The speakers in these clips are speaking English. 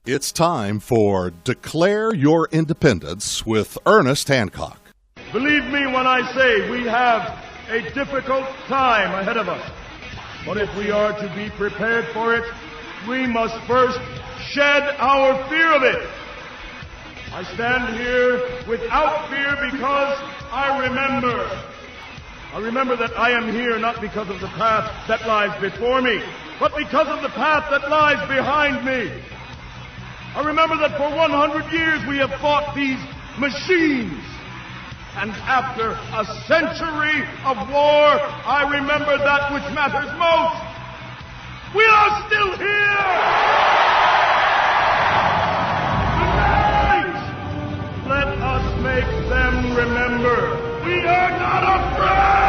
It's time for Declare Your Independence with Ernest Hancock. Believe me when I say we have a difficult time ahead of us. But if we are to be prepared for it, we must first shed our fear of it. I stand here without fear because I remember that I am here not because of the path that lies before me, but because of the path that lies behind me. I remember that for 100 years we have fought these machines. And after a century of war, I remember that which matters most. We are still here! Tonight, let us make them remember we are not afraid!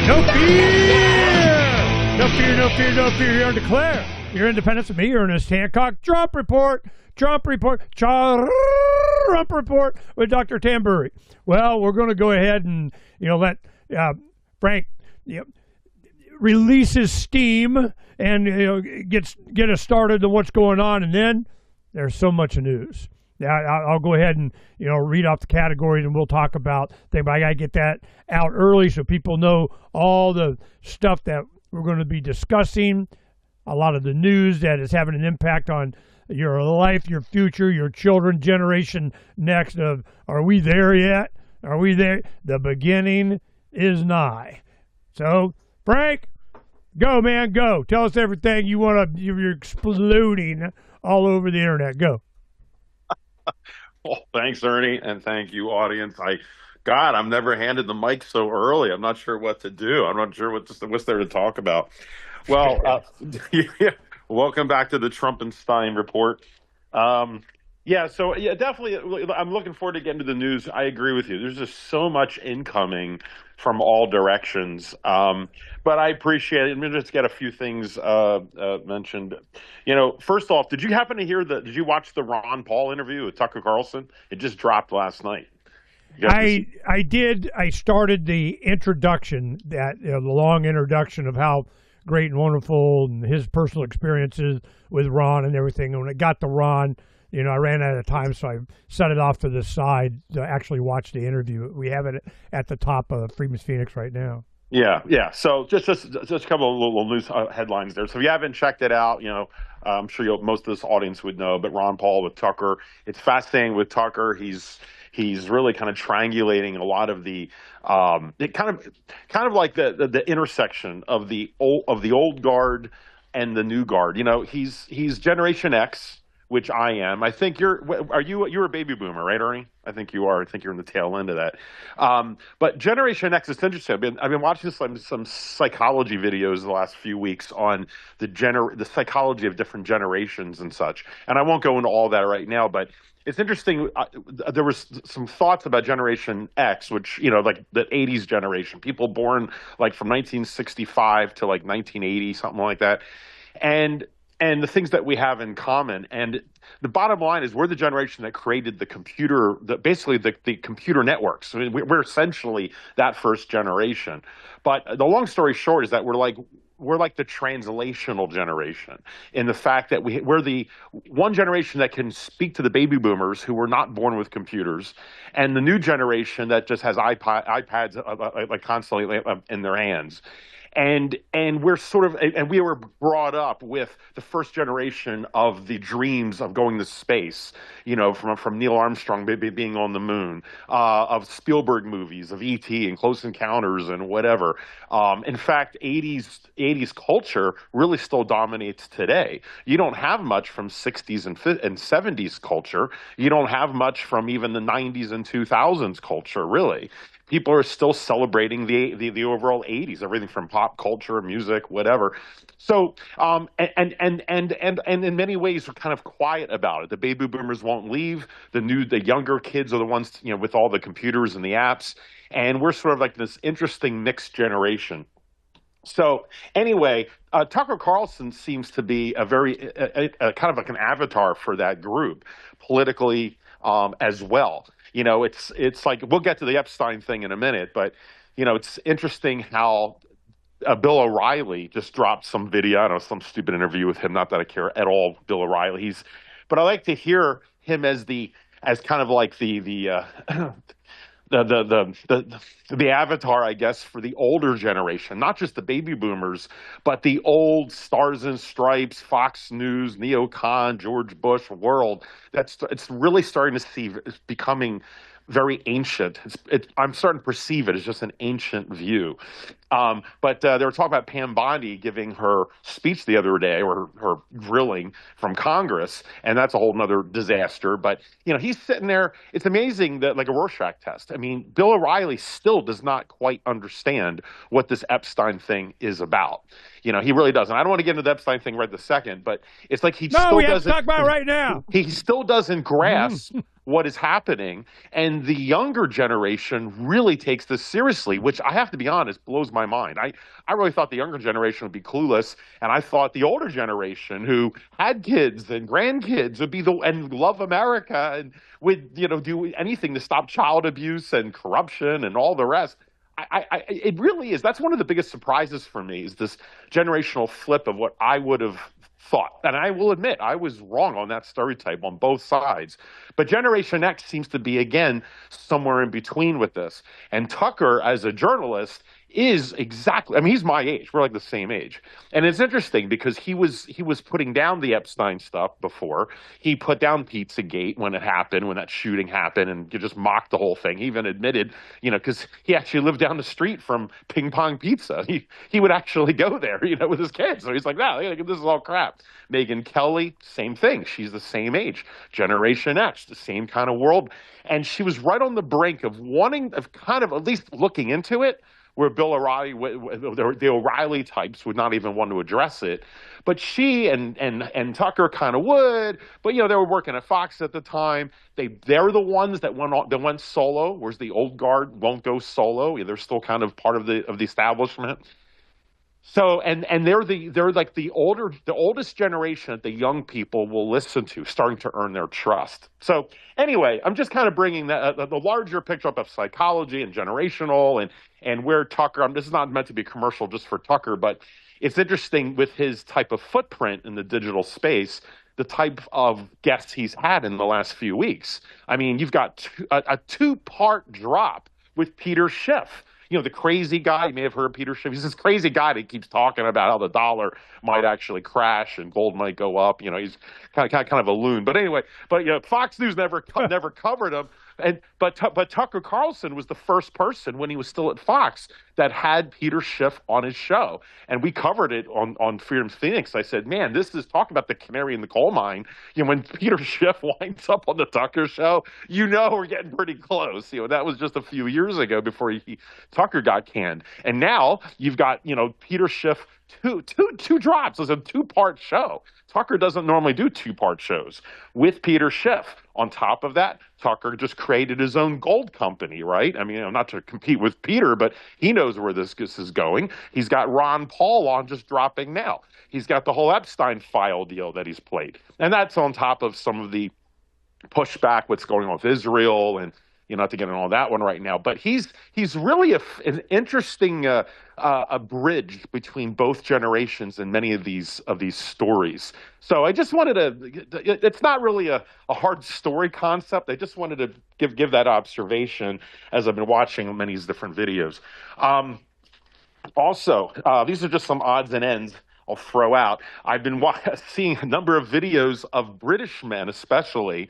No fear! No fear, no fear, no fear. Here on Declare Your Independence with me, Ernest Hancock. Trump report, Trump report with Dr. Tamburri. Well, we're going to go ahead and, let Phranq, release his steam and, get us started on what's going on. And then there's so much news. Yeah, I'll go ahead and, read off the categories and we'll talk about things. But I got to get that out early so people know all the stuff that we're going to be discussing, a lot of the news that is having an impact on your life, your future, your children, generation next of, are we there yet? Are we there? The beginning is nigh. So, Phranq, go, man, go. Tell us everything you want to, you're exploding all over the internet. Go. Well, thanks, Ernie, and thank you, audience. I'm never handed the mic so early. I'm not sure what to do. I'm not sure what's there to talk about. Well, welcome back to the Trumpenstein report. Definitely. I'm looking forward to getting to the news. I agree with you. There's just so much incoming from all directions. But I appreciate it. I'm going to just get a few things mentioned. First off, did you happen to hear did you watch the Ron Paul interview with Tucker Carlson? It just dropped last night. I did. I started the introduction, the long introduction of how great and wonderful and his personal experiences with Ron and everything. And when it got to Ron, I ran out of time, so I set it off to the side to actually watch the interview. We have it at the top of Freeman's Phoenix right now. Yeah. So just a couple of little news headlines there. So if you haven't checked it out, I'm sure most of this audience would know. But Ron Paul with Tucker, it's fascinating with Tucker. He's really kind of triangulating a lot of the kind of like the intersection of the old guard and the new guard. He's Generation X, which I am. I think you're a baby boomer, right, Ernie? I think you are. I think you're in the tail end of that. But Generation X is interesting. I've been watching some psychology videos the last few weeks on the psychology of different generations and such. And I won't go into all that right now, but it's interesting. There was some thoughts about Generation X, which, like the 80s generation, people born like from 1965 to like 1980, something like that. And the things that we have in common. And the bottom line is we're the generation that created the computer, basically the computer networks. I mean, we're essentially that first generation. But the long story short is that we're like the translational generation in the fact that we're the one generation that can speak to the baby boomers who were not born with computers, and the new generation that just has iPads like constantly in their hands. And we're and we were brought up with the first generation of the dreams of going to space, from Neil Armstrong being on the moon, of Spielberg movies, of E.T. and Close Encounters and whatever. In fact, 80s culture really still dominates today. You don't have much from 60s and 70s culture. You don't have much from even the 90s and 2000s culture, really. People are still celebrating the overall 80s, everything from pop culture, music, whatever. So, and in many ways, we're kind of quiet about it. The baby boomers won't leave. The younger kids are the ones, with all the computers and the apps. And we're sort of like this interesting mixed generation. So anyway, Tucker Carlson seems to be a very kind of like an avatar for that group, politically, as well. It's like we'll get to the Epstein thing in a minute, but it's interesting how Bill O'Reilly just dropped some video. I don't know, some stupid interview with him. Not that I care at all, Bill O'Reilly. But I like to hear him as kind of like the avatar, I guess, for the older generation, not just the baby boomers, but the old Stars and Stripes, Fox News, neocon, George Bush world. It's really starting to see it's becoming very ancient. I'm starting to perceive it as just an ancient view. But they were talking about Pam Bondi giving her speech the other day, or her grilling from Congress, and that's a whole nother disaster. But he's sitting there. It's amazing that, like a Rorschach test. I mean, Bill O'Reilly still does not quite understand what this Epstein thing is about. He really doesn't. I don't want to get into the Epstein thing right this second, but it's like he still we have doesn't to talk about it right now. He still doesn't grasp what is happening, and the younger generation really takes this seriously, which I have to be honest blows my mind. I really thought the younger generation would be clueless, and I thought the older generation who had kids and grandkids would be and love America and would do anything to stop child abuse and corruption and all the rest. It really is. That's one of the biggest surprises for me, is this generational flip of what I would have thought. And I will admit, I was wrong on that stereotype on both sides. But Generation X seems to be, again, somewhere in between with this. And Tucker, as a journalist, is exactly, I mean, he's my age. We're like the same age. And it's interesting because he was putting down the Epstein stuff before. He put down Pizzagate when it happened, when that shooting happened, and he just mocked the whole thing. He even admitted, because he actually lived down the street from Ping Pong Pizza. He would actually go there, with his kids. So he's like, no, this is all crap. Megyn Kelly, same thing. She's the same age. Generation X, the same kind of world. And she was right on the brink of kind of at least looking into it, where Bill O'Reilly, the O'Reilly types would not even want to address it. But she and Tucker kind of would, but they were working at Fox at the time. They're the ones that went solo, whereas the old guard won't go solo. They're still kind of part of the establishment. So and they're like the oldest generation that the young people will listen to, starting to earn their trust. So anyway, I'm just kind of bringing the larger picture up of psychology and generational and where Tucker. This is not meant to be a commercial just for Tucker, but it's interesting with his type of footprint in the digital space, the type of guests he's had in the last few weeks. I mean, you've got a two-part drop with Peter Schiff. The crazy guy. You may have heard of Peter Schiff. He's this crazy guy that keeps talking about how the dollar might actually crash and gold might go up. He's kind of a loon. But anyway, Fox News never covered him. But Tucker Carlson was the first person when he was still at Fox that had Peter Schiff on his show, and we covered it on Freedom Phoenix. I said, man, this is talking about the canary in the coal mine. When Peter Schiff winds up on the Tucker show, we're getting pretty close. That was just a few years ago before Tucker got canned, and now you've got Peter Schiff. Two drops. It's a two-part show. Tucker doesn't normally do two-part shows with Peter Schiff. On top of that, Tucker just created his own gold company, right? I mean, not to compete with Peter, but he knows where this is going. He's got Ron Paul on just dropping now. He's got the whole Epstein file deal that he's played. And that's on top of some of the pushback, what's going on with Israel, and not to get into all that one right now, but he's really an interesting a bridge between both generations in many of these stories. So I just wanted to. It's not really a hard story concept. I just wanted to give that observation as I've been watching many of these different videos. Also, these are just some odds and ends I'll throw out. I've been seeing a number of videos of British men, especially,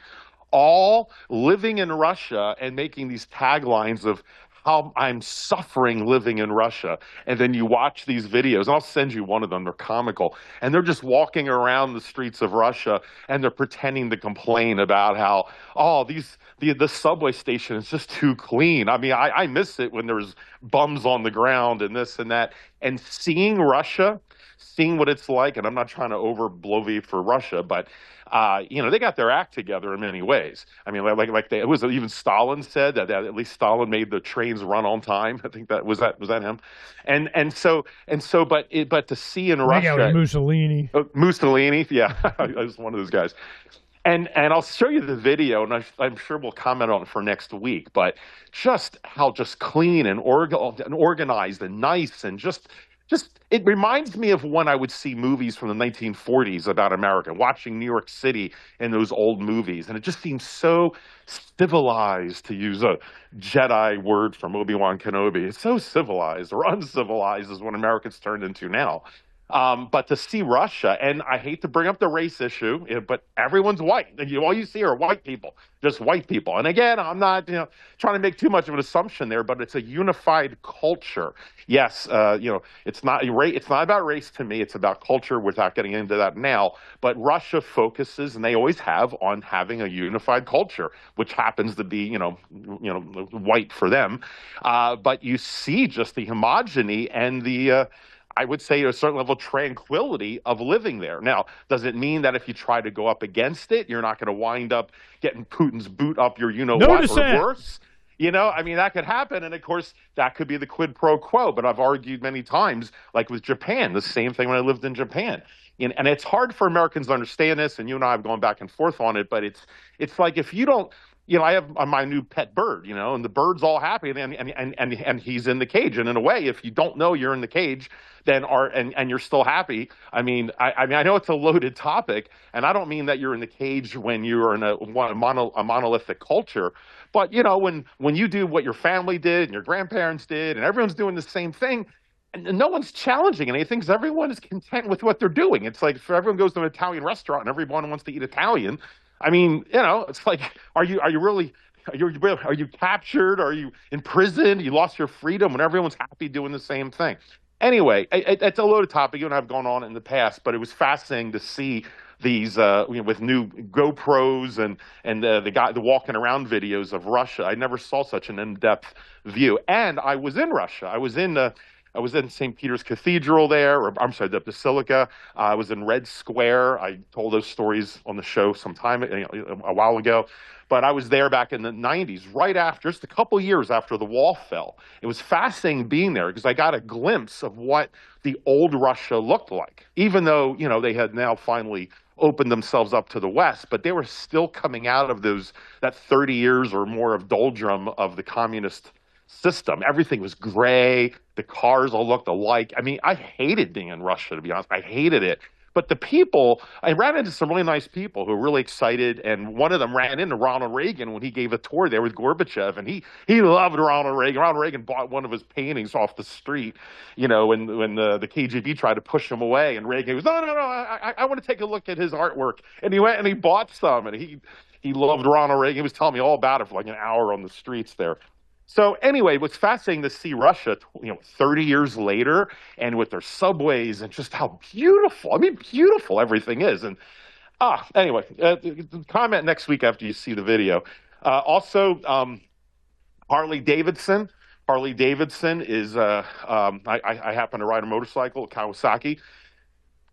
all living in Russia and making these taglines of how I'm suffering living in Russia. And then you watch these videos, and I'll send you one of them. They're comical. And they're just walking around the streets of Russia, and they're pretending to complain about how, the subway station is just too clean. I mean, I miss it when there's bums on the ground and this and that. And seeing Russia, seeing what it's like, and I'm not trying to overblow for Russia, but they got their act together in many ways. I mean, it was even Stalin said that at least Stalin made the trains run on time. I think that was him. But to see in Russia, Mussolini. Mussolini, yeah, I was one of those guys. And I'll show you the video, and I'm sure we'll comment on it for next week. But just how just clean and organized and nice, and just it reminds me of when I would see movies from the 1940s about America, watching New York City in those old movies, and it just seems so civilized, to use a Jedi word from Obi-Wan Kenobi. It's so civilized, or uncivilized is what America's turned into now. But to see Russia, and I hate to bring up the race issue, but everyone's white. All you see are white people, just white people. And again, I'm not, trying to make too much of an assumption there, but it's a unified culture. Yes, it's not about race to me. It's about culture. Without getting into that now, but Russia focuses, and they always have, on having a unified culture, which happens to be, white for them. But you see just the homogeny and the I would say a certain level of tranquility of living there. Now, does it mean that if you try to go up against it, you're not going to wind up getting Putin's boot up your what, or worse? That could happen. And of course, that could be the quid pro quo. But I've argued many times, like with Japan, the same thing when I lived in Japan. And it's hard for Americans to understand this, and you and I have gone back and forth on it, but it's like, if you don't, I have my new pet bird, and the bird's all happy, and he's in the cage. And in a way, if you don't know you're in the cage, then and you're still happy. I know it's a loaded topic, and I don't mean that you're in the cage when you're in a monolithic culture, but when you do what your family did and your grandparents did, and everyone's doing the same thing, and no one's challenging anything, because everyone is content with what they're doing. It's like, if everyone goes to an Italian restaurant and everyone wants to eat Italian, it's like, are you captured? Are you imprisoned? You lost your freedom when everyone's happy doing the same thing. Anyway, it's a loaded topic. You and I have gone on in the past, but it was fascinating to see these with new GoPros and the walking around videos of Russia. I never saw such an in-depth view. And I was in Russia. I was in St. Peter's Cathedral there, or I'm sorry, the Basilica. I was in Red Square. I told those stories on the show a while ago. But I was there back in the 90s, right after, just a couple years after the wall fell. It was fascinating being there, because I got a glimpse of what the old Russia looked like, even though, they had now finally opened themselves up to the West, but they were still coming out of that 30 years or more of doldrum of the communist system. Everything was gray. The cars all looked alike. I hated being in Russia, to be honest. I hated it. But the people, I ran into some really nice people who were really excited, and one of them ran into Ronald Reagan when he gave a tour there with Gorbachev, and he loved Ronald Reagan. Ronald Reagan bought one of his paintings off the street, when the KGB tried to push him away, and Reagan goes, no, I want to take a look at his artwork. And he went and he bought some, and he loved Ronald Reagan. He was telling me all about it for like an hour on the streets there. So anyway, what's fascinating to see Russia, 30 years later, and with their subways, and just how beautiful everything is. And anyway, comment next week after you see the video. Also, Harley Davidson. Harley Davidson is I happen to ride a motorcycle, Kawasaki.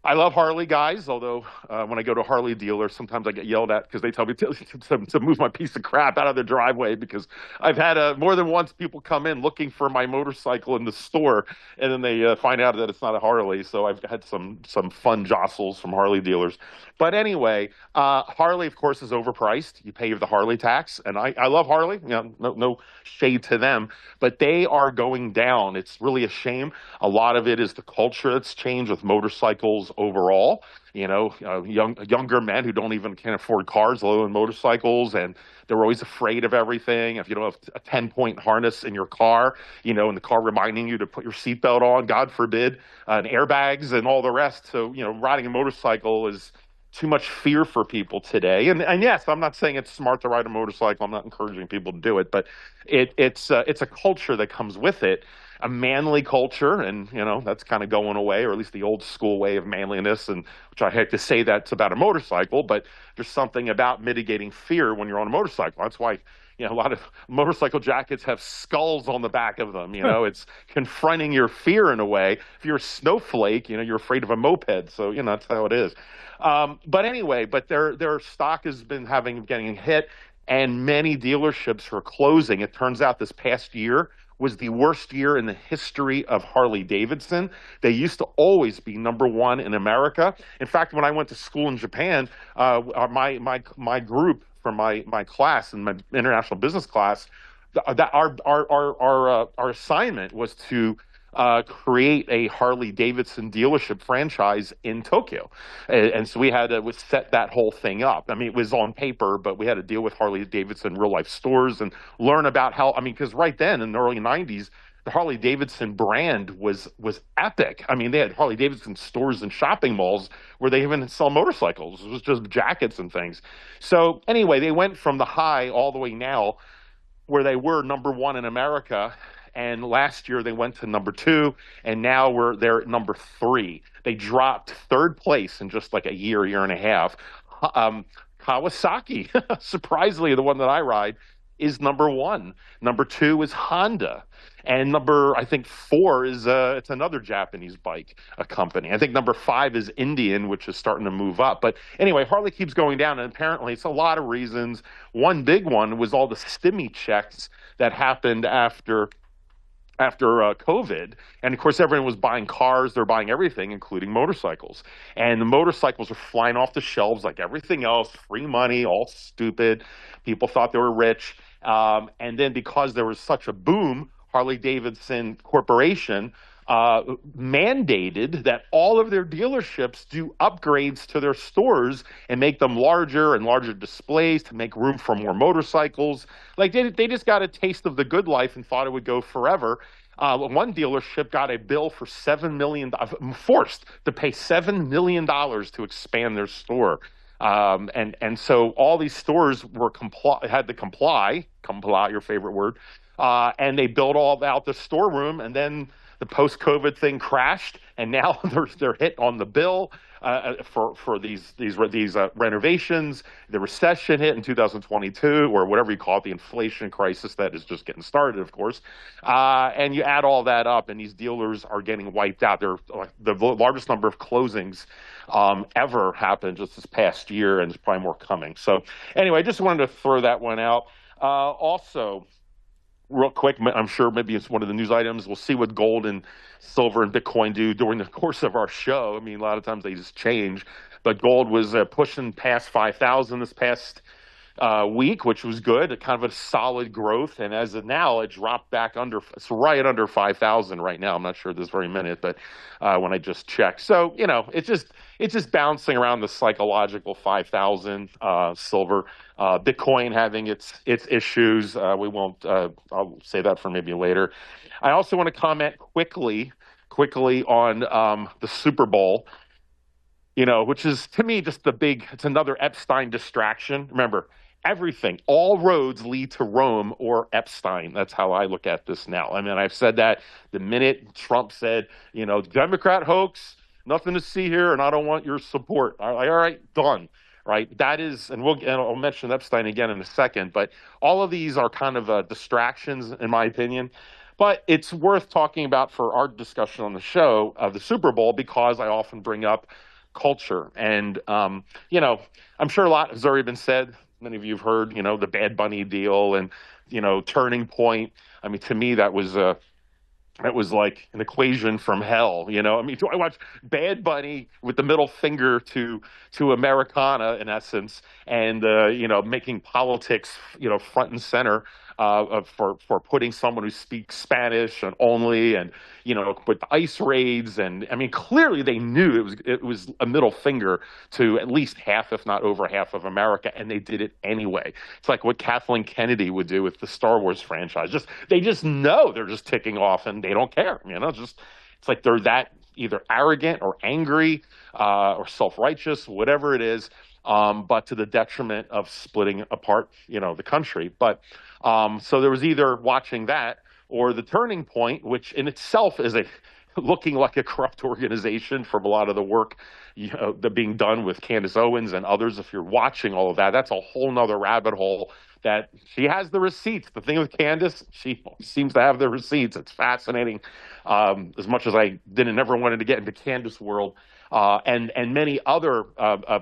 I love Harley guys, although when I go to a Harley dealer, sometimes I get yelled at because they tell me to move my piece of crap out of their driveway, because I've had more than once people come in looking for my motorcycle in the store, and then they find out that it's not a Harley. So I've had some fun jostles from Harley dealers. But anyway, Harley, of course, is overpriced. You pay the Harley tax, and I love Harley. No shade to them, but they are going down. It's really a shame. A lot of it is the culture that's changed with motorcycles overall. Younger men who can't afford cars, let alone motorcycles, and they're always afraid of everything. If you don't have a 10-point harness in your car, and the car reminding you to put your seatbelt on, God forbid, and airbags and all the rest. So, riding a motorcycle is too much fear for people today. And yes, I'm not saying it's smart to ride a motorcycle. I'm not encouraging people to do it, but it's a culture that comes with it, a manly culture, and that's kind of going away, or at least the old school way of manliness. And which I hate to say that's about a motorcycle, but there's something about mitigating fear when you're on a motorcycle. That's why a lot of motorcycle jackets have skulls on the back of them. It's confronting your fear in a way. If you're a snowflake, you're afraid of a moped. So that's how it is. But anyway, their stock has been getting hit, and many dealerships are closing. It turns out this past year was the worst year in the history of Harley Davidson. They used to always be number one in America. In fact, when I went to school in Japan, my group from my class and my international business class, that our assignment was to create a Harley Davidson dealership franchise in Tokyo, and so we had to set that whole thing up. I mean, it was on paper, but we had to deal with Harley Davidson real life stores and learn about how. I mean, because right then in the early '90s, the Harley Davidson brand was epic. I mean, they had Harley Davidson stores and shopping malls where they even sell motorcycles. It was just jackets and things. So anyway, they went from the high all the way now where they were number one in America. And last year they went to number two, and now they're at number three. They dropped third place in just like a year and a half. Kawasaki, surprisingly, the one that I ride, is number one. Number two is Honda. And number, I think, four is it's another Japanese bike, a company. I think number five is Indian, which is starting to move up. But anyway, Harley keeps going down, and apparently it's a lot of reasons. One big one was all the stimmy checks that happened after COVID. And of course, everyone was buying cars, they're buying everything, including motorcycles. And the motorcycles are flying off the shelves like everything else, free money, all stupid. People thought they were rich. And then because there was such a boom, Harley Davidson Corporation mandated that all of their dealerships do upgrades to their stores and make them larger and larger displays to make room for more motorcycles. Like they just got a taste of the good life and thought it would go forever. One dealership got a bill for $7 million, forced to pay $7 million to expand their store. And so all these stores had to comply, your favorite word, and they built all out the storeroom, and then the post-COVID thing crashed, and now they're hit on the bill for these renovations. The recession hit in 2022, or whatever you call it, the inflation crisis that is just getting started, of course. And you add all that up, and these dealers are getting wiped out. They're the largest number of closings ever happened just this past year, and there's probably more coming. So anyway, I just wanted to throw that one out. Also, real quick, I'm sure maybe it's one of the news items. We'll see what gold and silver and Bitcoin do during the course of our show. I mean, a lot of times they just change. But gold was pushing past 5,000 this past week, which was good, kind of a solid growth. And as of now, it dropped back it's right under 5,000 right now. I'm not sure this very minute, but when I just checked. So, it's just bouncing around the psychological 5,000, silver. Bitcoin having its issues. We won't, I'll say that for maybe later. I also want to comment quickly on the Super Bowl, which is to me just it's another Epstein distraction. Remember, all roads lead to Rome or Epstein. That's how I look at this now. I mean, I've said that the minute Trump said, Democrat hoax, nothing to see here, and I don't want your support. All right, done. Right. That is, and I'll mention Epstein again in a second, but all of these are kind of distractions, in my opinion. But it's worth talking about for our discussion on the show of the Super Bowl because I often bring up culture. And, I'm sure a lot has already been said. Many of you have heard, the Bad Bunny deal and, Turning Point. I mean, to me, that was like an equation from hell, I mean, do I watch Bad Bunny with the middle finger to Americana, in essence, and, making politics, front and center for putting someone who speaks Spanish and only, and, with the ICE raids. And I mean, clearly they knew it was a middle finger to at least half, if not over half of America. And they did it anyway. It's like what Kathleen Kennedy would do with the Star Wars franchise. They just know they're just ticking off and they don't care. It's like they're that either arrogant or angry or self-righteous, whatever it is, but to the detriment of splitting apart, the country. But so there was either watching that or the Turning Point, which in itself is looking like a corrupt organization from a lot of the work that being done with Candace Owens and others. If you're watching all of that, that's a whole nother rabbit hole that she has the receipts. The thing with Candace, she seems to have the receipts. It's fascinating. As much as I never wanted to get into Candace world, and many other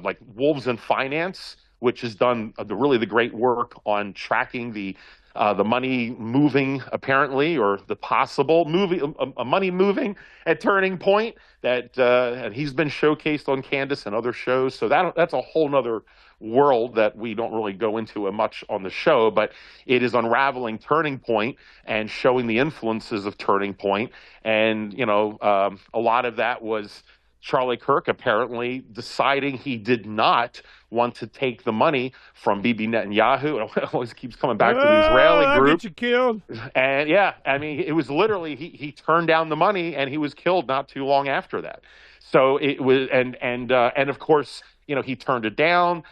like Wolves in Finance, which has done the great work on tracking the the money moving apparently, or the possible moving, money moving at Turning Point that and he's been showcased on Candace and other shows. So that's a whole nother world that we don't really go into much on the show, but it is unraveling Turning Point and showing the influences of Turning Point. And, a lot of that was Charlie Kirk apparently deciding he did not want to take the money from Bibi Netanyahu. It always keeps coming back to the Israeli group. Get you killed. And yeah, I mean, it was literally he turned down the money and he was killed not too long after that. So it was, and of course, he turned it down.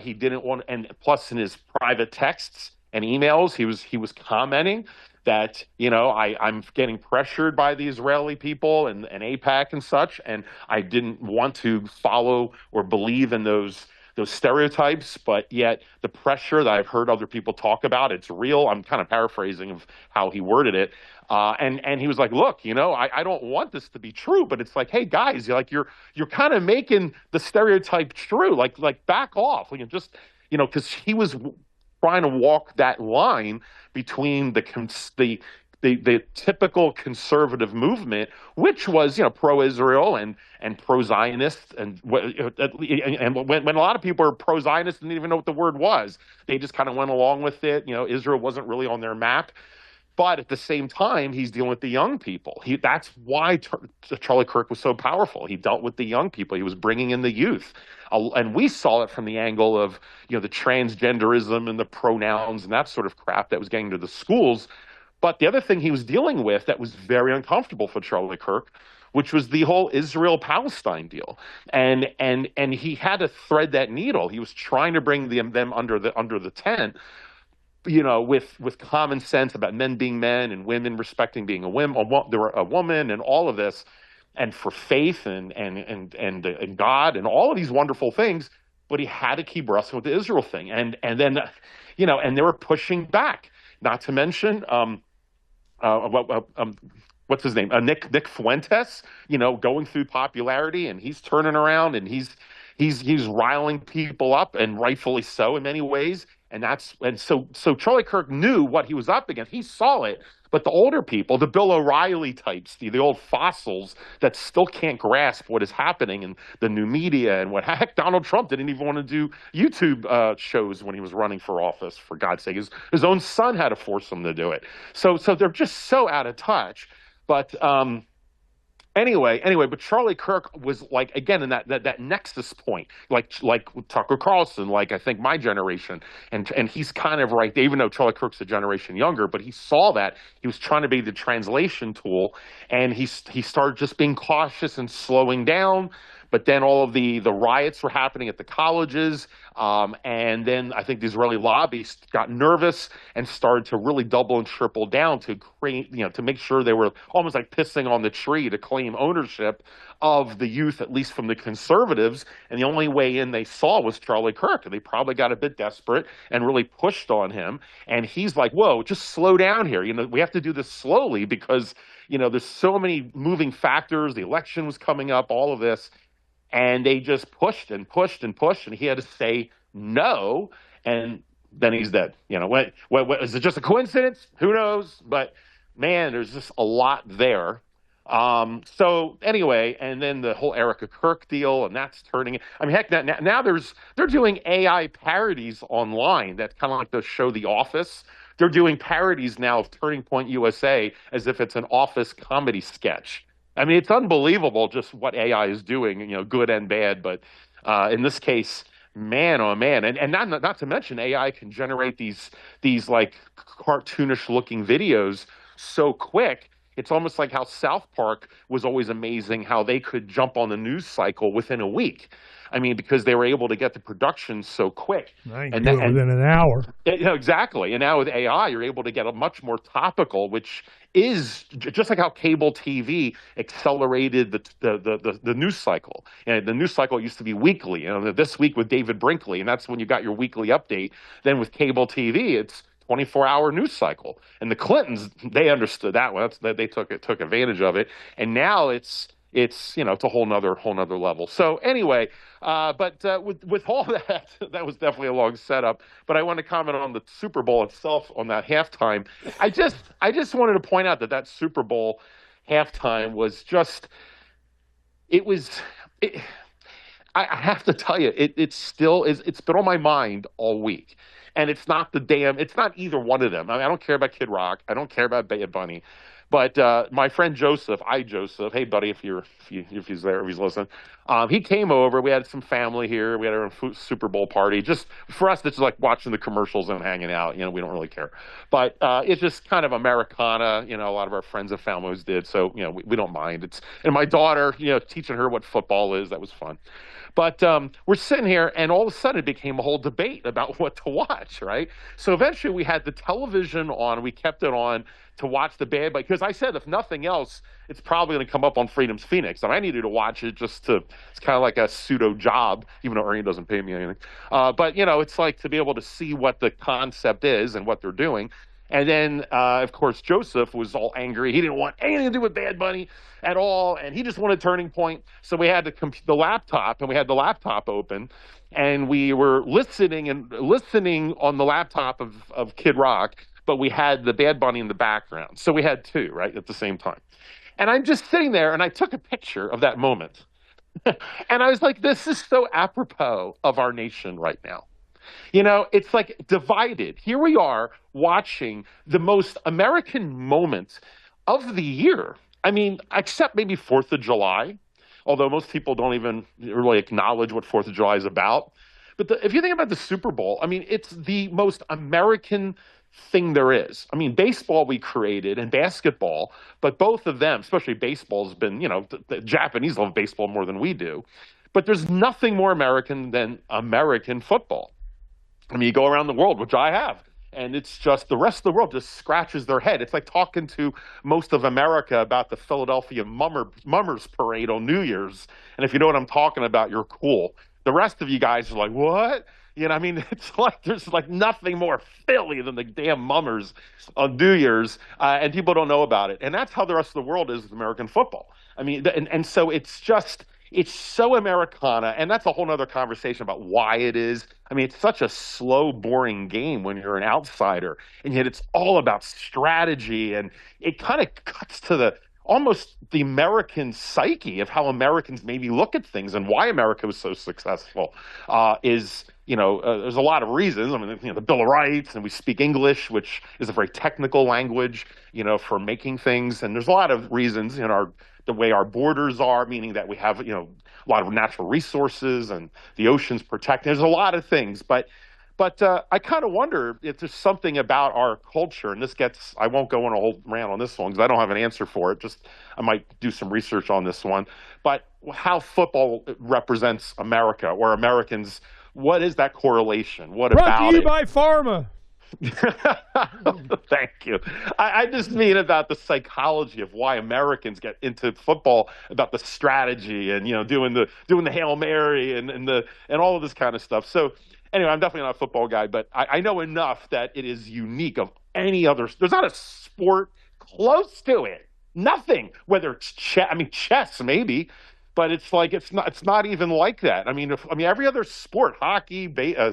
He didn't want, and plus in his private texts and emails, he was commenting that, I'm getting pressured by the Israeli people and AIPAC and such, and I didn't want to follow or believe in those stereotypes, but yet the pressure that I've heard other people talk about, it's real. I'm kind of paraphrasing of how he worded it. And he was like, look, I don't want this to be true, but it's like, hey guys, you're kind of making the stereotype true. Like back off. Just, because he was trying to walk that line between the typical conservative movement, which was, pro-Israel and pro-Zionist, and when a lot of people are pro-Zionist didn't even know what the word was, they just kind of went along with it. Israel wasn't really on their map. But at the same time, he's dealing with the young people. That's why Charlie Kirk was so powerful. He dealt with the young people. He was bringing in the youth. And we saw it from the angle of, the transgenderism and the pronouns and that sort of crap that was getting to the schools. But the other thing he was dealing with that was very uncomfortable for Charlie Kirk, which was the whole Israel-Palestine deal. And he had to thread that needle. He was trying to bring them under the tent, with common sense about men being men and women respecting being a woman and all of this, and for faith and God and all of these wonderful things. But he had to keep wrestling with the Israel thing, and then, and they were pushing back. Not to mention, what's his name? Nick Fuentes, going through popularity, and he's turning around and he's riling people up, and rightfully so in many ways. And so Charlie Kirk knew what he was up against. He saw it, but the older people, the Bill O'Reilly types, the old fossils that still can't grasp what is happening in the new media and what heck, Donald Trump didn't even want to do YouTube shows when he was running for office, for God's sake. His own son had to force him to do it. So they're just so out of touch. But Anyway, but Charlie Kirk was like, again, in that nexus point, like Tucker Carlson, like I think my generation, and he's kind of right, even though Charlie Kirk's a generation younger, but he saw that he was trying to be the translation tool, and he started just being cautious and slowing down. But then all of the riots were happening at the colleges, and then I think the Israeli lobbyists got nervous and started to really double and triple down to create, to make sure they were almost like pissing on the tree to claim ownership of the youth, at least from the conservatives. And the only way in they saw was Charlie Kirk, and they probably got a bit desperate and really pushed on him. And he's like, "Whoa, just slow down here. We have to do this slowly because there's so many moving factors. The election was coming up, all of this." And they just pushed and pushed and pushed, and he had to say no, and then he's dead. What is it, just a coincidence? Who knows? But man, there's just a lot there. So anyway, and then the whole Erica Kirk deal, and that's turning. I mean, heck, now they're doing AI parodies online that kind of like the show The Office. They're doing parodies now of Turning Point USA as if it's an Office comedy sketch. I mean, it's unbelievable just what AI is doing, good and bad. But in this case, man, oh man, and not to mention AI can generate these like cartoonish looking videos so quick. It's almost like how South Park was always amazing, how they could jump on the news cycle within a week. I mean, because they were able to get the production so quick. Right, and within an hour. Exactly. And now with AI, you're able to get a much more topical, which is just like how cable TV accelerated the news cycle. And the news cycle used to be weekly. This week with David Brinkley, and that's when you got your weekly update. Then with cable TV, it's 24-hour news cycle. And the Clintons, they understood that one. They took advantage of it. And now it's it's it's a whole nother level. So anyway, with all that, that was definitely a long setup. But I want to comment on the Super Bowl itself on that halftime. I just wanted to point out that Super Bowl halftime was just it was. It, I have to tell you, it still is. It's been on my mind all week, and it's not either one of them. I mean, I don't care about Kid Rock. I don't care about Bad Bunny, but my friend Joseph, hey buddy, if he's there, if he's listening, he came over. We had some family here. We had our own Super Bowl party. Just for us, it's like watching the commercials and hanging out. We don't really care, but it's just kind of Americana. A lot of our friends and families did, so we don't mind. And my daughter, teaching her what football is. That was fun. But we're sitting here, and all of a sudden it became a whole debate about what to watch, right? So eventually we had the television on. We kept it on to watch the Bad Bunny, because I said, if nothing else, it's probably going to come up on Freedom's Phoenix. And I needed to watch it it's kind of like a pseudo job, even though Ernie doesn't pay me anything. But, it's like to be able to see what the concept is and what they're doing. And then, of course, Joseph was all angry. He didn't want anything to do with Bad Bunny at all, and he just wanted Turning Point. So we had the laptop, and we had the laptop open, and we were listening on the laptop of Kid Rock, but we had the Bad Bunny in the background. So we had two, right, at the same time. And I'm just sitting there, and I took a picture of that moment. And I was like, this is so apropos of our nation right now. It's like divided. Here we are watching the most American moment of the year. I mean, except maybe 4th of July, although most people don't even really acknowledge what 4th of July is about. But if you think about the Super Bowl, I mean, it's the most American thing there is. I mean, baseball we created and basketball, but both of them, especially baseball, has been, the Japanese love baseball more than we do. But there's nothing more American than American football. I mean, you go around the world, which I have, and it's just the rest of the world just scratches their head. It's like talking to most of America about the Philadelphia Mummers Parade on New Year's. And if you know what I'm talking about, you're cool. The rest of you guys are like, what? I mean, it's like there's like nothing more Philly than the damn Mummers on New Year's, and people don't know about it. And that's how the rest of the world is with American football. I mean, and so it's so Americana, and that's a whole other conversation about why it is. I mean, it's such a slow, boring game when you're an outsider, and yet it's all about strategy, and it kind of cuts to almost the American psyche of how Americans maybe look at things and why America was so successful. There's a lot of reasons. I mean, the Bill of Rights, and we speak English, which is a very technical language, for making things, and there's a lot of reasons in the way our borders are, meaning that we have, a lot of natural resources and the oceans protected. There's a lot of things, but I kind of wonder if there's something about our culture, and I won't go on a whole rant on this one because I don't have an answer for it. I might do some research on this one, but how football represents America or Americans, what is that correlation? What Brought about to you it? by Pharma. Thank you. I just mean about the psychology of why Americans get into football, about the strategy and doing the Hail Mary and all of this kind of stuff. So anyway, I'm definitely not a football guy, but I know enough that it is unique of any other. There's not a sport close to it. Nothing. Whether it's chess maybe. But it's like it's not even like that. I mean, every other sport, hockey, baseball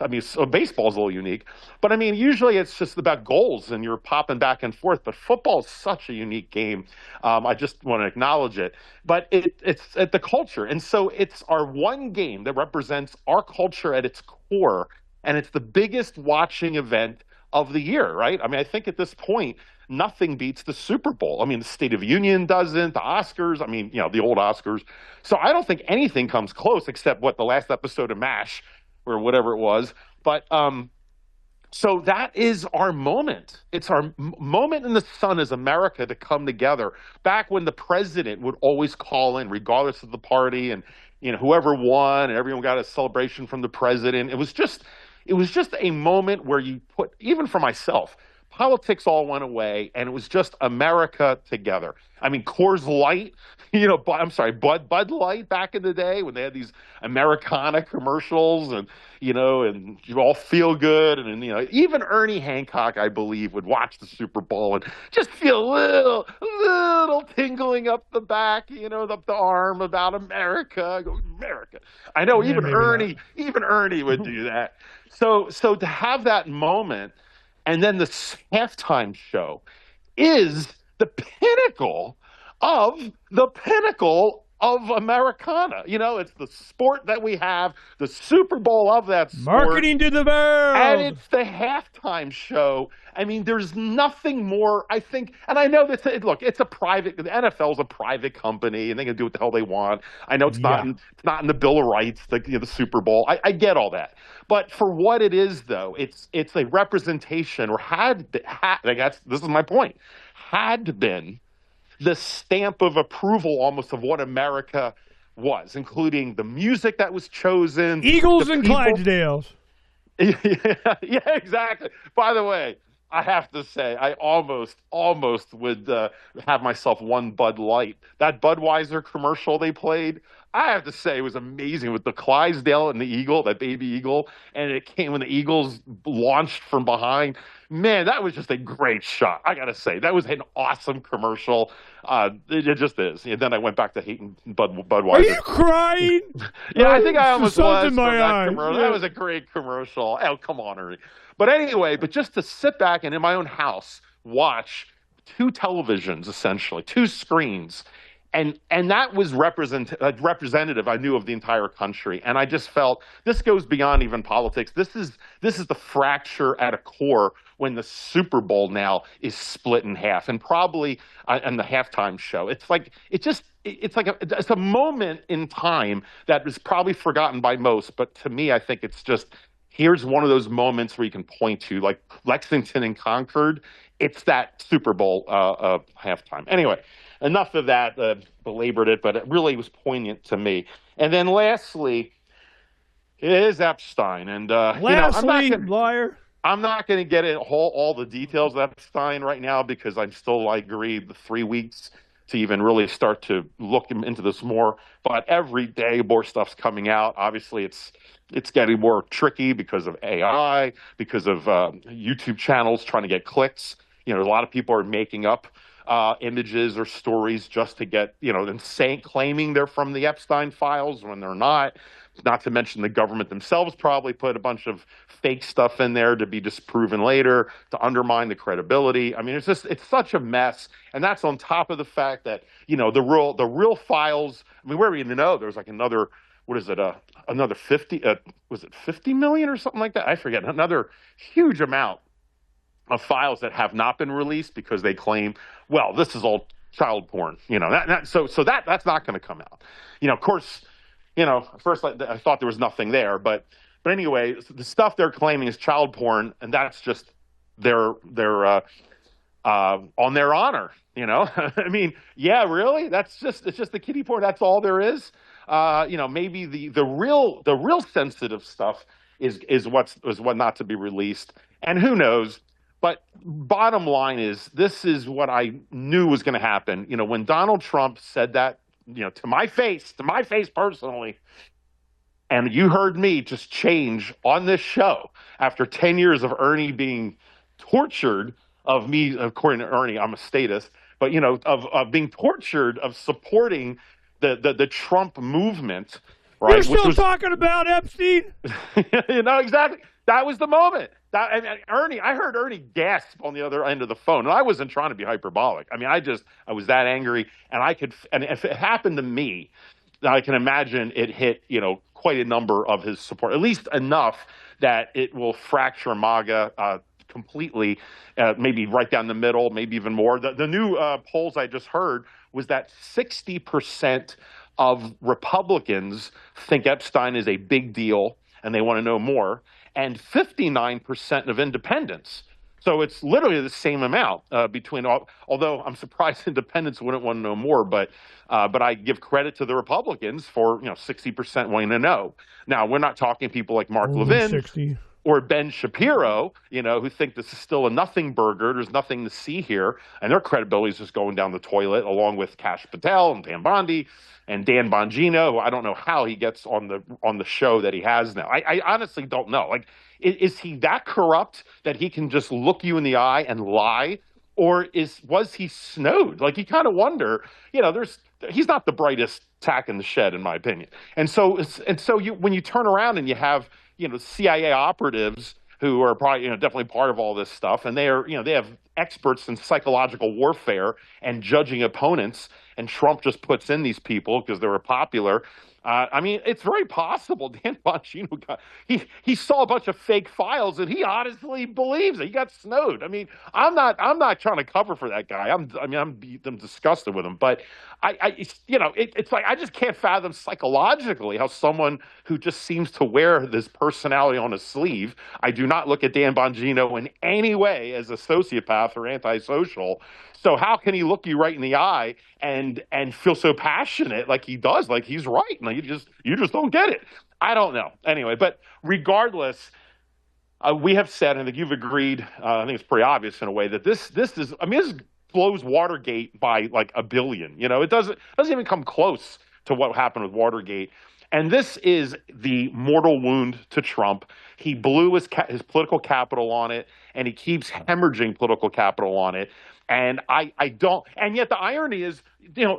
is a little unique. But I mean, usually it's just about goals and you're popping back and forth. But football is such a unique game. I just want to acknowledge it. But it's at the culture, and so it's our one game that represents our culture at its core, and it's the biggest watching event of the year, right? I mean, I think at this point, nothing beats the Super Bowl. I mean, the State of the Union doesn't, the Oscars, the old Oscars. So I don't think anything comes close except the last episode of MASH or whatever it was. But so that is our moment. It's our moment in the sun as America to come together. Back when the president would always call in, regardless of the party, and whoever won, and everyone got a celebration from the president. It was just a moment where you even for myself, politics all went away, and it was just America together. I mean, Coors Light, I'm sorry, Bud Light back in the day when they had these Americana commercials, and and you all feel good, and even Ernie Hancock, I believe, would watch the Super Bowl and just feel a little tingling up the back, up the arm about America. I go, America. I know even Ernie would do that. So to have that moment, and then the halftime show is the pinnacle of Americana. It's the sport that we have, the Super Bowl of that sport. Marketing to the world. And it's the halftime show. I mean, there's nothing more, I think, and I know that, look, the NFL is a private company, and they can do what the hell they want. I know it's not in the Bill of Rights, the Super Bowl. I get all that. But for what it is, though, it's a representation, or I guess this is my point, had been the stamp of approval almost of what America was, including the music that was chosen. Eagles and Clydesdales. Yeah, exactly. By the way, I have to say, I almost would have myself one Bud Light. That Budweiser commercial they played, I have to say, it was amazing with the Clydesdale and the eagle, that baby eagle, and it came when the Eagles launched from behind. Man, that was just a great shot. I got to say, that was an awesome commercial. It just is. And then I went back to hating Budweiser. Are you crying? Yeah, I think I almost was. In my eyes. Yeah. That was a great commercial. Oh, come on, Ernie. But anyway, just to sit back and in my own house watch two televisions, essentially, two screens, and that was representative, I knew, of the entire country. And I just felt this goes beyond even politics. This is the fracture at a core when the Super Bowl now is split in half, and probably in the halftime show. It's a moment in time that is probably forgotten by most. But to me, I think it's just, here's one of those moments where you can point to, like Lexington and Concord. It's that Super Bowl halftime. Anyway, enough of that, belabored it, but it really was poignant to me. And then lastly, it is Epstein. And liar. I'm not going to get into all the details of Epstein right now, because I agree the 3 weeks to even really start to look into this more. But every day more stuff's coming out. Obviously, it's getting more tricky because of AI, because of YouTube channels trying to get clicks. A lot of people are making up images or stories just to get, and claiming they're from the Epstein files when they're not. Not to mention the government themselves probably put a bunch of fake stuff in there to be disproven later, to undermine the credibility. I mean, it's such a mess. And that's on top of the fact that, the real files, I mean, where we know there's like another, what is it, another 50, was it 50 million or something like that? I forget, another huge amount of files that have not been released because they claim, well, this is all child porn, so that's not going to come out. Of course, at first I thought there was nothing there, but anyway, the stuff they're claiming is child porn, and that's just their on their honor. I mean, yeah, really, it's just the kiddie porn. That's all there is. Maybe the real sensitive stuff is what not to be released, and who knows. But bottom line is, this is what I knew was going to happen. When Donald Trump said that, to my face personally, and you heard me just change on this show after 10 years of Ernie being tortured, of me, according to Ernie, I'm a statist, but, of being tortured, of supporting the Trump movement, right? You're still talking about Epstein? Exactly. That was the moment. I heard Ernie gasp on the other end of the phone, and I wasn't trying to be hyperbolic. I mean, I was that angry, and if it happened to me, I can imagine it hit, quite a number of his support, at least enough that it will fracture MAGA completely, maybe right down the middle, maybe even more. The new polls I just heard was that 60% of Republicans think Epstein is a big deal and they want to know more, and 59% of independents. So it's literally the same amount between all, although I'm surprised independents wouldn't want to know more, but I give credit to the Republicans for 60% wanting to know. Now, we're not talking people like Mark Only Levin. 60. or Ben Shapiro, who think this is still a nothing burger. There's nothing to see here. And their credibility is just going down the toilet, along with Kash Patel and Pam Bondi and Dan Bongino, who I don't know how he gets on the show that he has now. I honestly don't know. Like, is he that corrupt that he can just look you in the eye and lie? Or was he snowed? Like, you kind of wonder, he's not the brightest tack in the shed, in my opinion. And so when you turn around and you have, CIA operatives who are probably, definitely part of all this stuff, and they have experts in psychological warfare and judging opponents, and Trump just puts in these people because they were popular. It's very possible Dan Bongino he saw a bunch of fake files and he honestly believes it. He got snowed. I'm not trying to cover for that guy. I'm disgusted with him. But it's like I just can't fathom psychologically how someone who just seems to wear this personality on his sleeve. I do not look at Dan Bongino in any way as a sociopath or antisocial. So how can he look you right in the eye and feel so passionate like he does, like he's right? Like you just don't get it. I don't know. Anyway, but regardless, we have said, and I think you've agreed, I think it's pretty obvious in a way that this blows Watergate by like a billion. It doesn't even come close to what happened with Watergate. And this is the mortal wound to Trump. He blew his political capital on it, and he keeps hemorrhaging political capital on it. And I don't, and yet the irony is, there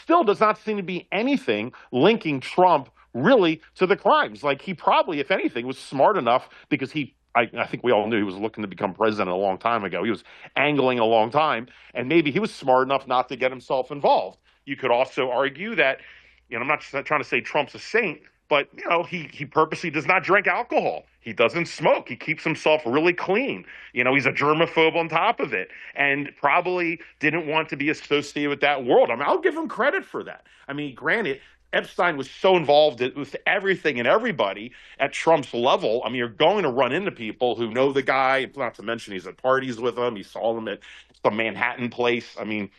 still does not seem to be anything linking Trump really to the crimes. Like, he probably, if anything, was smart enough because I think we all knew he was looking to become president a long time ago. He was angling a long time, and maybe he was smart enough not to get himself involved. You could also argue that, I'm not trying to say Trump's a saint, but, he purposely does not drink alcohol. He doesn't smoke. He keeps himself really clean. He's a germaphobe on top of it, and probably didn't want to be associated with that world. I'll give him credit for that. Granted, Epstein was so involved with everything and everybody at Trump's level. You're going to run into people who know the guy, not to mention he's at parties with him. He saw him at some Manhattan place. And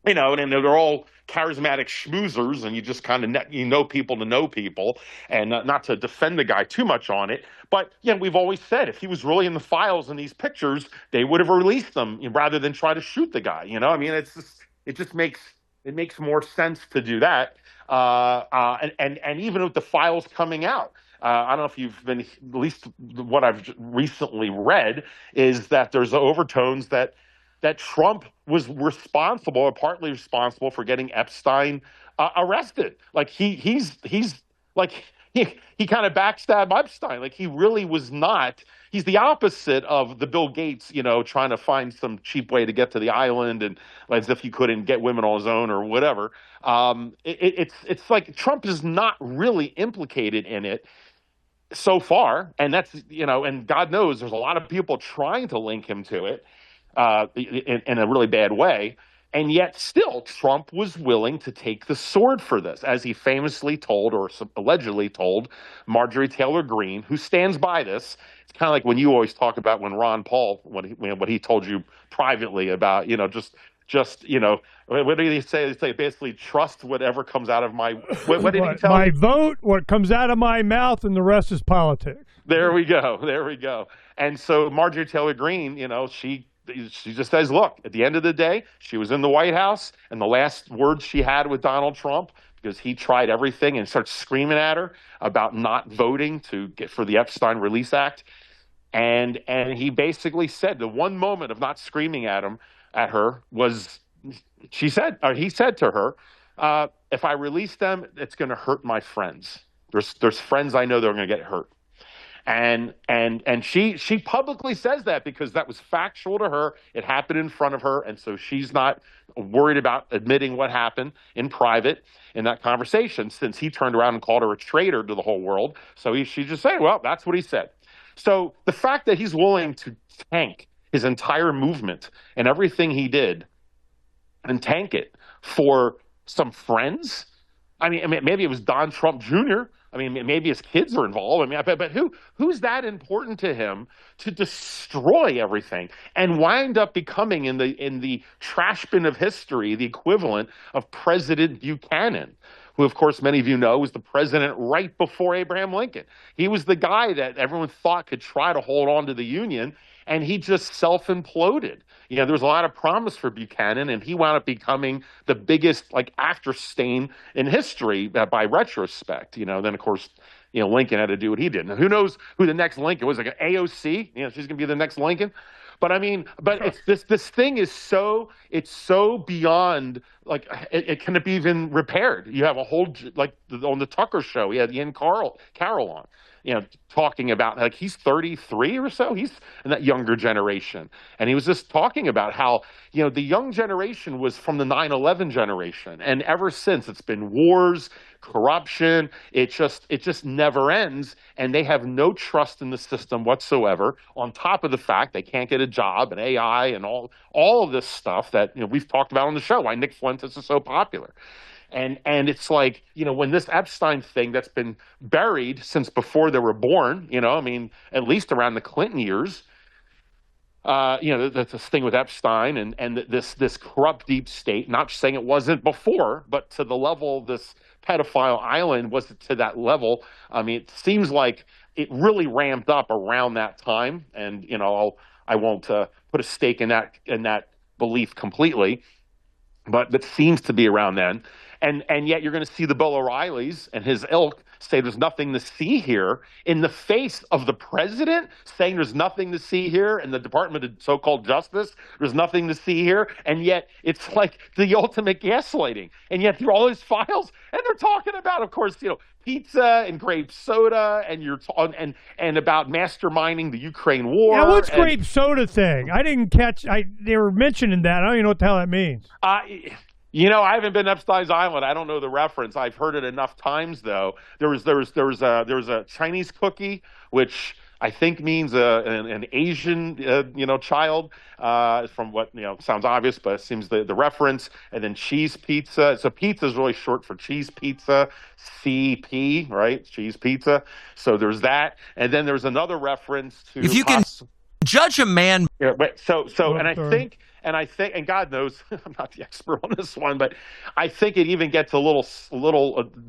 they're all charismatic schmoozers, and you just kind of people to know people, and not to defend the guy too much on it. But we've always said if he was really in the files in these pictures, they would have released them rather than try to shoot the guy. It makes more sense to do that. And even with the files coming out, I don't know if you've been, at least what I've recently read is that there's overtones that Trump was responsible or partly responsible for getting Epstein arrested. Like he's like he kind of backstabbed Epstein. Like he really was not. He's the opposite of the Bill Gates, trying to find some cheap way to get to the island and as if he couldn't get women on his own or whatever. It's like Trump is not really implicated in it so far, and that's and God knows there's a lot of people trying to link him to it. In a really bad way. And yet still, Trump was willing to take the sword for this, as he famously told or allegedly told Marjorie Taylor Greene, who stands by this. It's kind of like when you always talk about when Ron Paul, what he told you privately about, what do they say? They say basically trust whatever comes out of my, what did he tell my you? Vote, what comes out of my mouth, and the rest is politics. There we go. And so Marjorie Taylor Greene, she just says, look, at the end of the day, she was in the White House, and the last words she had with Donald Trump, because he tried everything and started screaming at her about not voting to get for the Epstein Release Act. And he basically said the one moment of not screaming at her was, he said to her, if I release them, it's going to hurt my friends. There's friends I know that are going to get hurt. And she publicly says that because that was factual to her. It happened in front of her, and so she's not worried about admitting what happened in private in that conversation, since he turned around and called her a traitor to the whole world. So she just said, well, that's what he said. So the fact that he's willing to tank his entire movement and everything he did and tank it for some friends, maybe it was Don Trump Jr., maybe his kids are involved. But who's that important to him to destroy everything and wind up becoming in the trash bin of history the equivalent of President Buchanan, who, of course, many of you know, was the president right before Abraham Lincoln. He was the guy that everyone thought could try to hold on to the Union, and he just self-imploded. There was a lot of promise for Buchanan, and he wound up becoming the biggest after stain in history by retrospect. Then of course, Lincoln had to do what he did. Now, who knows who the next Lincoln was? Like an AOC? She's going to be the next Lincoln. But I mean, it's this thing is it's so beyond it cannot be even repaired. You have a whole on the Tucker show, he had Ian Carroll on, talking about he's 33 or so. He's in that younger generation, and he was just talking about how the young generation was from the 9/11 generation, and ever since it's been wars, corruption. It just never ends, and they have no trust in the system whatsoever. On top of the fact they can't get a job, and AI, and all of this stuff that we've talked about on the show. Why Nick Fuentes is so popular. And it's when this Epstein thing that's been buried since before they were born, at least around the Clinton years, that's this thing with Epstein and this corrupt deep state, not saying it wasn't before, but to the level of this pedophile island was to that level. I mean, it seems like it really ramped up around that time. And, I won't put a stake in that belief completely, but it seems to be around then. And yet you're going to see the Bill O'Reillys and his ilk say there's nothing to see here in the face of the president saying there's nothing to see here, and the Department of so-called Justice, there's nothing to see here. And yet it's like the ultimate gaslighting. And yet through all his files, and they're talking about, of course, pizza and grape soda, and about masterminding the Ukraine war. Yeah, what's grape soda thing? I didn't catch. They were mentioning that. I don't even know what the hell that means. I haven't been to Epstein's Island. I don't know the reference. I've heard it enough times, though. There was a Chinese cookie, which I think means an Asian child. From what sounds obvious, but it seems the reference. And then cheese pizza. So pizza is really short for cheese pizza. CP, right? Cheese pizza. So there's that. And then there's another reference to. If you can judge a man. Yeah, and I think, and God knows, I'm not the expert on this one, but I think it even gets a little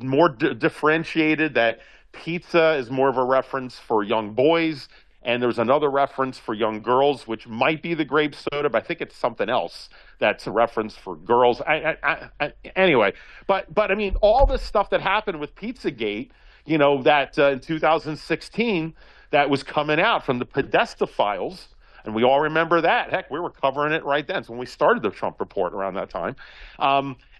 more differentiated, that pizza is more of a reference for young boys, and there's another reference for young girls, which might be the grape soda, but I think it's something else that's a reference for girls. Anyway, but I mean, all this stuff that happened with Pizzagate, that in 2016, that was coming out from the Podesta files. And we all remember that. Heck, we were covering it right then. It's when we started the Trump report around that time.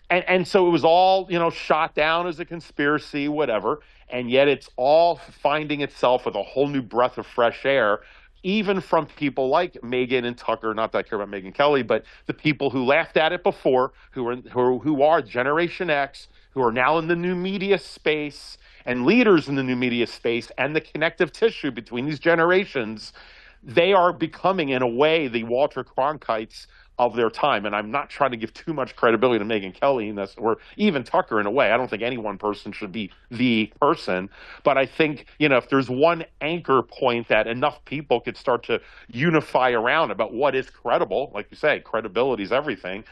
And so it was all, shot down as a conspiracy, whatever. And yet it's all finding itself with a whole new breath of fresh air, even from people like Megyn and Tucker. Not that I care about Megyn Kelly, but the people who laughed at it before, who are Generation X, who are now in the new media space and leaders in the new media space, and the connective tissue between these generations. They are becoming, in a way, the Walter Cronkites of their time. And I'm not trying to give too much credibility to Megyn Kelly or even Tucker in a way. I don't think any one person should be the person. But I think, if there's one anchor point that enough people could start to unify around about what is credible, like you say, credibility is everything.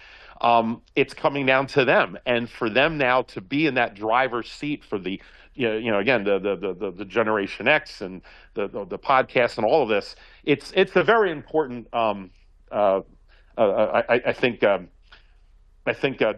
It's coming down to them. And for them now to be in that driver's seat for the again, the Generation X and the podcast and all of this, it's a very important, I think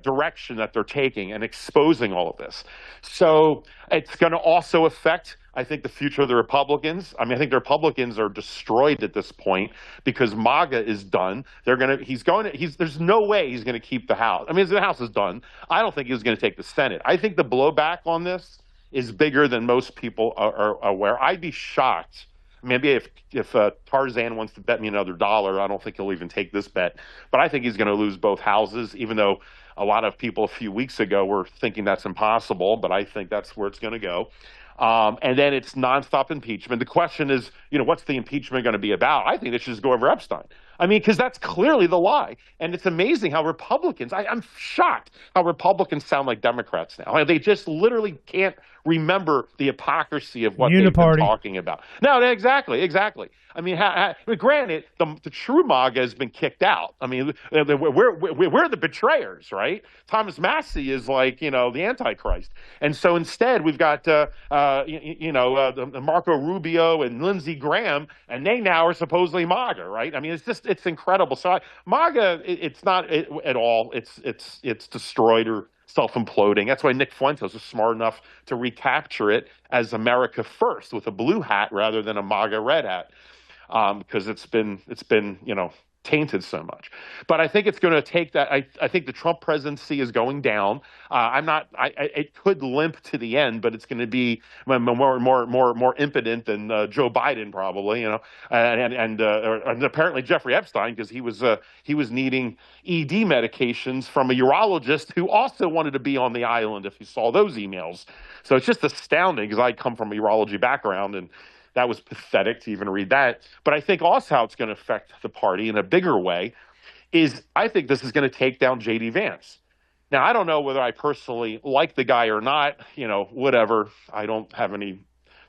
direction that they're taking and exposing all of this. So it's going to also affect, I think, the future of the Republicans. I mean, I think the Republicans are destroyed at this point because MAGA is done. There's no way he's going to keep the House. I mean, the House is done. I don't think he's going to take the Senate. I think the blowback on this is bigger than most people are aware. I'd be shocked. Maybe if Tarzan wants to bet me another $1, I don't think he'll even take this bet. But I think he's going to lose both houses, even though a lot of people a few weeks ago were thinking that's impossible. But I think that's where it's going to go. And then it's nonstop impeachment. The question is, what's the impeachment going to be about? I think they should just go over Epstein. I mean, because that's clearly the lie. And it's amazing how Republicans, I'm shocked how Republicans sound like Democrats now. They just literally can't remember the hypocrisy of what they've been talking about. No, exactly. I mean, granted, the true MAGA has been kicked out. I mean, we're the betrayers, right? Thomas Massey is like, the Antichrist. And so instead, we've got, Marco Rubio and Lindsey Graham, and they now are supposedly MAGA, right? I mean, it's incredible. So MAGA, it's not at all. It's destroyed or self-imploding. That's why Nick Fuentes was smart enough to recapture it as America First with a blue hat rather than a MAGA red hat, because it's been tainted so much. But I think it's going to take that. I think the Trump presidency is going down. It could limp to the end, but it's going to be more impotent than Joe Biden probably, and apparently Jeffrey Epstein, because he was needing ED medications from a urologist who also wanted to be on the island if you saw those emails. So it's just astounding, because I come from a urology background, and that was pathetic to even read that. But I think also how it's going to affect the party in a bigger way is I think this is going to take down J.D. Vance. Now, I don't know whether I personally like the guy or not, whatever. I don't have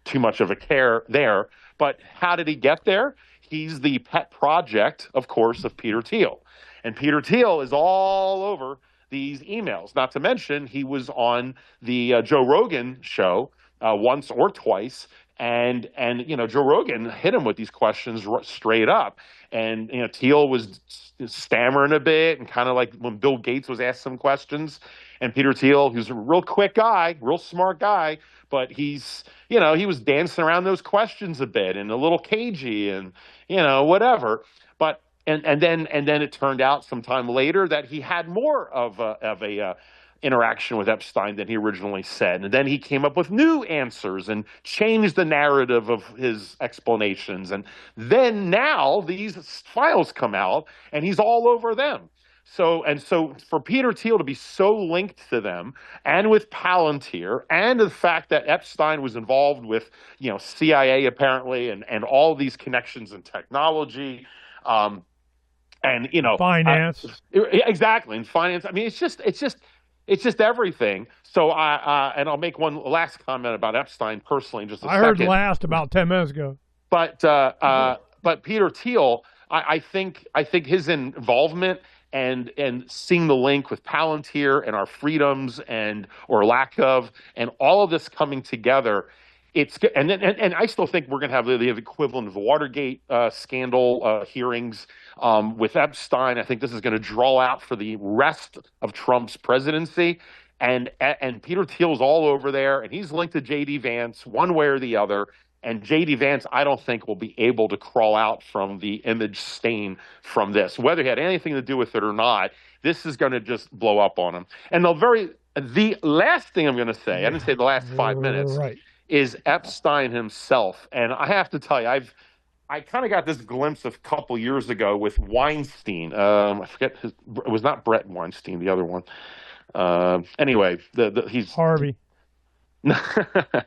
too much of a care there. But how did he get there? He's the pet project, of course, of Peter Thiel. And Peter Thiel is all over these emails. Not to mention, he was on the Joe Rogan show once or twice. And Joe Rogan hit him with these questions straight up. And, Thiel was stammering a bit, and kind of like when Bill Gates was asked some questions. And Peter Thiel, who's a real quick guy, real smart guy, but he was dancing around those questions a bit and a little cagey and, whatever. But and then it turned out sometime later that he had more of a interaction with Epstein than he originally said. And then he came up with new answers and changed the narrative of his explanations. And then now these files come out and he's all over them. So for Peter Thiel to be so linked to them, and with Palantir, and the fact that Epstein was involved with, CIA apparently, and all these connections in technology, and finance. Exactly. And finance. I mean, it's just everything. So and I'll make one last comment about Epstein personally in just a second. I heard last about 10 minutes ago. But Peter Thiel, I think his involvement and seeing the link with Palantir and our freedoms or lack of, and all of this coming together, and I still think we're going to have the equivalent of the Watergate scandal hearings with Epstein. I think this is going to draw out for the rest of Trump's presidency, and Peter Thiel's all over there, and he's linked to J.D. Vance one way or the other. And J.D. Vance, I don't think, will be able to crawl out from the image stain from this, whether he had anything to do with it or not. This is going to just blow up on him. And the last thing I'm going to say, I didn't say the last 5 minutes. Right. Is Epstein himself. And I have to tell you, I kind of got this glimpse a couple years ago with Weinstein. I forget it was not Brett Weinstein, the other one. Anyway, he's Harvey. No,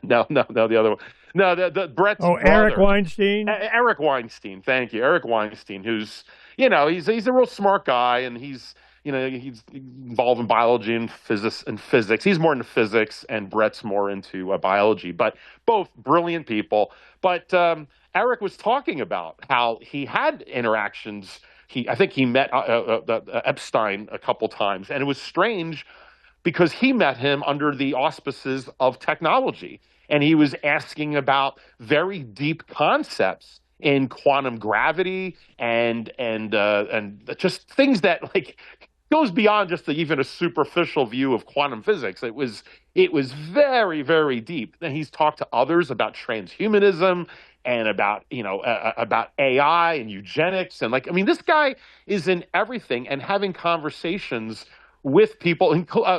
the other one. No, the Brett's brother. Eric Weinstein. Eric Weinstein, thank you, Eric Weinstein, who's he's a real smart guy, and he's involved in biology and physics. He's more into physics, and Brett's more into biology. But both brilliant people. But Eric was talking about how he had interactions. I think he met Epstein a couple times, and it was strange because he met him under the auspices of technology, and he was asking about very deep concepts in quantum gravity and just things that goes beyond just even a superficial view of quantum physics. It was very, very deep. And he's talked to others about transhumanism and about AI and eugenics, and this guy is in everything and having conversations with people.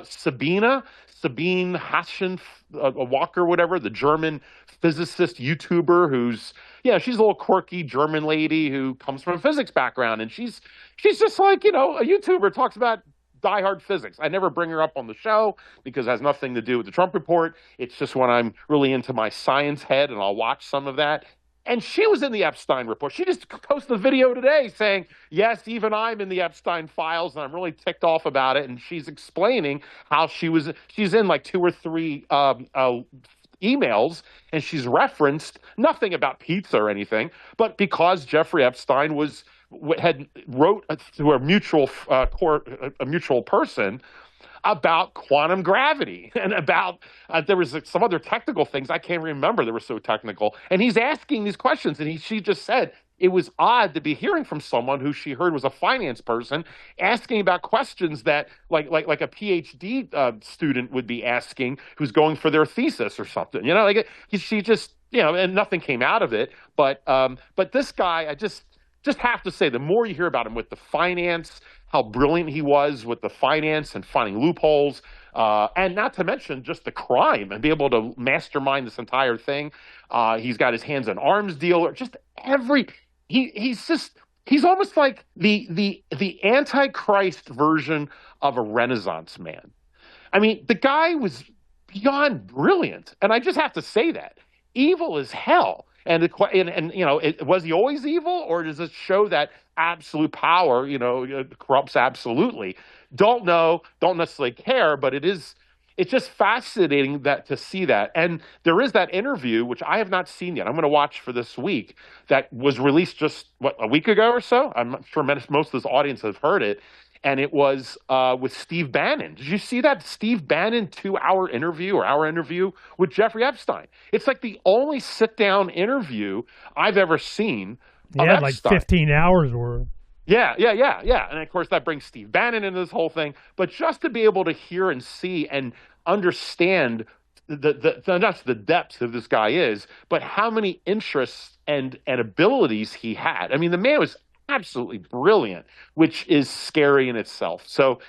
Sabine Haschen Walker, whatever, the German physicist YouTuber who's she's a little quirky German lady who comes from a physics background, and she's just like a YouTuber, talks about diehard physics. I never bring her up on the show because it has nothing to do with the Trump report. It's just when I'm really into my science head and I'll watch some of that. And she was in the Epstein report. She just posted a video today saying, yes, even I'm in the Epstein files, and I'm really ticked off about it. And she's explaining how she's in like 2 or 3 emails, and she's referenced nothing about pizza or anything, but because Jeffrey Epstein had wrote to a mutual person about quantum gravity and about there was some other technical things I can't remember that were so technical, and he's asking these questions, and she just said it was odd to be hearing from someone who she heard was a finance person asking about questions that like a PhD student would be asking who's going for their thesis or something. She just and nothing came out of it. But this guy, I just have to say, the more you hear about him with the finance, how brilliant he was with the finance and finding loopholes, and not to mention just the crime and be able to mastermind this entire thing. He's got his hands on arms dealer, just he's almost like the Antichrist version of a Renaissance man. I mean, the guy was beyond brilliant, and I just have to say that. Evil as hell. And was he always evil, or does it show that absolute power, corrupts absolutely? Don't know, don't necessarily care, but it's just fascinating to see that. And there is that interview, which I have not seen yet. I'm going to watch for this week, that was released just, a week ago or so? I'm not sure most of this audience have heard it. And it was with Steve Bannon. Did you see that Steve Bannon 2-hour interview with Jeffrey Epstein? It's like the only sit-down interview I've ever seen of Epstein. Like 15 hours worth. Yeah. And of course, that brings Steve Bannon into this whole thing. But just to be able to hear and see and understand not the depths of this guy is, but how many interests and abilities he had. I mean, the man was absolutely brilliant, which is scary in itself. So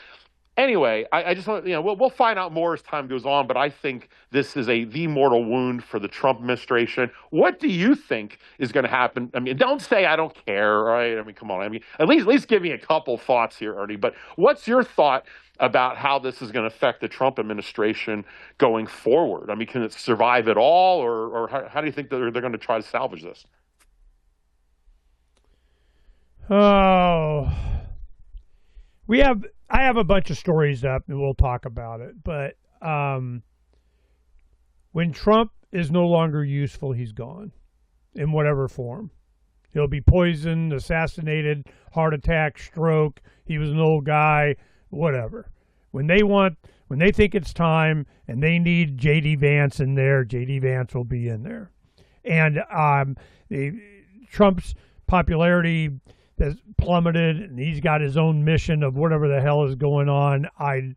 anyway, I just want we'll find out more as time goes on, but I think this is the mortal wound for the Trump administration. What do you think is going to happen? I mean, don't say I don't care, right? I mean, come on. I mean, at least give me a couple thoughts here, Ernie. But what's your thought about how this is going to affect the Trump administration going forward? I mean, can it survive at all, or how do you think they're going to try to salvage this? Oh, I have a bunch of stories up, and we'll talk about it. But when Trump is no longer useful, he's gone in whatever form. He'll be poisoned, assassinated, heart attack, stroke. He was an old guy, whatever. When they think it's time and they need J.D. Vance in there, J.D. Vance will be in there. And Trump's popularity has plummeted, and he's got his own mission of whatever the hell is going on. I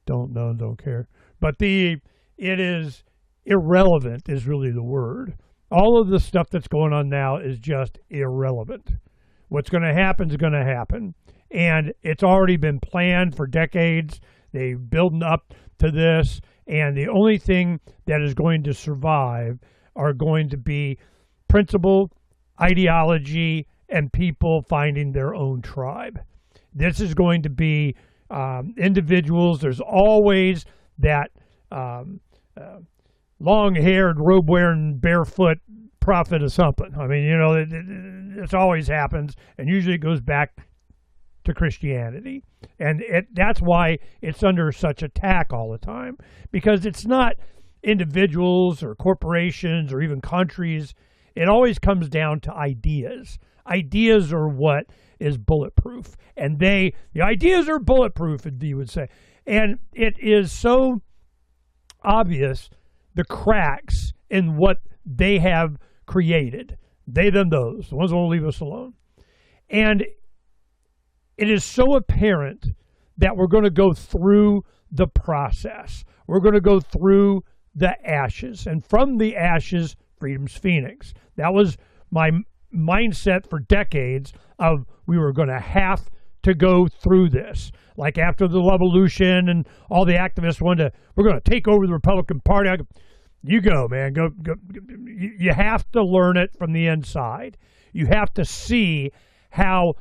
don't know, don't care. But it is irrelevant is really the word. All of the stuff that's going on now is just irrelevant. What's going to happen is going to happen. And it's already been planned for decades. They've built up to this. And the only thing that is going to survive are going to be principle, ideology, and people finding their own tribe. This is going to be individuals. There's always that long-haired, robe-wearing, barefoot prophet of something. I mean, it always happens, and usually it goes back to Christianity. And that's why it's under such attack all the time, because it's not individuals or corporations or even countries. It always comes down to ideas. Ideas are what is bulletproof. And the ideas are bulletproof, you would say. And it is so obvious the cracks in what they have created. They, them, those. The ones that won't leave us alone. And it is so apparent that we're going to go through the process. We're going to go through the ashes. And from the ashes, freedom's phoenix. That was my mindset for decades of we were going to have to go through this. Like after the revolution and all the activists we're going to take over the Republican Party. You go, man. Go. You have to learn it from the inside. You have to see how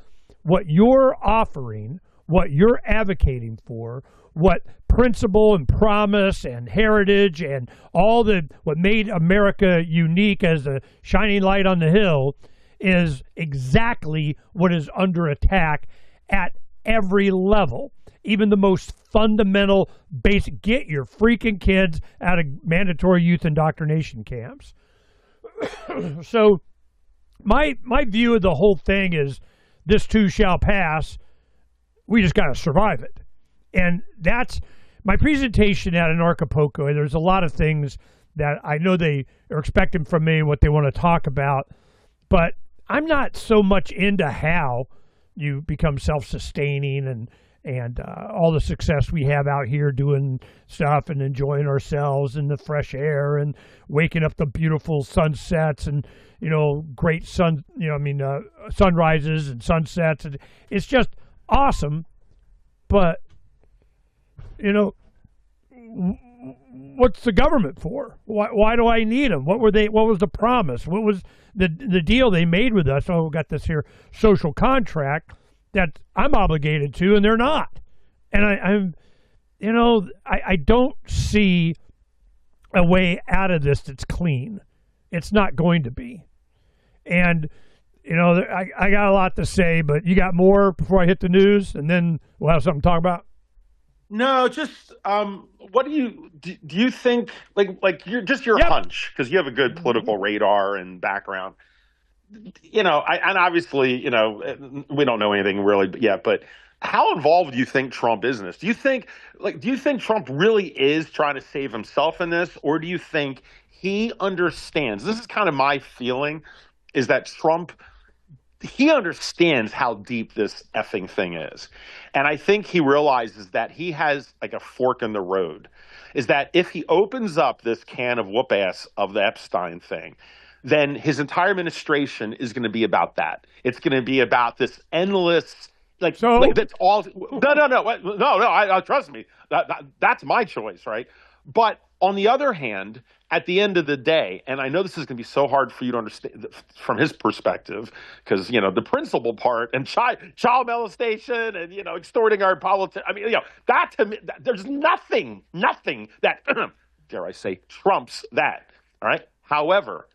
what you're offering, what you're advocating for, what principle and promise and heritage and all what made America unique as a shining light on the hill is exactly what is under attack at every level. Even the most fundamental basic, get your freaking kids out of mandatory youth indoctrination camps. So my view of the whole thing is this too shall pass. We just got to survive it. And that's my presentation at Anarchapulco. There's a lot of things that I know they are expecting from me, what they want to talk about, but I'm not so much into how you become self-sustaining and all the success we have out here doing stuff and enjoying ourselves in the fresh air and waking up to beautiful sunsets and, great sunrises and sunsets. And it's just awesome. But, what's the government for? Why do I need them? What was the promise? What was the deal they made with us? Oh, we got this here social contract that I'm obligated to, and they're not. And I don't see a way out of this that's clean. It's not going to be. And, I got a lot to say, but you got more before I hit the news, and then we'll have something to talk about? No, just what do you think? Like your hunch, because you have a good political radar and background. And obviously, we don't know anything really yet. But how involved do you think Trump is in this? Do you think Trump really is trying to save himself in this, or do you think he understands? This is kind of my feeling, is that Trump, he understands how deep this effing thing is. And I think he realizes that he has like a fork in the road, is that if he opens up this can of whoop ass of the Epstein thing, then his entire administration is going to be about that. It's going to be about this endless, that's all. No. Trust me, that's my choice, right? But on the other hand, at the end of the day, and I know this is going to be so hard for you to understand from his perspective, because the principal part and child molestation and extorting our politics. I mean, that to me, there's nothing that dare I say trumps that. All right. However,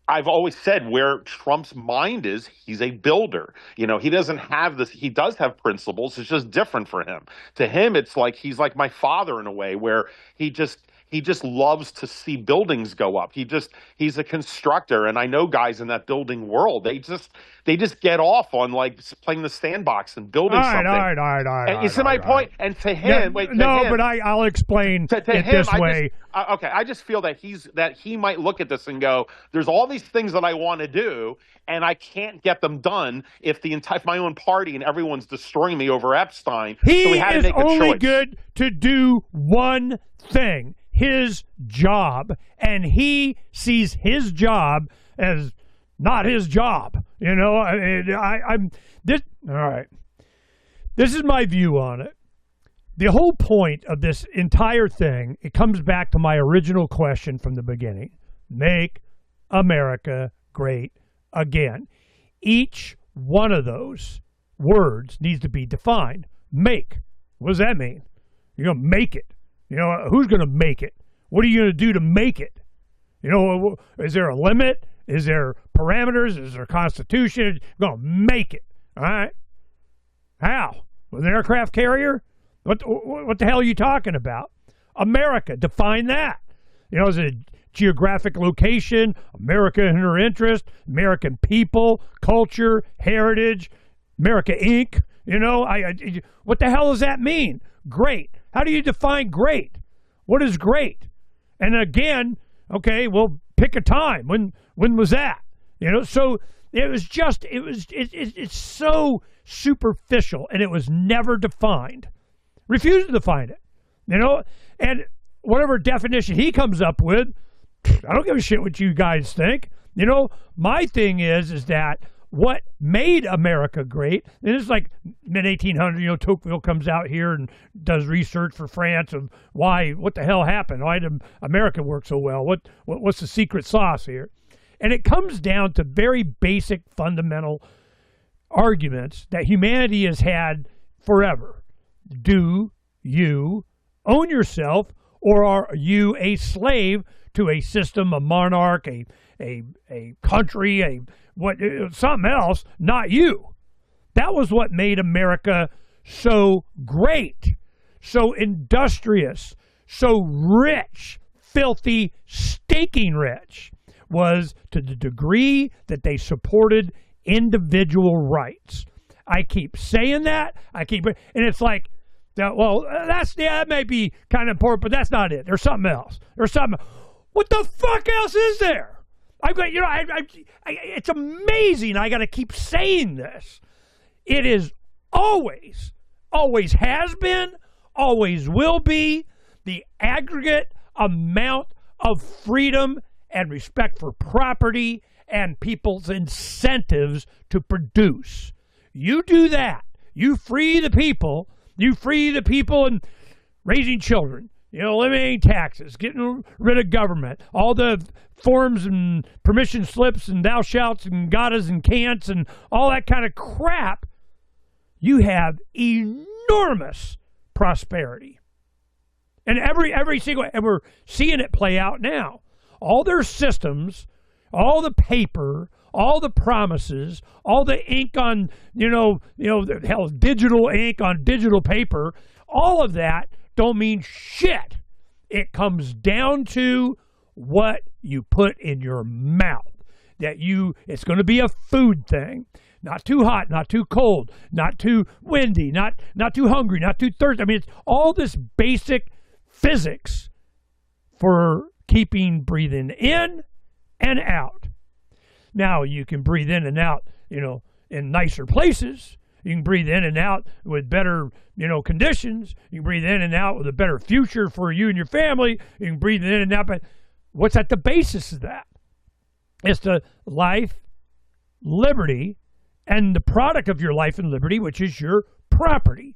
I've always said where Trump's mind is, he's a builder. He doesn't have this. He does have principles. It's just different for him. To him, it's like he's like my father in a way, where he just loves to see buildings go up. He's a constructor, and I know guys in that building world. They just get off on like playing the sandbox and building something. All right. And you see my point? And to him, I'll explain it this way. I just feel that he might look at this and go, "There's all these things that I want to do, and I can't get them done if my own party and everyone's destroying me over Epstein." He is only good to do one thing. His job, and he sees his job as not his job. I'm this. All right, this is my view on it. The whole point of this entire thing, it comes back to my original question from the beginning: make America great again. Each one of those words needs to be defined. Make. What does that mean? You're gonna make it. Who's going to make it? What are you going to do to make it? Is there a limit? Is there parameters? Is there a constitution? You're going to make it. All right. How? With an aircraft carrier? What the hell are you talking about? America, define that. Is it a geographic location, America in her interest, American people, culture, heritage, America Inc.? What the hell does that mean? Great. How do you define great? What is great? And again, okay, well, pick a time. When was that? So it's so superficial, and it was never defined. Refuse to define it. And whatever definition he comes up with, I don't give a shit what you guys think. My thing is that what made America great, and it's like mid-1800s, Tocqueville comes out here and does research for France of what the hell happened? Why did America work so well? What's the secret sauce here? And it comes down to very basic, fundamental arguments that humanity has had forever. Do you own yourself, or are you a slave to a system, a monarch, a country, something else, not you? That was what made America so great, so industrious, so rich, filthy, stinking rich, was to the degree that they supported individual rights. I keep saying that. And it's like, well, that may be kind of important, but that's not it. There's something else. What the fuck else is there? It's amazing. I got to keep saying this. It is always has been, always will be, the aggregate amount of freedom and respect for property and people's incentives to produce. You do that. You free the people. You free the people in raising children, eliminating taxes, getting rid of government, all the forms and permission slips and thou shalt and gottas and can'ts and all that kind of crap. You have enormous prosperity. And every single, and we're seeing it play out now. All their systems, all the paper, all the promises, all the ink on, digital ink on digital paper, all of that don't mean shit. It comes down to what you put in your mouth. It's going to be a food thing. Not too hot, not too cold, not too windy, not too hungry, not too thirsty. I mean, it's all this basic physics for keeping breathing in and out. Now, you can breathe in and out, in nicer places. You can breathe in and out with better, conditions. You can breathe in and out with a better future for you and your family. You can breathe in and out. But what's at the basis of that? It's the life, liberty, and the product of your life and liberty, which is your property.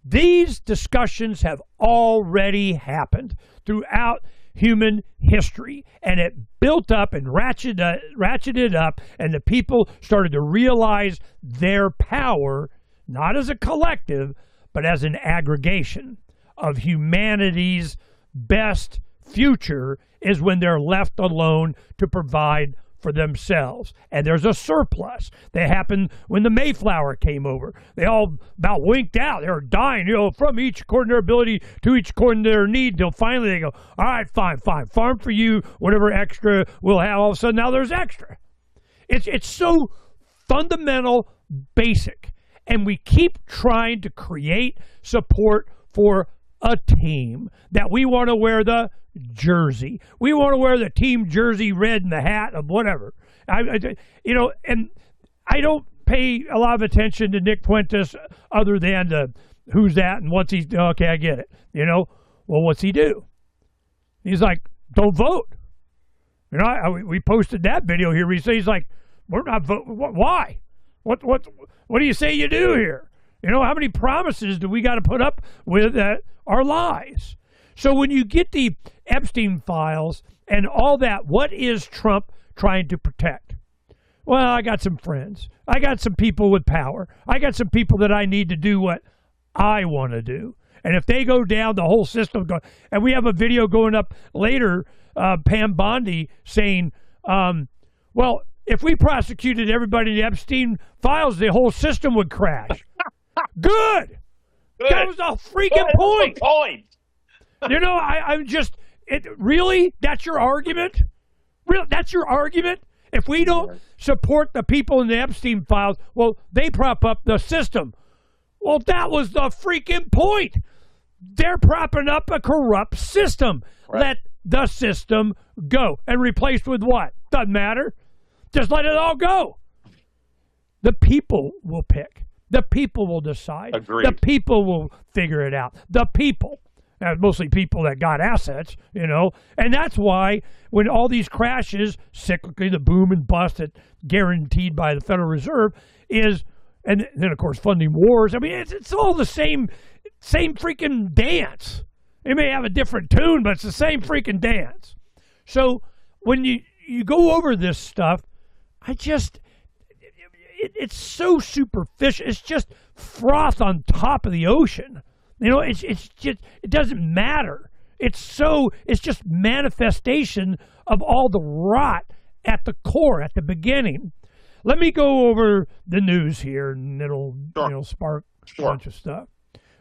These discussions have already happened throughout human history, and it built up and ratcheted up, and the people started to realize their power, not as a collective, but as an aggregation of humanity's best future is when they're left alone to provide for themselves. And there's a surplus. That happened when the Mayflower came over. They all about winked out. They were dying, from each according to their ability to each according to their need, till finally they go, all right, fine, farm for you, whatever extra we'll have. All of a sudden now there's extra. It's so fundamental, basic. And we keep trying to create support for a team that we want to wear the jersey. We want to wear the team jersey, red, and the hat of whatever. And I don't pay a lot of attention to Nick Fuentes other than the who's that and what's he. Okay, I get it. Well, what's he do? He's like, don't vote. We posted that video here. We say he's like, we're not voting. Why? What do you say you do here? How many promises do we got to put up with that are lies? So when you get the Epstein files and all that, what is Trump trying to protect? Well, I got some friends. I got some people with power. I got some people that I need to do what I want to do. And if they go down, the whole system goes. And we have a video going up later, Pam Bondi saying, well, if we prosecuted everybody in the Epstein files, the whole system would crash. Good. That was the freaking point. I'm just, really? That's your argument? Really? That's your argument? If we don't support the people in the Epstein files, well, they prop up the system. Well, that was the freaking point. They're propping up a corrupt system. Right. Let the system go. And replaced with what? Doesn't matter. Just let it all go. The people will pick. The people will decide. Agreed. The people will figure it out. The people. Mostly people that got assets, And that's why when all these crashes, cyclically, the boom and bust that guaranteed by the Federal Reserve is, and then, of course, funding wars. I mean, it's all the same freaking dance. It may have a different tune, but it's the same freaking dance. So when you go over this stuff, it's so superficial. It's just froth on top of the ocean. It's just, it doesn't matter. It's just manifestation of all the rot at the core, at the beginning. Let me go over the news here, and it'll spark a bunch of stuff.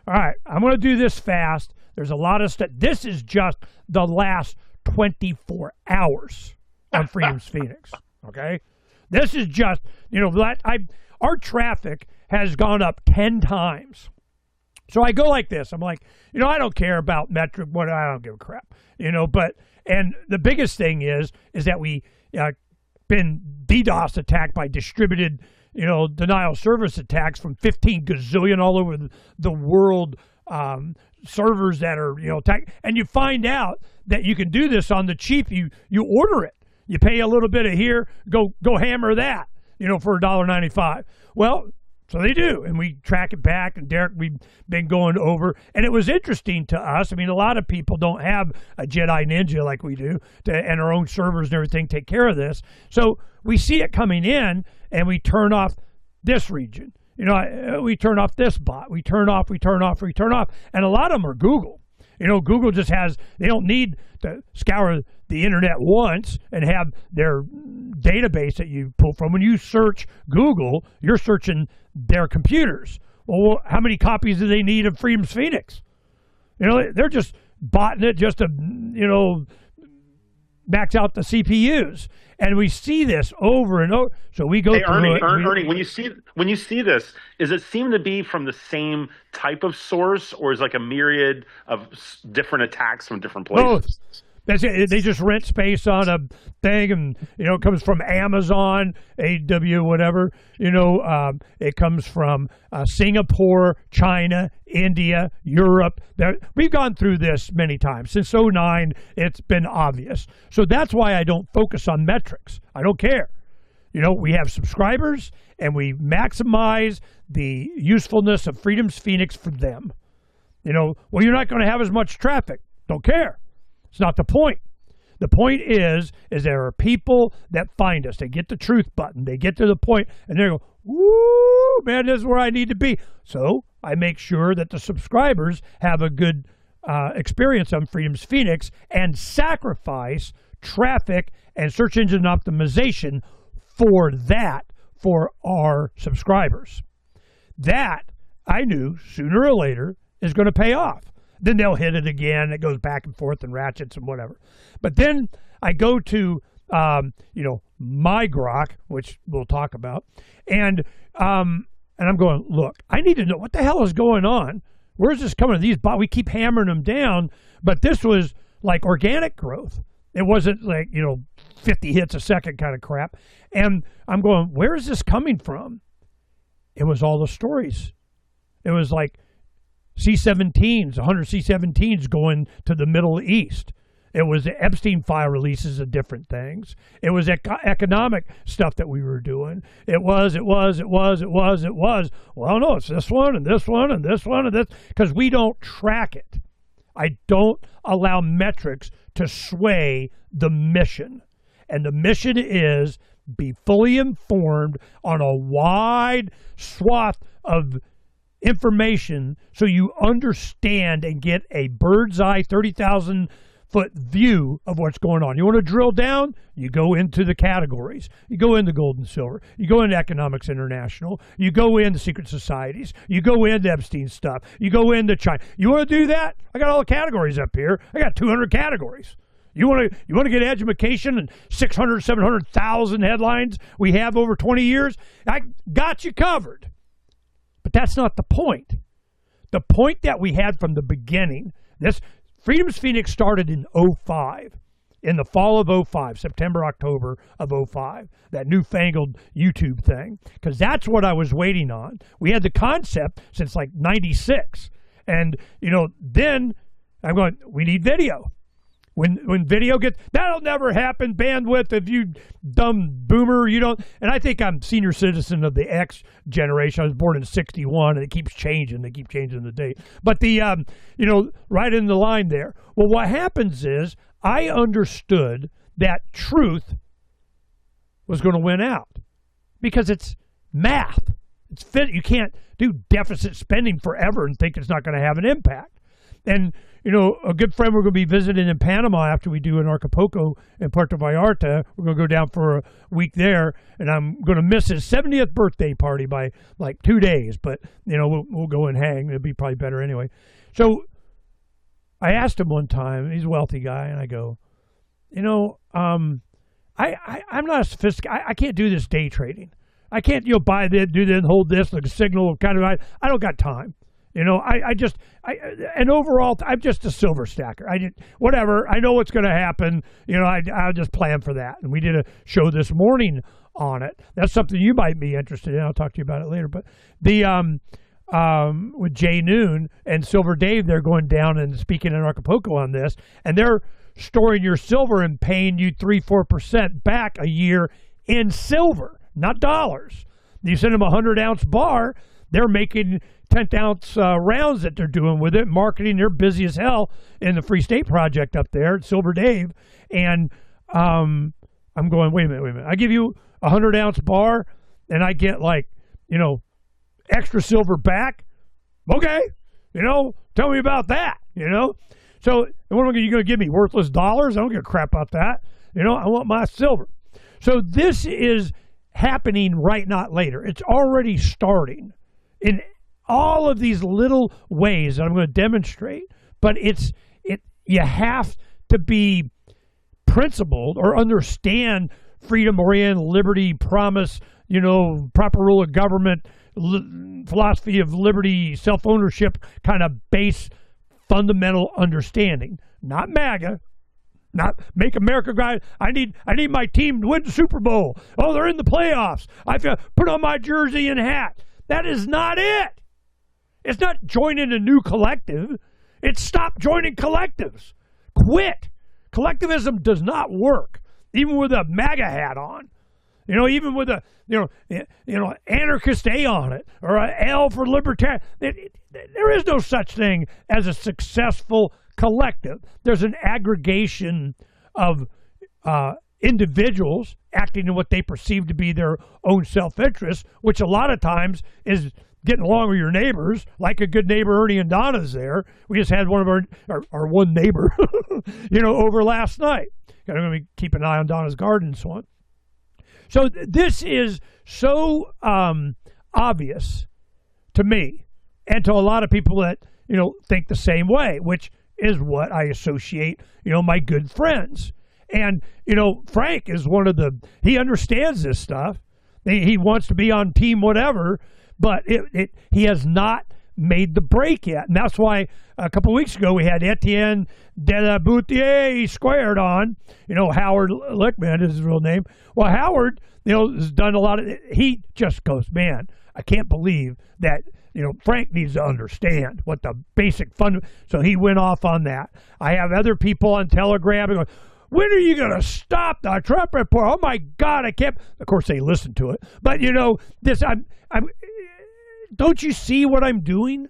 All right, I'm going to do this fast. There's a lot of stuff. This is just the last 24 hours on Freedom's Phoenix. Okay, this is just our traffic has gone up 10 times. So I go like this. I'm like, I don't care about metric. I don't give a crap. And the biggest thing is that we been DDoS attacked by distributed, denial of service attacks from 15 gazillion all over the world, servers that are, attacked. And you find out that you can do this on the cheap. You order it. You pay a little bit of here, go hammer that, for $1.95. Well, so they do, and we track it back, and Derek, we've been going over, and it was interesting to us. I mean, a lot of people don't have a Jedi Ninja like we do, and our own servers and everything take care of this. So we see it coming in, and we turn off this region. We turn off this bot. We turn off, and a lot of them are Google. Google just they don't need to scour the internet once and have their database that you pull from. When you search Google, you're searching their computers. Well, how many copies do they need of Freedom's Phoenix? They're just botting it just to, max out the CPUs. And we see this over and over. So we go through Ernie, when you see this, does it seem to be from the same type of source, or is like a myriad of different attacks from different places? Both. That's it. They just rent space on a thing, and it comes from Amazon, AW, whatever. It comes from Singapore, China, India, Europe. We've gone through this many times since '09. It's been obvious. So that's why I don't focus on metrics. I don't care. We have subscribers, and we maximize the usefulness of Freedom's Phoenix for them. Well, you're not going to have as much traffic. Don't care. It's not the point. The point is there are people that find us. They get the truth button. They get to the point, and they go, "Woo, man, this is where I need to be." So I make sure that the subscribers have a good experience on Freedom's Phoenix and sacrifice traffic and search engine optimization for our subscribers. That, I knew, sooner or later, is going to pay off. Then they'll hit it again. It goes back and forth and ratchets and whatever. But then I go to, my grok, which we'll talk about, and I'm going, look, I need to know what the hell is going on. Where's this coming? These bots, we keep hammering them down, but this was like organic growth. It wasn't like 50 hits a second kind of crap. And I'm going, where is this coming from? It was all the stories. It was like C-17s, 100 C-17s going to the Middle East. It was the Epstein file releases of different things. It was economic stuff that we were doing. It was. Well, no, it's this one and this one and this one and this, because we don't track it. I don't allow metrics to sway the mission. And the mission is be fully informed on a wide swath of information so you understand and get a bird's eye 30,000-foot view of what's going on. You want to drill down? You go into the categories. You go into gold and silver. You go into Economics International. You go into secret societies. You go into Epstein stuff. You go into China. You want to do that? I got all the categories up here. I got 200 categories. You want to get education and 600, 700,000 headlines we have over 20 years? I got you covered. But that's not the point. The point that we had from the beginning, this Freedom's Phoenix started in 05, in the fall of 05, September, October of 05, that newfangled YouTube thing, because that's what I was waiting on. We had the concept since like 96. And, then I'm going, we need video. When video gets, that'll never happen, bandwidth, if you dumb boomer, you don't, and I think I'm senior citizen of the X generation. I was born in 61, and it keeps changing. They keep changing the date. But the, right in the line there. Well, what happens is I understood that truth was going to win out because it's math. It's fit. You can't do deficit spending forever and think it's not going to have an impact. And, you know, a good friend we're going to be visiting in Panama after we do in Acapulco and Puerto Vallarta. We're going to go down for a week there, and I'm going to miss his 70th birthday party by like 2 days. But, you know, we'll go and hang. It'll be probably better anyway. So I asked him one time, he's a wealthy guy, and I go, you know, I'm not a sophisticated, I can't do this day trading. I can't, you know, buy this, do this, hold this, like a signal kind of, I don't got time. You know, and overall, I'm just a silver stacker. Whatever, I know what's going to happen. You know, I'll just plan for that. And we did a show this morning on it. That's something you might be interested in. I'll talk to you about it later. But with Jay Noon and Silver Dave, they're going down and speaking in Acapulco on this, and they're storing your silver and paying you 3-4% back a year in silver, not dollars. You send them a 100-ounce bar, they're making 10th-ounce rounds that they're doing with it, marketing. They're busy as hell in the Free State Project up there, Silver Dave. And I'm going, wait a minute. I give you a 100-ounce bar, and I get, like, you know, extra silver back? Okay. You know, tell me about that, you know? So what are you going to give me? Worthless dollars? I don't give a crap about that. You know, I want my silver. So this is happening right, not later. It's already starting in all of these little ways that I'm going to demonstrate. But you have to be principled or understand freedom-oriented, liberty, promise, you know, proper rule of government, philosophy of liberty, self-ownership, kind of base fundamental understanding. Not MAGA, not make America great. I need my team to win the Super Bowl. Oh, they're in the playoffs. I have to put on my jersey and hat. That is not it. It's not joining a new collective. It's stop joining collectives. Quit. Collectivism does not work, even with a MAGA hat on. You know, even with a anarchist A on it, or a L for libertarian. There is no such thing as a successful collective. There's an aggregation of individuals acting in what they perceive to be their own self-interest, which a lot of times is getting along with your neighbors, like a good neighbor Ernie and Donna's there. We just had one of our one neighbor, you know, over last night. I'm going to keep an eye on Donna's garden and so on. So this is so obvious to me and to a lot of people that, you know, think the same way, which is what I associate, you know, my good friends. And, you know, Phranq is he understands this stuff. He wants to be on team whatever, but he has not made the break yet. And that's why a couple of weeks ago we had Etienne de la Boutier squared on, you know, Howard Lickman is his real name. Well, Howard, you know, has done a lot of, he just goes, man, I can't believe that, you know, Phranq needs to understand what the basic fund. So he went off on that. I have other people on Telegram going, when are you going to stop the Trump report? Oh my God, I can't. Of course they listen to it, but you know, don't you see what I'm doing?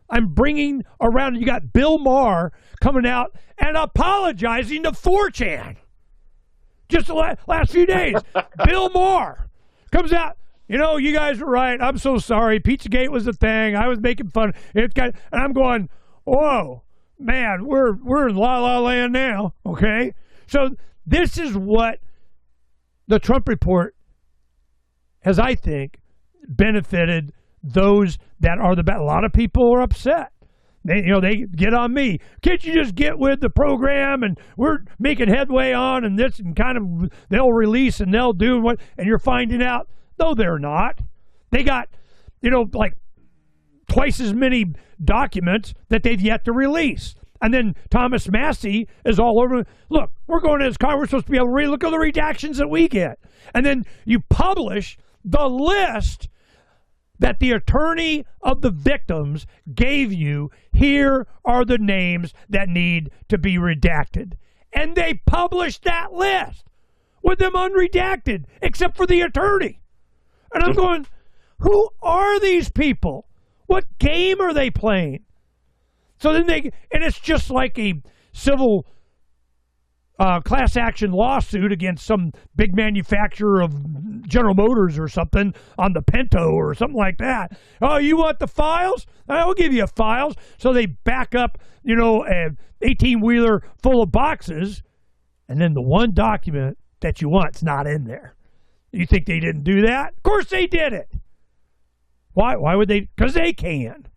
I'm bringing around, you got Bill Maher coming out and apologizing to 4chan. Just the last few days. Bill Maher comes out, you know, you guys were right. I'm so sorry. Pizzagate was the thing. I was making fun. And I'm going, whoa, man, we're in La La Land now, okay? So this is what the Trump report has, I think, benefited those that are the best. A lot of people are upset. They get on me. Can't you just get with the program and we're making headway on and this and kind of they'll release and they'll do what, and you're finding out, no, they're not. They got, you know, like twice as many documents that they've yet to release. And then Thomas Massey is all over. Look, we're going to this car. We're supposed to be able to read. Look at the redactions that we get. And then you publish the list that the attorney of the victims gave you. Here are the names that need to be redacted. And they published that list with them unredacted, except for the attorney. And I'm going, who are these people? What game are they playing? So then and it's just like a civil class action lawsuit against some big manufacturer of General Motors or something on the Pinto or something like that. Oh, you want the files? I'll give you files. So they back up, an 18-wheeler full of boxes, and then the one document that you want's not in there. You think they didn't do that? Of course they did it. Why would they? Because they can.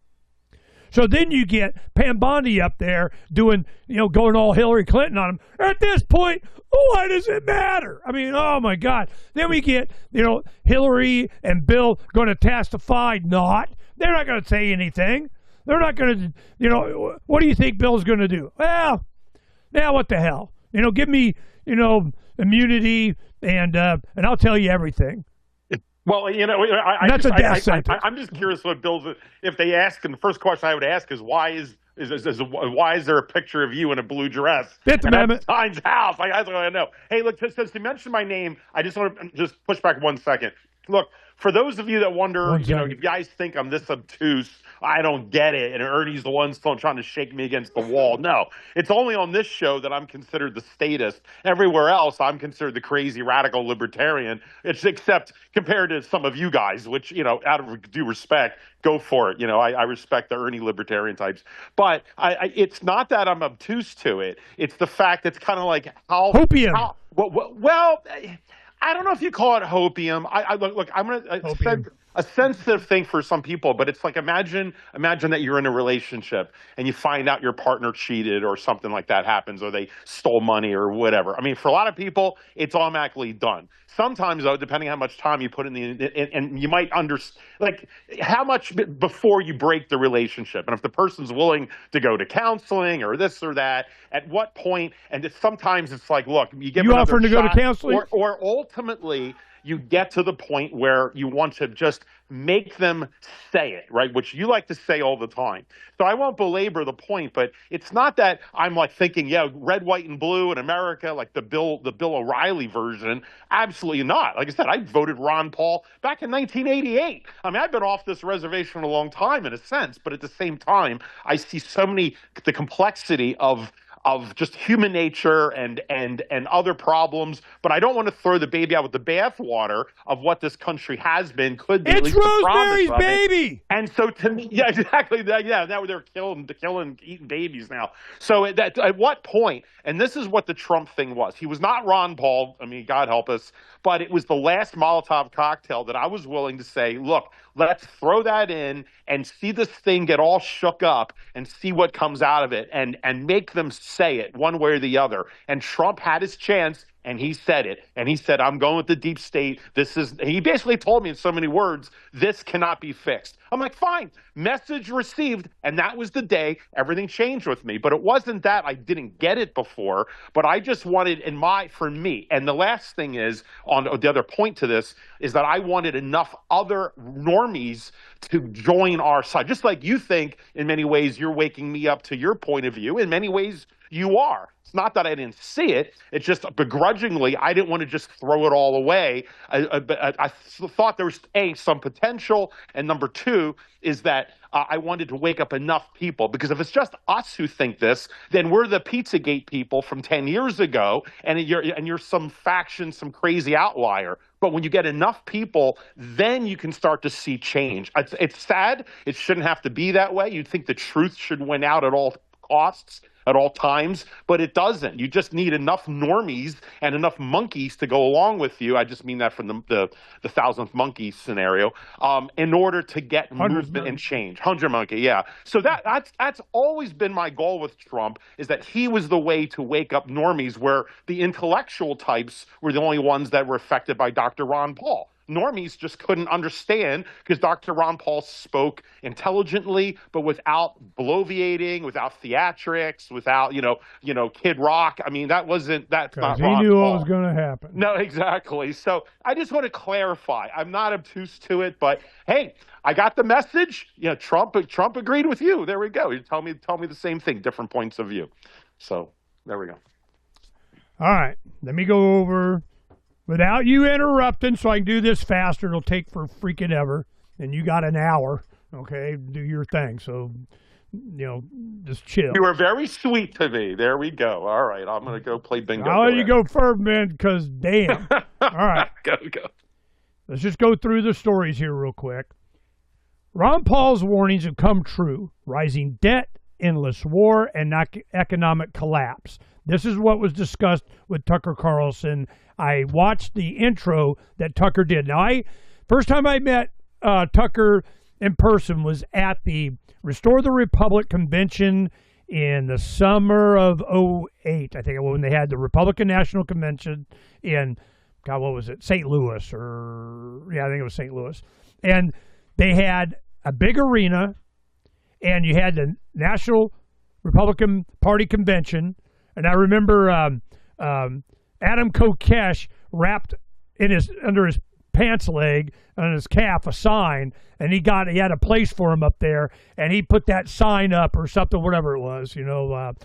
So then you get Pam Bondi up there doing, going all Hillary Clinton on him. At this point, why does it matter? I mean, oh my God. Then we get, Hillary and Bill going to testify. Not. They're not going to say anything. They're not going to, what do you think Bill's going to do? Well, now what the hell? Give me, immunity and I'll tell you everything. Well, That's a death sentence. I'm just curious what Bill's. If they ask, and the first question I would ask is why is there a picture of you in a blue dress? Fifth Amendment. Stein's house. I want to know. Hey, look, since you mentioned my name, I just want to just push back 1 second. Look, for those of you that wonder, if you guys think I'm this obtuse, I don't get it, and Ernie's the one still trying to shake me against the wall. No, it's only on this show that I'm considered the statist. Everywhere else, I'm considered the crazy radical libertarian. It's except compared to some of you guys, which, out of due respect, go for it. I respect the Ernie libertarian types. But it's not that I'm obtuse to it. It's the fact it's kind of like how... Hopium. Well, I don't know if you call it hopium. Look, I'm going to say a sensitive thing for some people, but it's like imagine that you're in a relationship and you find out your partner cheated or something like that happens, or they stole money or whatever. I mean, for a lot of people, it's automatically done. Sometimes, though, depending on how much time you put in and you might like how much before you break the relationship, and if the person's willing to go to counseling or this or that, at what point? And sometimes it's like, look, you offering to go to counseling, or ultimately you get to the point where you want to just make them say it, right? Which you like to say all the time. So I won't belabor the point, but it's not that I'm like thinking, red, white, and blue in America, like the Bill O'Reilly version. Absolutely not. Like I said, I voted Ron Paul back in 1988. I mean, I've been off this reservation a long time in a sense, but at the same time, I see the complexity of just human nature and other problems, but I don't want to throw the baby out with the bathwater of what this country has been, could be. It's Rosemary's Baby. And so to me, yeah, exactly. Yeah, now they're eating babies now. So at what point, and this is what the Trump thing was. He was not Ron Paul. I mean, God help us. But it was the last Molotov cocktail that I was willing to say, look, let's throw that in and see this thing get all shook up and see what comes out of it and make them say it one way or the other. And Trump had his chance. And he said it. And he said, I'm going with the deep state. He basically told me in so many words, this cannot be fixed. I'm like, fine, message received. And that was the day everything changed with me. But it wasn't that I didn't get it before, but I just wanted for me. And the last thing is, on the other point to this, is that I wanted enough other normies to join our side. Just like you think, in many ways, you're waking me up to your point of view. In many ways, you are. It's not that I didn't see it. It's just begrudgingly, I didn't want to just throw it all away. I thought there was, some potential. And number two is that I wanted to wake up enough people. Because if it's just us who think this, then we're the Pizzagate people from 10 years ago. And you're some faction, some crazy outlier. But when you get enough people, then you can start to see change. It's sad. It shouldn't have to be that way. You'd think the truth should win out at all costs, at all times, but it doesn't. You just need enough normies and enough monkeys to go along with you. I just mean that from the thousandth monkey scenario, in order to get movement and change. 100 monkey, yeah. So that's always been my goal with Trump, is that he was the way to wake up normies, where the intellectual types were the only ones that were affected by Dr. Ron Paul. Normies just couldn't understand because Dr. Ron Paul spoke intelligently, but without bloviating, without theatrics, without, Kid Rock. I mean, that's not Ron Paul. He knew what was going to happen. No, exactly. So I just want to clarify. I'm not obtuse to it, but hey, I got the message. Trump agreed with you. There we go. You tell me the same thing, different points of view. So there we go. All right. Let me go over without you interrupting, so I can do this faster. It'll take for freaking ever. And you got an hour, okay? Do your thing. So just chill. You were very sweet to me. There we go. All right, I'm going to go play bingo. I'll let you go first, man, because damn. All right. Go. Let's just go through the stories here real quick. Ron Paul's warnings have come true. Rising debt, endless war, and economic collapse. This is what was discussed with Tucker Carlson. I watched the intro that Tucker did. Now, first time I met Tucker in person was at the Restore the Republic convention in the summer of '08, I think, when they had the Republican National Convention in, God, what was it? St. Louis, I think it was St. Louis. And they had a big arena, and you had the National Republican Party convention. And I remember Adam Kokesh wrapped under his pants leg on his calf a sign, and he had a place for him up there, and he put that sign up or something, whatever it was, Iraq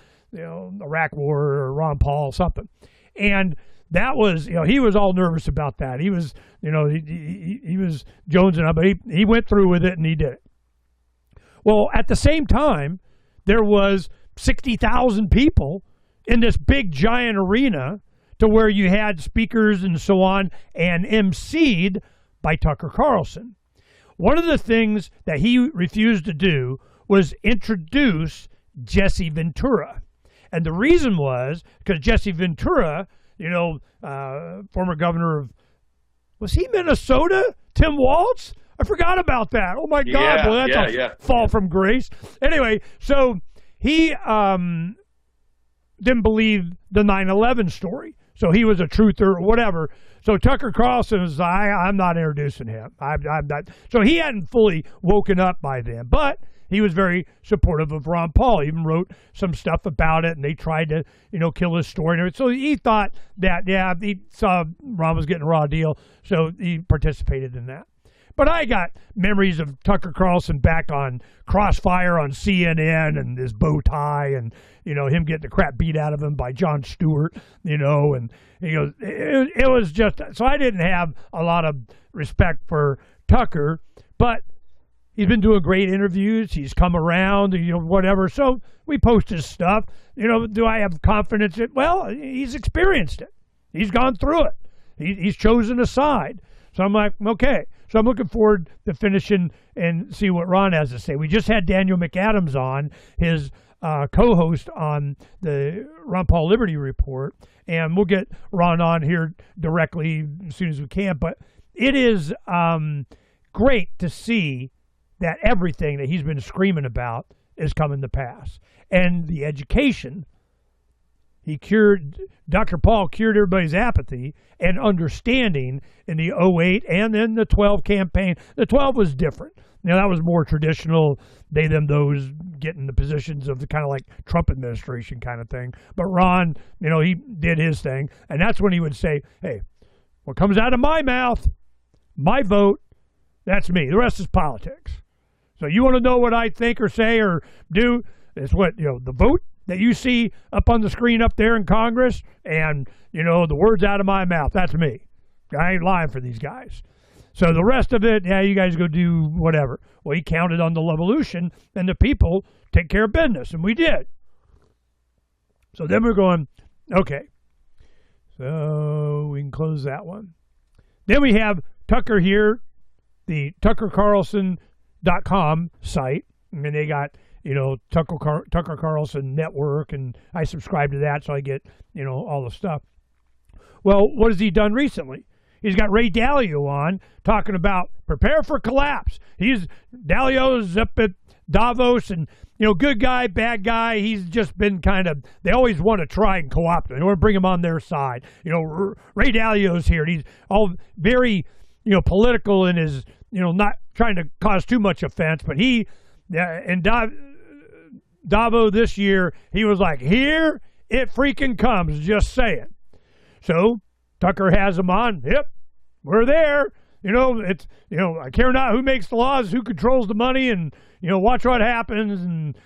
War or Ron Paul, something. And that was, he was all nervous about that. He was, he was jonesing up, but he went through with it and he did it. Well, at the same time, there was 60,000 people in this big giant arena to where you had speakers and so on, and emceed by Tucker Carlson. One of the things that he refused to do was introduce Jesse Ventura. And the reason was because Jesse Ventura, former governor of, was he Minnesota? Tim Walz? I forgot about that. Oh my God. Yeah, well, that's a fall from grace. Anyway, so he didn't believe the 9/11 story. So he was a truther or whatever. So Tucker Carlson was, I'm not introducing him. I'm not. So he hadn't fully woken up by then, but he was very supportive of Ron Paul. He even wrote some stuff about it, and they tried to, kill his story. And so he thought that, he saw Ron was getting a raw deal, so he participated in that. But I got memories of Tucker Carlson back on Crossfire on CNN and his bow tie and, him getting the crap beat out of him by Jon Stewart, and he goes, it was just, so I didn't have a lot of respect for Tucker, but he's been doing great interviews. He's come around, whatever. So we post his stuff. Do I have confidence in it? Well, he's experienced it. He's gone through it. He's chosen a side. So I'm like, okay. So I'm looking forward to finishing and see what Ron has to say. We just had Daniel McAdams on, his co-host on the Ron Paul Liberty Report, and we'll get Ron on here directly as soon as we can. But it is great to see that everything that he's been screaming about is coming to pass. And the education, Dr. Paul cured everybody's apathy and understanding in the 08 and then the 12 campaign. The 12 was different. That was more traditional, they, them, those, getting the positions of the kind of like Trump administration kind of thing. But Ron, he did his thing. And that's when he would say, hey, what comes out of my mouth, my vote, that's me. The rest is politics. So you want to know what I think or say or do, it's what, the vote that you see up on the screen up there in Congress and, the words out of my mouth, that's me. I ain't lying for these guys. So the rest of it, you guys go do whatever. Well, he counted on the revolution and the people take care of business, and we did. So then we're going, okay. So we can close that one. Then we have Tucker here, the TuckerCarlson.com site. I mean, they got, Tucker Carlson Network, and I subscribe to that, so I get, all the stuff. Well, what has he done recently? He's got Ray Dalio on talking about prepare for collapse. Dalio's up at Davos, and good guy, bad guy. He's just been they always want to try and co-opt him. They want to bring him on their side. Ray Dalio's here, and he's all very, political in his, not trying to cause too much offense, but he, and Davos this year, he was like, here it freaking comes, just saying. So Tucker has him on. Yep, we're there. It's, I care not who makes the laws, who controls the money, and, watch what happens, and,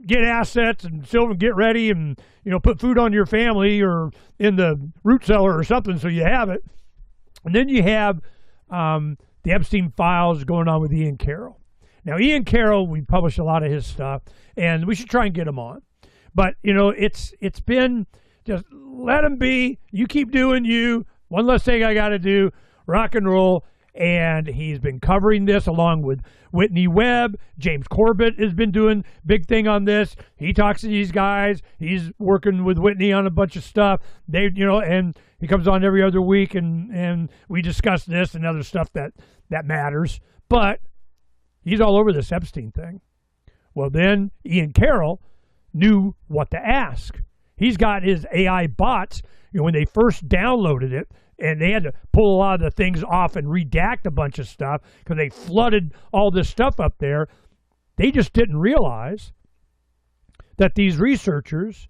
get assets and silver, get ready, and, put food on your family or in the root cellar or something so you have it. And then you have the Epstein files going on with Ian Carroll. Now, Ian Carroll, we publish a lot of his stuff, and we should try and get him on. But, it's been just let him be. You keep doing you. One less thing I got to do, rock and roll. And he's been covering this along with Whitney Webb. James Corbett has been doing big thing on this. He talks to these guys. He's working with Whitney on a bunch of stuff. And he comes on every other week, and we discuss this and other stuff that matters. But he's all over this Epstein thing. Well, then Ian Carroll knew what to ask. He's got his AI bots. When they first downloaded it, and they had to pull a lot of the things off and redact a bunch of stuff because they flooded all this stuff up there. They just didn't realize that these researchers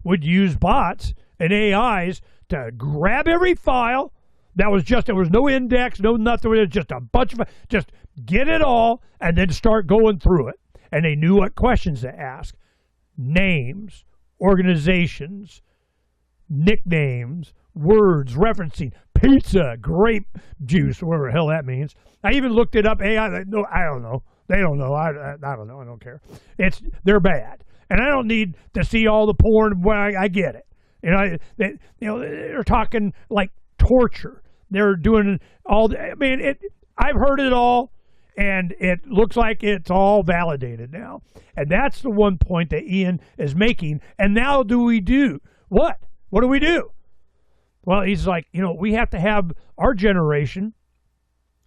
would use bots and AIs to grab every file. There was no index, no nothing. It was just a bunch of, just get it all and then start going through it. And they knew what questions to ask. Names, organizations, nicknames, words, referencing, pizza, grape juice, whatever the hell that means. I even looked it up. AI, no, I don't know. They don't know. I don't know. I don't care. They're bad, and I don't need to see all the porn. Well, I get it. They're talking like torture. They're doing all. I've heard it all, and it looks like it's all validated now. And that's the one point that Ian is making. And now, we do what? What do we do? Well, he's like, we have to have our generation,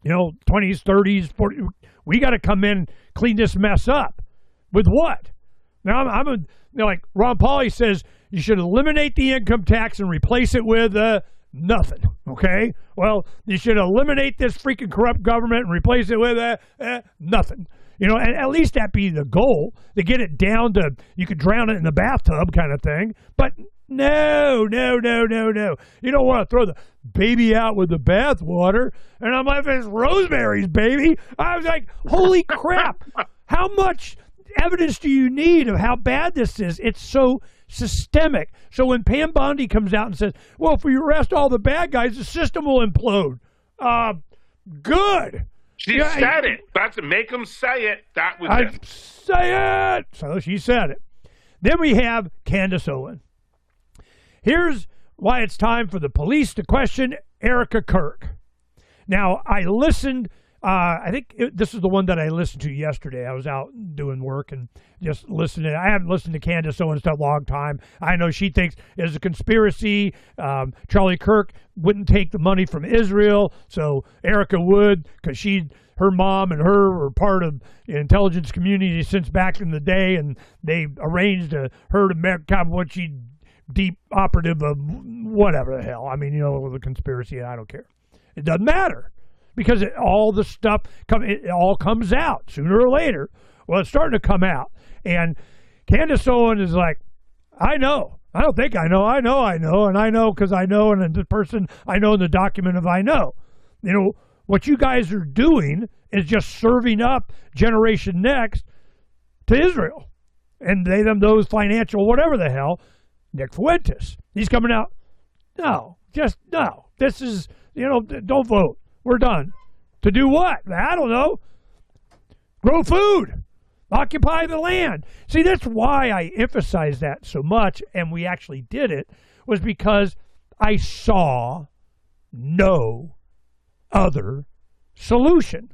20s, 30s, 40s. We got to come in and clean this mess up. With what? Now, like Ron Paul says, you should eliminate the income tax and replace it with nothing. Okay? Well, you should eliminate this freaking corrupt government and replace it with nothing. And at least that be the goal, to get it down to you could drown it in the bathtub kind of thing. But no. You don't want to throw the baby out with the bathwater. And I'm like, it's Rosemary's Baby. I was like, holy crap. How much evidence do you need of how bad this is? It's so systemic. So when Pam Bondi comes out and says, well, if we arrest all the bad guys, the system will implode. Good. She said it. That's make them say it. That was it. Say it. So she said it. Then we have Candace Owen. Here's why it's time for the police to question Erica Kirk. Now, I listened, this is the one that I listened to yesterday. I was out doing work and just listening. I haven't listened to Candace Owens in a long time. I know she thinks it's a conspiracy. Charlie Kirk wouldn't take the money from Israel, so Erica would, because her mom and her were part of the intelligence community since back in the day, and they arranged her to make what she deep operative of whatever the hell. The conspiracy, I don't care. It doesn't matter because all the stuff, it all comes out sooner or later. Well, it's starting to come out. And Candace Owen is like, I know. I don't think I know. I know. And I know because I know. And the person I know in the document of I know. What you guys are doing is just serving up Generation Next to Israel. And those financial, whatever the hell, Nick Fuentes. He's coming out. No. This is, don't vote. We're done. To do what? I don't know. Grow food. Occupy the land. See, that's why I emphasize that so much, and we actually did it, was because I saw no other solution.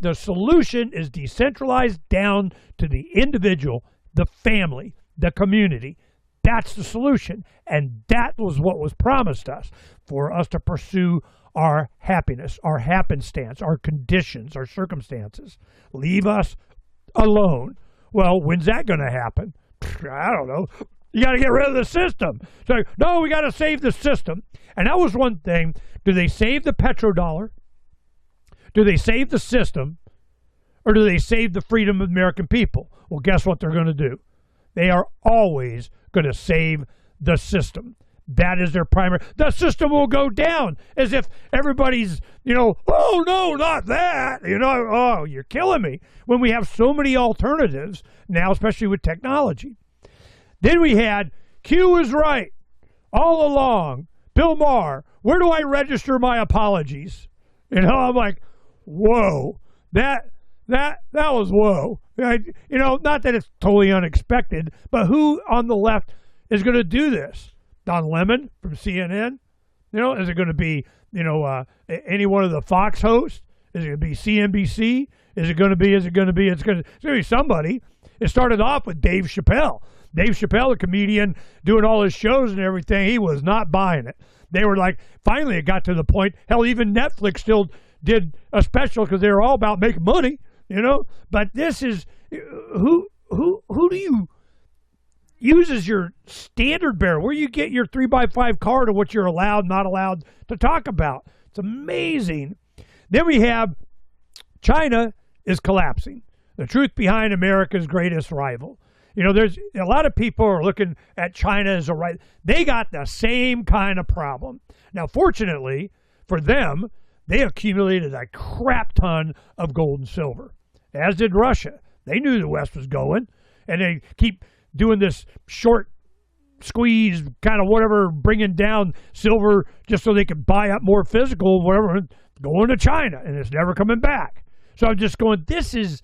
The solution is decentralized down to the individual, the family, the community. That's the solution. And that was what was promised us, for us to pursue our happiness, our happenstance, our conditions, our circumstances. Leave us alone. Well, when's that going to happen? I don't know. You got to get rid of the system. So, no, we got to save the system. And that was one thing. Do they save the petrodollar? Do they save the system? Or do they save the freedom of the American people? Well, guess what they're going to do? They are always going to save the system. That is their primary. The system will go down as if everybody's, oh, no, not that. Oh, you're killing me. When we have so many alternatives now, especially with technology. Then we had Q was right all along. Bill Maher, where do I register my apologies? I'm like, whoa, that that was whoa. Not that it's totally unexpected, but who on the left is going to do this? Don Lemon from CNN? Is it going to be, any one of the Fox hosts? Is it going to be CNBC? It's going to be somebody. It started off with Dave Chappelle. Dave Chappelle, a comedian, doing all his shows and everything, he was not buying it. They were like, finally it got to the point, hell, even Netflix still did a special because they were all about making money, But this is, who do you use as your standard bearer? Where you get your 3x5 card of what you're allowed, not allowed to talk about? It's amazing. Then we have China is collapsing. The truth behind America's greatest rival. There's a lot of people are looking at China as a right. They got the same kind of problem. Now, fortunately for them, they accumulated a crap ton of gold and silver, as did Russia. They knew the West was going, and they keep doing this short squeeze kind of whatever, bringing down silver just so they can buy up more physical, whatever, going to China, and it's never coming back. So I'm just going, this is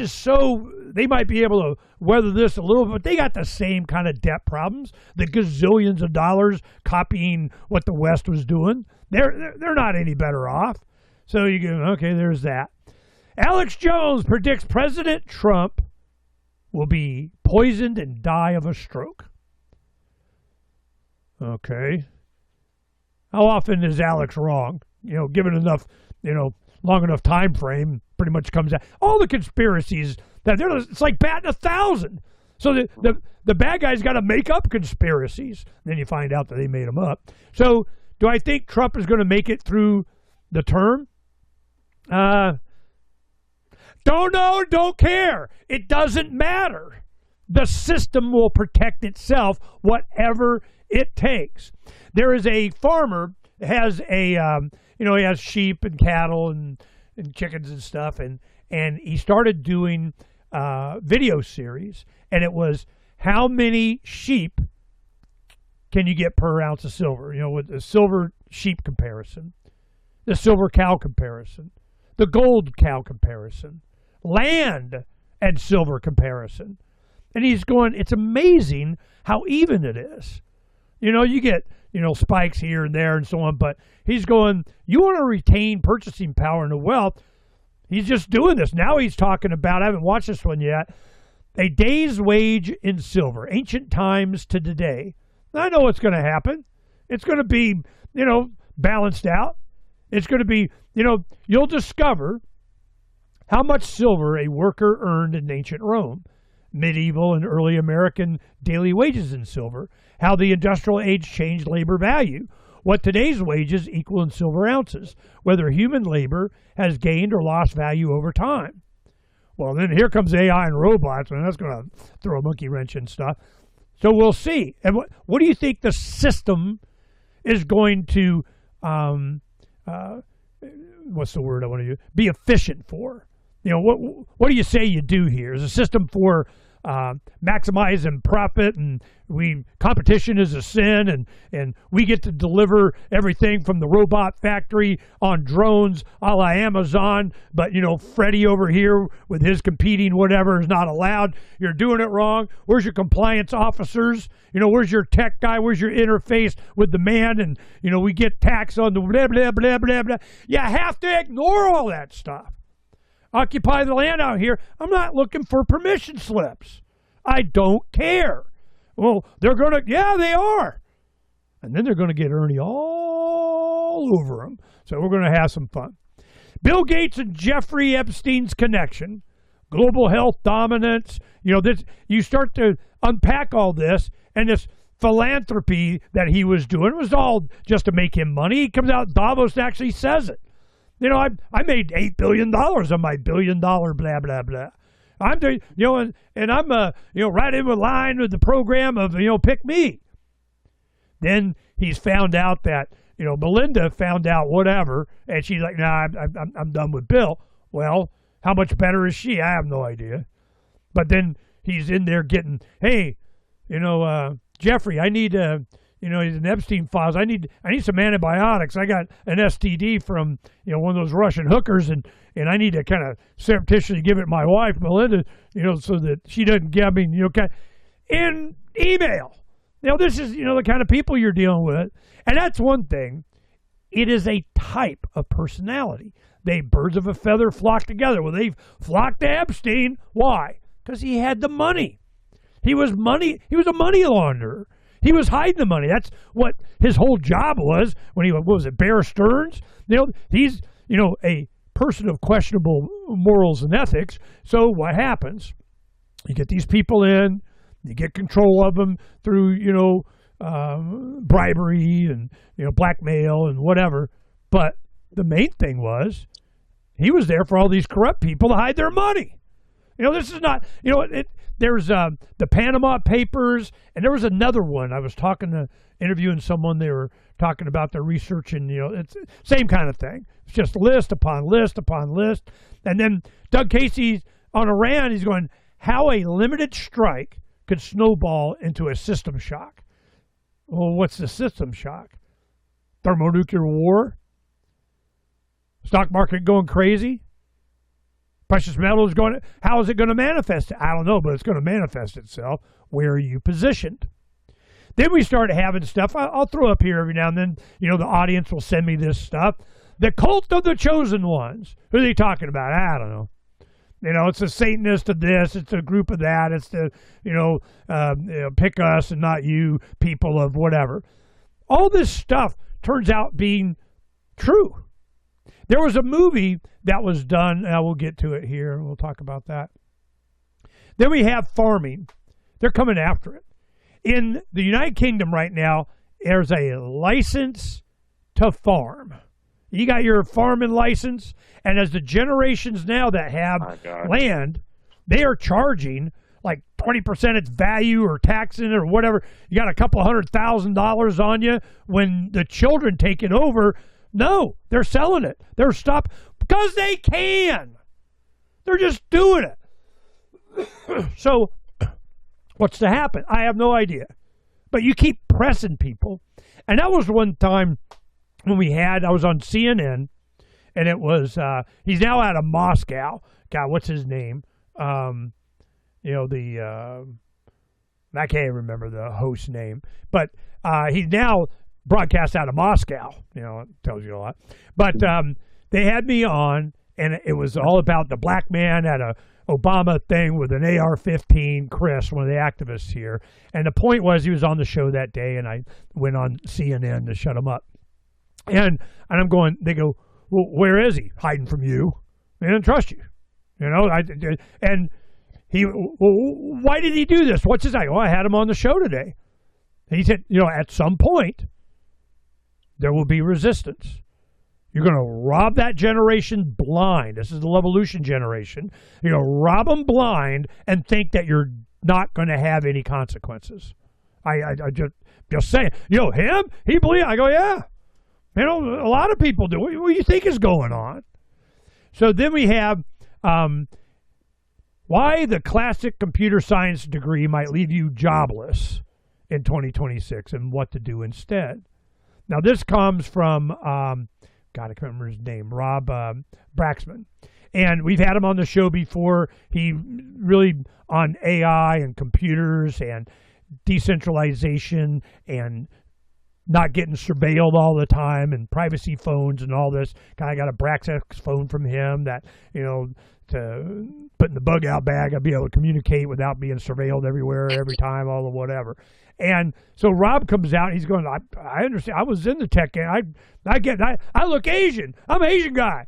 so, they might be able to weather this a little bit, but they got the same kind of debt problems, the gazillions of dollars copying what the West was doing. They're not any better off. So you go, okay, there's that. Alex Jones predicts President Trump will be poisoned and die of a stroke. Okay. How often is Alex wrong? Given enough, long enough time frame, pretty much comes out. All the conspiracies it's like batting 1,000. So the bad guys got to make up conspiracies. Then you find out that they made them up. So do I think Trump is going to make it through the term? Don't know, don't care. It doesn't matter. The system will protect itself, whatever it takes. There is a farmer has he has sheep and cattle and chickens and stuff, and he started doing video series, and it was how many sheep can you get per ounce of silver? With the silver sheep comparison, the silver cow comparison, the gold cow comparison, land and silver comparison. And he's going, it's amazing how even it is. You get, spikes here and there and so on, but he's going, you want to retain purchasing power and the wealth. He's just doing this. Now he's talking about, I haven't watched this one yet, a day's wage in silver, ancient times to today. I know what's going to happen. It's going to be, balanced out. It's going to be, you'll discover how much silver a worker earned in ancient Rome, medieval and early American daily wages in silver, how the industrial age changed labor value, what today's wages equal in silver ounces, whether human labor has gained or lost value over time. Well, then here comes AI and robots, and that's going to throw a monkey wrench and stuff. So we'll see. And what do you think the system is going to, what's the word I want to use? Be efficient for? What do you say you do here? Is a system for maximizing profit, and competition is a sin, and we get to deliver everything from the robot factory on drones a la Amazon, but Freddie over here with his competing whatever is not allowed. You're doing it wrong. Where's your compliance officers? Where's your tech guy? Where's your interface with the man? And we get tax on the blah blah blah blah blah. You have to ignore all that stuff. Occupy the land out here. I'm not looking for permission slips. I don't care. Well, they're going to, yeah, they are. And then they're going to get Ernie all over them. So we're going to have some fun. Bill Gates and Jeffrey Epstein's connection, global health dominance, you start to unpack all this, and this philanthropy that he was doing was all just to make him money. He comes out, Davos actually says it. I made $8 billion on my $1 billion blah, blah, blah. I'm doing, and I'm, right in line with the program of, pick me. Then he's found out that, Melinda found out whatever, and she's like, nah, I'm done with Bill. Well, how much better is she? I have no idea. But then he's in there getting, hey, Jeffrey, I need, he's in Epstein files. I need some antibiotics. I got an STD from, one of those Russian hookers, and I need to kind of surreptitiously give it to my wife, Melinda, so that she doesn't get me, in email. This is, the kind of people you're dealing with. And that's one thing. It is a type of personality. Birds of a feather flock together. Well, they flocked to Epstein. Why? Because he had the money. He was a money launderer. He was hiding the money. That's what his whole job was when he was at Bear Stearns. He's, a person of questionable morals and ethics. So what happens? You get these people in, you get control of them through, bribery and, blackmail and whatever. But the main thing was he was there for all these corrupt people to hide their money. This is not, there's the Panama Papers, and there was another one. I was interviewing someone, they were talking about their research, and, it's the same kind of thing. It's just list upon list upon list. And then Doug Casey's on Iran, he's going, how a limited strike could snowball into a system shock. Well, what's the system shock? Thermonuclear war? Stock market going crazy? Precious metals going, how is it going to manifest? I don't know, but it's going to manifest itself. Where are you positioned? Then we started having stuff. I'll throw up here every now and then. The audience will send me this stuff. The cult of the chosen ones. Who are they talking about? I don't know. It's a Satanist of this. It's a group of that. It's the, pick us and not you people of whatever. All this stuff turns out being true. There was a movie that was done, and I will get to it here, and we'll talk about that. Then we have farming. They're coming after it. In the United Kingdom right now, there's a license to farm. You got your farming license, and as the generations now that have land, they are charging like 20% its value or taxing it or whatever. You got a couple $100,000 on you. When the children take it over, no, they're selling it. They're because they can. They're just doing it. So what's to happen? I have no idea. But you keep pressing people. And that was one time when I was on CNN, and it was, he's now out of Moscow. God, what's his name? I can't remember the host's name. But he's now broadcast out of Moscow. It tells you a lot. But they had me on, and it was all about the black man at a Obama thing with an AR-15, Chris, one of the activists here. And the point was he was on the show that day, and I went on CNN to shut him up. And I'm going, they go, well, where is he? Hiding from you. They didn't trust you. And he, well, why did he do this? What's his name? Well, I had him on the show today. And he said, at some point, there will be resistance. You're going to rob that generation blind. This is the Levolution generation. You're going to rob them blind and think that you're not going to have any consequences. I just saying, him? He believe? I go, yeah. A lot of people do. What do you think is going on? So then we have why the classic computer science degree might leave you jobless in 2026 and what to do instead. Now, this comes from, I can't remember his name, Rob Braxman. And we've had him on the show before. He really on AI and computers and decentralization and not getting surveilled all the time and privacy phones and all this. I got a Braxx phone from him that, to put in the bug out bag, I'd be able to communicate without being surveilled everywhere, every time, all the whatever. And so Rob comes out, he's going, I understand, I was in the tech game, I look Asian, I'm an Asian guy,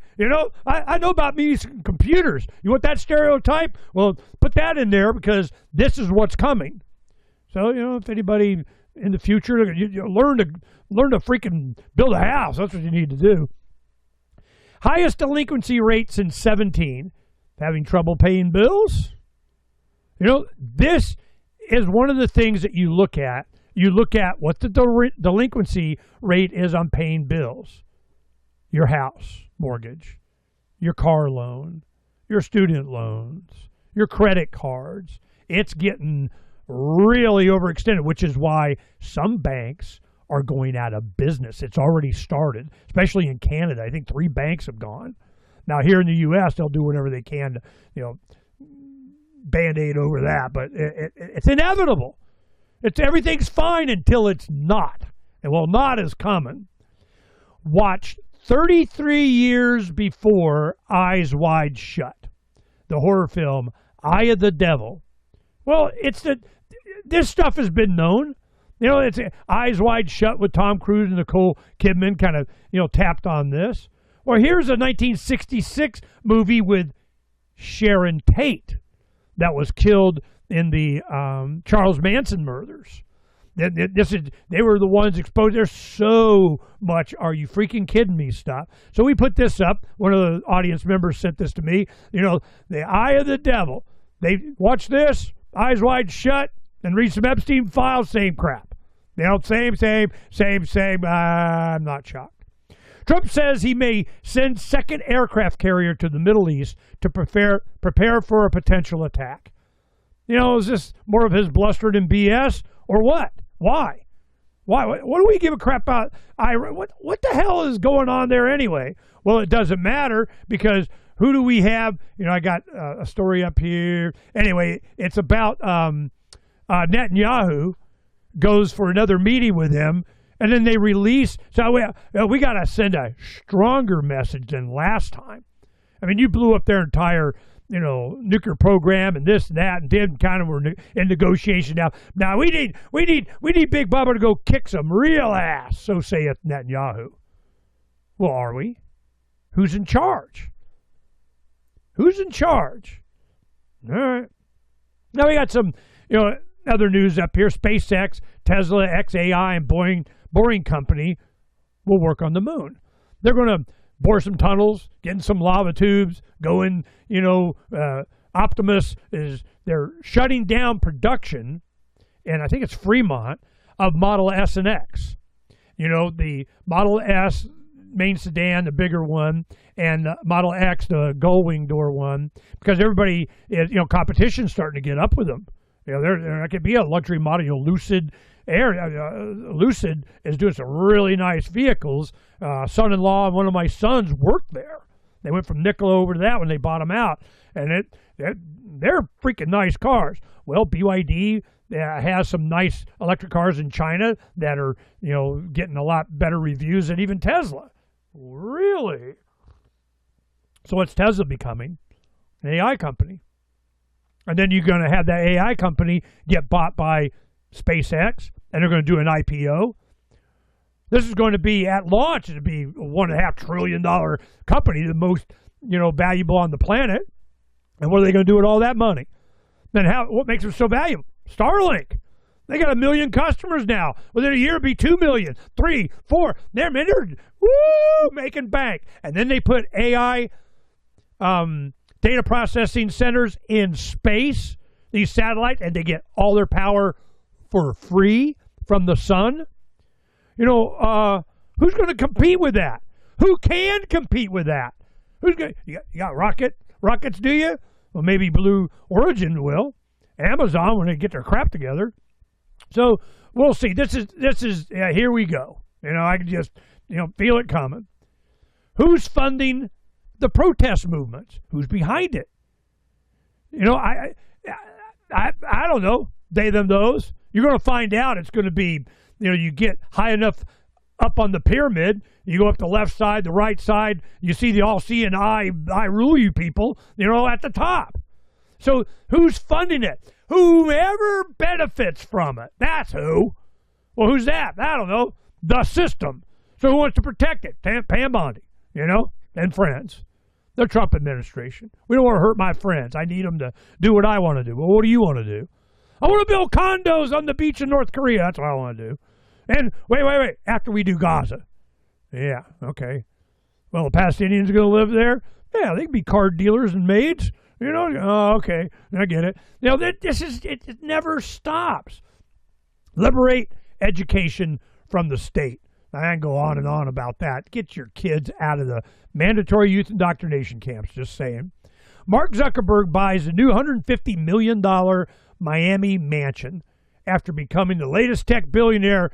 I know about me computers. You want that stereotype? Well, put that in there because this is what's coming. So, if anybody in the future, you learn to freaking build a house. That's what you need to do. Highest delinquency rate since 17. Having trouble paying bills? This is one of the things that you look at. You look at what the delinquency rate is on paying bills. Your house mortgage, your car loan, your student loans, your credit cards. It's getting really overextended, which is why some banks are going out of business. It's already started, especially in Canada. I think 3 banks have gone. Now here in the U.S., they'll do whatever they can to, Band-Aid over that, but it's inevitable. Everything's fine until it's not. And not is coming. Watch 33 years before Eyes Wide Shut, the horror film Eye of the Devil. Well, this stuff has been known. It's Eyes Wide Shut with Tom Cruise and Nicole Kidman kind of, tapped on this. Well, here's a 1966 movie with Sharon Tate that was killed in the Charles Manson murders. They were the ones exposed. There's so much "are you freaking kidding me" stuff. So we put this up. One of the audience members sent this to me. The Eye of the Devil. They watch this, Eyes Wide Shut, and read some Epstein files. Same crap. Same. I'm not shocked. Trump says he may send second aircraft carrier to the Middle East to prepare for a potential attack. Is this more of his blustering and BS or what? Why? What do we give a crap about? What the hell is going on there anyway? Well, it doesn't matter because who do we have? I got a story up here. Anyway, it's about Netanyahu goes for another meeting with him, and then they release. So we got to send a stronger message than last time. I mean, you blew up their entire nuclear program and this and that, and then kind of were in negotiation now. Now we need Big Bubba to go kick some real ass. So saith Netanyahu. Well, are we? Who's in charge? Who's in charge? All right. Now we got some other news up here. SpaceX, Tesla, XAI, and Boring Company will work on the moon. They're going to bore some tunnels, get in some lava tubes, go in, Optimus they're shutting down production, and I think it's Fremont, of Model S and X. The Model S main sedan, the bigger one, and Model X, the gull-wing door one, because everybody is, competition's starting to get up with them. There could be a luxury model, Lucid is doing some really nice vehicles. Son-in-law and one of my sons worked there. They went from Nikola over to that when they bought them out, and they're freaking nice cars. Well, BYD has some nice electric cars in China that are getting a lot better reviews than even Tesla. Really? So what's Tesla becoming? An AI company. And then you're going to have that AI company get bought by SpaceX, and they're going to do an IPO. This is going to be, at launch, it'll be a $1.5 trillion company, the most, valuable on the planet. And what are they going to do with all that money? Then what makes them so valuable? Starlink. They got 1 million customers now. Within a year, it'll be 2 million, 3, 4. They're making bank. And then they put AI data processing centers in space, these satellites, and they get all their power for free from the sun. Who's going to compete with that? Who can compete with that? You got rockets, do you? Well, maybe Blue Origin will. Amazon, when they get their crap together. So we'll see. This is here we go. I can just feel it coming. Who's funding the protest movements? Who's behind it? I don't know. They, them, those. You're going to find out. It's going to be, you get high enough up on the pyramid, you go up the left side, the right side, you see the all-seeing I rule you people, at the top. So who's funding it? Whoever benefits from it. That's who. Well, who's that? I don't know. The system. So who wants to protect it? Pam Bondi, and friends. The Trump administration. We don't want to hurt my friends. I need them to do what I want to do. Well, what do you want to do? I want to build condos on the beach in North Korea. That's what I want to do. And wait. After we do Gaza. Yeah, okay. Well, the Palestinians are going to live there? Yeah, they can be card dealers and maids. Oh, okay. I get it. It never stops. Liberate education from the state. I can go on and on about that. Get your kids out of the mandatory youth indoctrination camps, just saying. Mark Zuckerberg buys a new $150 million Miami mansion after becoming the latest tech billionaire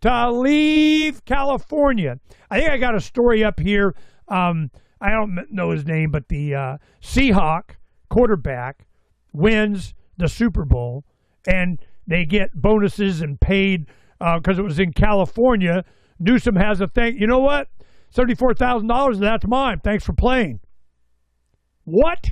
to leave California. I think I got a story up here. I don't know his name, but the Seahawk quarterback wins the Super Bowl, and they get bonuses and paid because it was in California. Newsom has a thing. You know what? $74,000 of that's mine. Thanks for playing. What?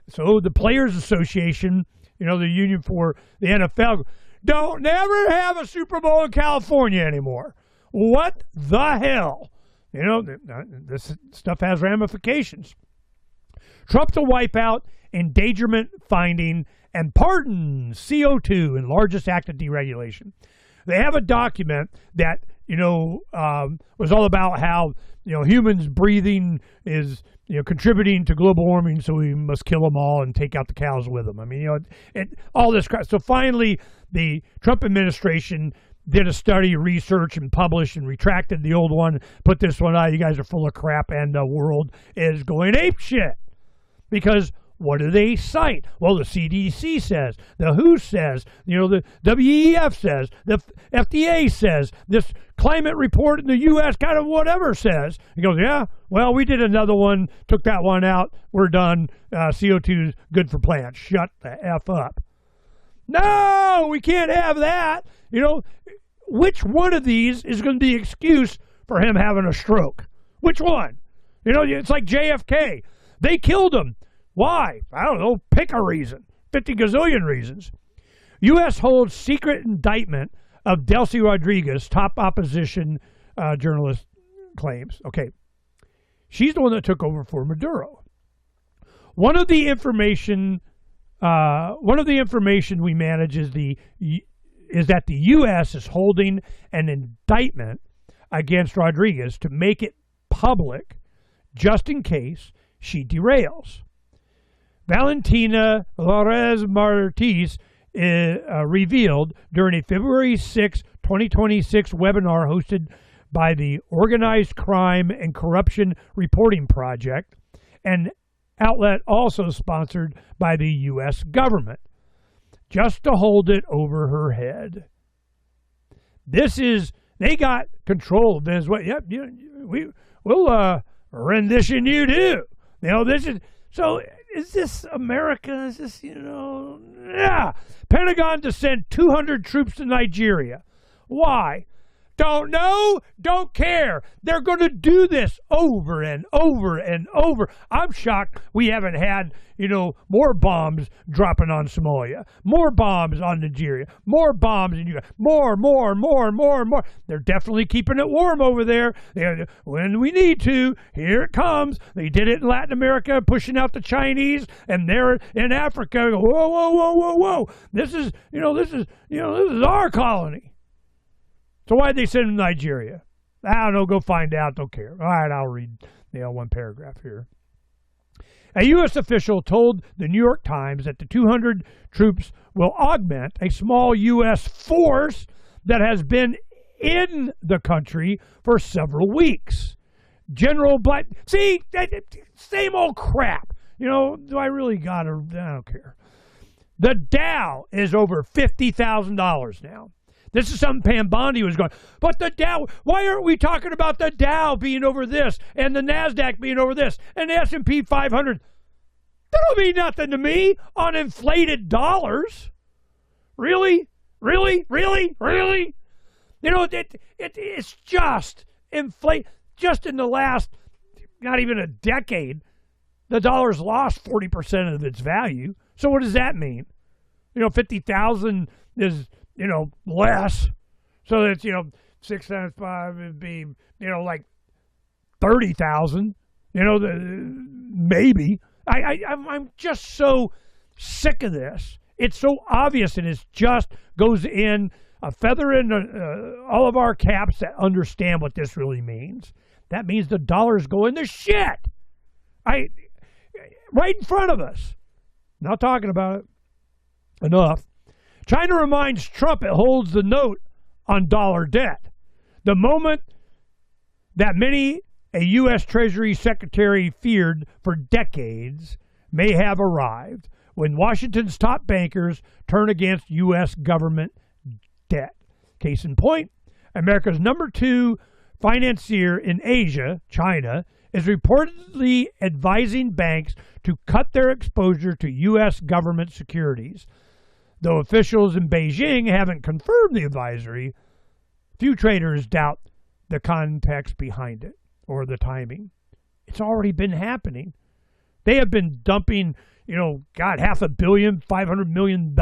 So the Players Association, the union for the NFL, don't never have a Super Bowl in California anymore. What the hell? This stuff has ramifications. Trump to wipe out endangerment finding and pardon CO2 in largest act of deregulation. They have a document that, was all about how, humans breathing is, contributing to global warming, so we must kill them all and take out the cows with them. I mean, all this crap. So finally, the Trump administration did a study, research, and published and retracted the old one, put this one out. You guys are full of crap, and the world is going apeshit. Because what do they cite? Well, the CDC says, the WHO says, the WEF says, the FDA says, this climate report in the U.S. kind of whatever says. He goes, yeah, well, we did another one, took that one out, we're done. CO2 is good for plants. Shut the F up. No, we can't have that. Which one of these is going to be the excuse for him having a stroke? Which one? It's like JFK. They killed him. Why? I don't know. Pick a reason. 50 gazillion reasons. U.S. holds secret indictment of Delcy Rodriguez, top opposition journalist, claims. Okay. She's the one that took over for Maduro. One of the information we manage is that the U.S. is holding an indictment against Rodriguez to make it public just in case she derails. Valentina Lorez Martis revealed during a February 6, 2026 webinar hosted by the Organized Crime and Corruption Reporting Project, an outlet also sponsored by the U.S. government, just to hold it over her head. They got control of Venezuela. Yep, we'll rendition you too. Is this America? Is this, yeah. Pentagon to send 200 troops to Nigeria. Why? Don't know, don't care. They're going to do this over and over and over. I'm shocked we haven't had, more bombs dropping on Somalia, more bombs on Nigeria, more bombs in Uganda, more. They're definitely keeping it warm over there. When we need to, here it comes. They did it in Latin America, pushing out the Chinese, and they're in Africa. Whoa. This is our colony. So why'd they send him to Nigeria? I don't know. Go find out. Don't care. All right, I'll read one paragraph here. A U.S. official told the New York Times that the 200 troops will augment a small U.S. force that has been in the country for several weeks. General Black... See? Same old crap. Do I really got to... I don't care. The Dow is over $50,000 now. This is something Pam Bondi was going, but the Dow, why aren't we talking about the Dow being over this and the NASDAQ being over this and the S&P 500? That don't mean nothing to me on inflated dollars. Really? It's just inflate. Just in the last, not even a decade, the dollar's lost 40% of its value. So what does that mean? 50,000 is... less. So that's, 6 times 5 would be, like 30,000, maybe. I'm just so sick of this. It's so obvious, and it just goes in a feather in all of our caps that understand what this really means. That means the dollar's going to shit. Right in front of us. Not talking about it enough. China reminds Trump it holds the note on dollar debt. The moment that many a U.S. Treasury Secretary feared for decades may have arrived when Washington's top bankers turn against U.S. government debt. Case in point, America's number 2 financier in Asia, China, is reportedly advising banks to cut their exposure to U.S. government securities. Though officials in Beijing haven't confirmed the advisory, few traders doubt the context behind it or the timing. It's already been happening. They have been dumping, $500 million, $500 million